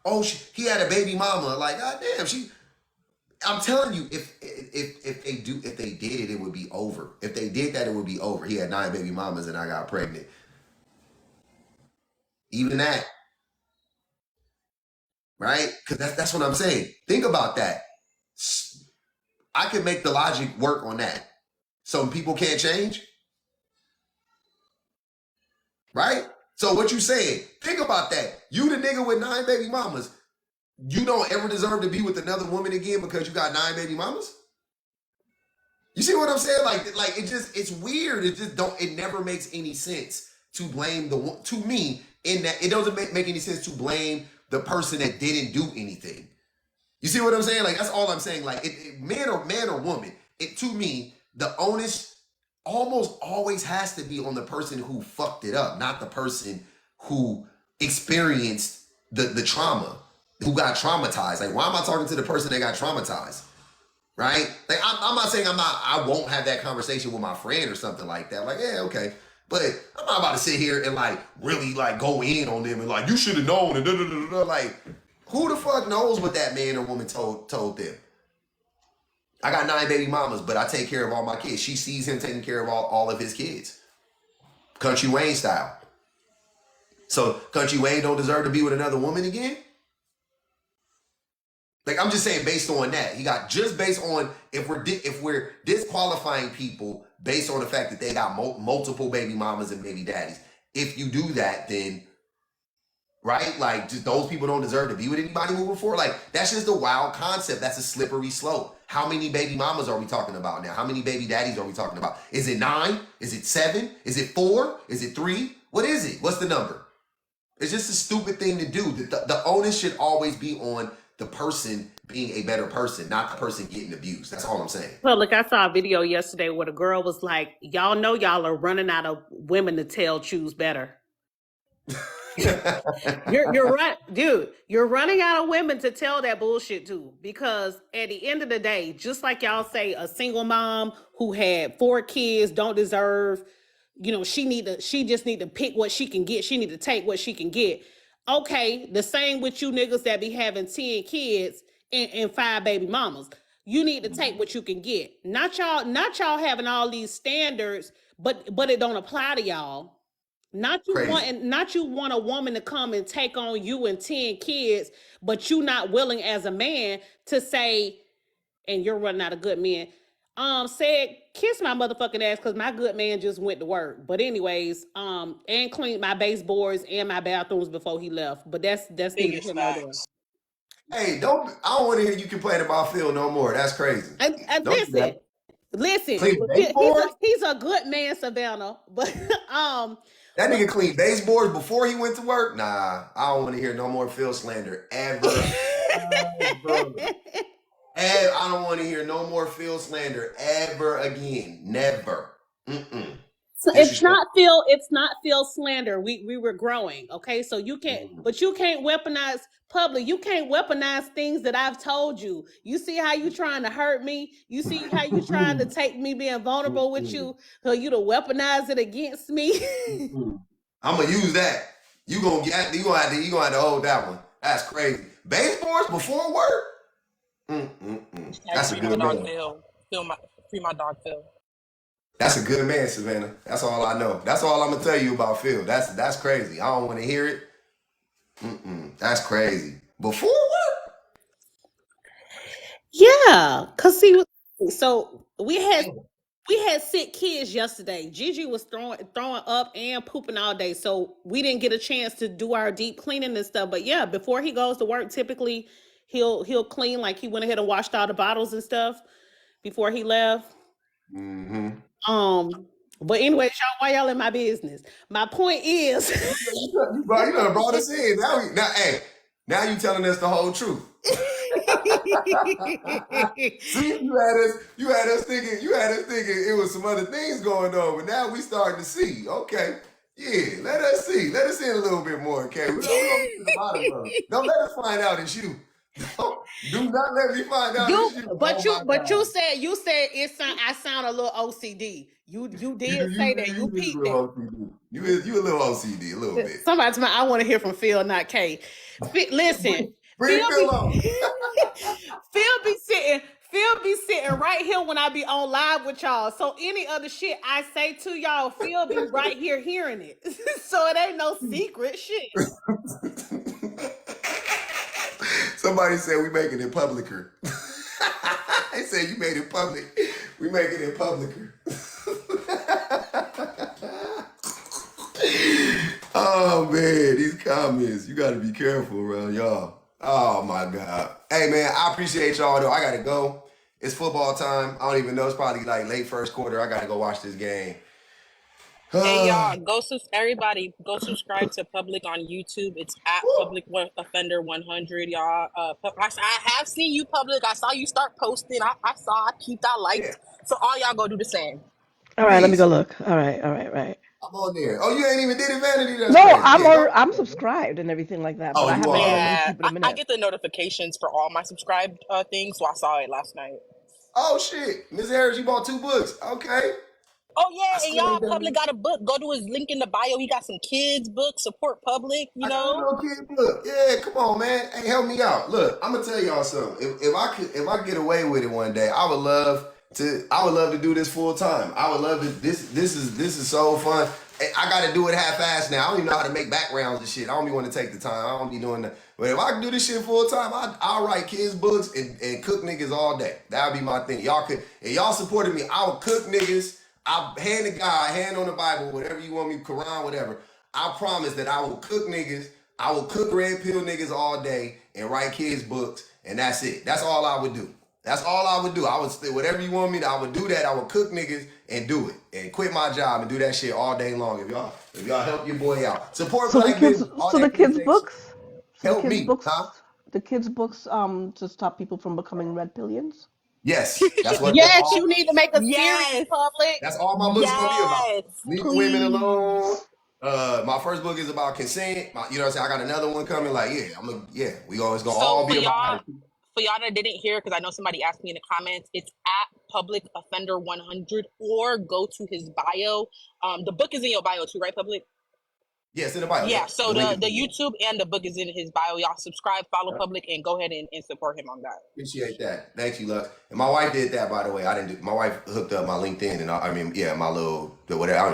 Oh, he had a baby mama. Like, goddamn, I'm telling you, if they did it, it would be over. If they did that, it would be over. He had 9 baby mamas and I got pregnant. Even that, right? Because that's what I'm saying. Think about that. I can make the logic work on that. So people can't change, right? So what you saying? Think about that. You the nigga with 9 baby mamas. You don't ever deserve to be with another woman again because you got 9 baby mamas? You see what I'm saying? Like it's weird. It never makes any sense to blame to me in that it doesn't make any sense to blame the person that didn't do anything. You see what I'm saying? Like, that's all I'm saying. Like, man or woman, to me, the onus almost always has to be on the person who fucked it up, not the person who experienced the trauma, who got traumatized. Like, why am I talking to the person that got traumatized? Right? Like, I'm not saying I won't have that conversation with my friend or something like that. Like, yeah, okay. But I'm not about to sit here and, like, really, like, go in on them and, like, you should have known and da-da-da-da-da. Like, who the fuck knows what that man or woman told them? I got 9 baby mamas, but I take care of all my kids. She sees him taking care of all of his kids. Country Wayne style. So Country Wayne don't deserve to be with another woman again? Like, I'm just saying, based on that, he got just based on if we're disqualifying people based on the fact that they got multiple baby mamas and baby daddies. If you do that, then right, like, just those people don't deserve to be with anybody moving forward. Like, that's just a wild concept. That's a slippery slope. How many baby mamas are we talking about now? How many baby daddies are we talking about? Is it 9? Is it 7? Is it 4? Is it 3? What is it? What's the number? It's just a stupid thing to do. The onus should always be on the person being a better person, not the person getting abused. That's all I'm saying. Well, look, I saw a video yesterday where the girl was like, y'all know y'all are running out of women to tell choose better. You're right, dude. You're running out of women to tell that bullshit to, because at the end of the day, just like y'all say, a single mom who had 4 kids don't deserve, you know, she just need to pick what she can get. She need to take what she can get. Okay, the same with you niggas that be having 10 kids and 5 baby mamas. You need to take what you can get. Not y'all having all these standards, but it don't apply to y'all. Not you want a woman to come and take on you and 10 kids, but you not willing as a man to say, and you're running out of good men, said, kiss my motherfucking ass because my good man just went to work. But anyways, and cleaned my baseboards and my bathrooms before he left. But that's neither here nor there. Hey, I don't want to hear you complain about Phil no more. That's crazy. And listen, Listen, Clean baseboards? he's a good man, Savannah. But That nigga cleaned baseboards before he went to work? Nah, I don't want to hear no more Phil slander ever. I don't want to hear no more Phil slander ever again. Never. Mm-mm. So it's not Phil slander. We were growing, okay? So you can't, but you can't weaponize public. You can't weaponize things that I've told you. You see how you trying to hurt me? You see how you trying to take me being vulnerable with you, for you to weaponize it against me? I'm gonna use that. You gonna have to hold that one. That's crazy. Baseboards before work? That's a good man. Free my dog Phil. That's a good man, Savannah. That's all I know. That's all I'm gonna tell you about Phil. That's crazy. I don't want to hear it. That's crazy. Before work? Yeah, cause see, so we had sick kids yesterday. Gigi was throwing up and pooping all day, so we didn't get a chance to do our deep cleaning and stuff. But yeah, before he goes to work, typically he'll clean, like he went ahead and washed all the bottles and stuff before he left. But anyways, y'all, why y'all in my business? My point is, you done brought us in. Now you telling us the whole truth. See, you had us thinking it was some other things going on, but now we starting to see. Okay, yeah, let us see. Let us in a little bit more, okay? We don't get to the bottom of it. Don't let us find out it's you. Do not let me find out it's you. But you said I sound a little OCD. You did say that. You peeped it. You a little OCD, a little bit. Somebody's I want to hear from Phil, not Kay. Listen, Phil be sitting right here when I be on live with y'all. So any other shit I say to y'all, Phil be right here hearing it. So it ain't no secret shit. Somebody said we making it publicer. They said you made it public. We making it publicer. Oh man, these comments. You gotta be careful around y'all. Oh my God. Hey man, I appreciate y'all though. I gotta go. It's football time. I don't even know. It's probably like late first quarter. I gotta go watch this game. Hey y'all, everybody go subscribe to Public on YouTube. It's at Public Offender 100, y'all. I have seen you, Public. I saw you start posting. I peeped, I liked. So all y'all go do the same. All right, let me go look. All right. I'm on there. Oh, you ain't even did it, Vanity? That's No, crazy. I'm subscribed and everything like that, but I haven't gone on YouTube in a minute. I get the notifications for all my subscribed things, so I saw it last night. Oh shit, Ms. Harris, you bought 2 books. Okay. Oh yeah, and y'all, Public got a book. Go to his link in the bio. He got some kids books. Support Public. You know. No kid book. Yeah, come on, man. Hey, help me out. Look, I'm gonna tell y'all something. If I get away with it one day, I would love to do this full time. I would love to. This is so fun. I got to do it half-assed now. I don't even know how to make backgrounds and shit. I don't even want to take the time. I don't be doing that. But if I can do this shit full time, I'll write kids books and cook niggas all day. That would be my thing. If y'all supported me, I would cook niggas. I'll hand to God, hand on the Bible, whatever you want me, Quran, whatever. I promise that I will cook niggas. I will cook red pill niggas all day and write kids books, and that's it. That's all I would do. That's all I would do. I would whatever you want me to, I would do that. I would cook niggas and do it and quit my job and do that shit all day long. If y'all help your boy out, support black men. The kids' books. Help me, huh? The kids' books to stop people from becoming red pillions. Yes, that's what. Yes, you need to make a series, Public. That's all my books gonna be about. Leave women alone. My first book is about consent. You know what I'm saying? I got another one coming. Like, we always gonna all be about it. For y'all that didn't hear, because I know somebody asked me in the comments, it's at Public Offender 100 or go to his bio. The book is in your bio too, right, Public? Yes, in the bio. Yeah, so the YouTube and the book is in his bio. Y'all subscribe, follow Public, and go ahead and support him on that. Appreciate that. Thank you, Lux. And my wife did that, by the way. My wife hooked up my LinkedIn and my little whatever.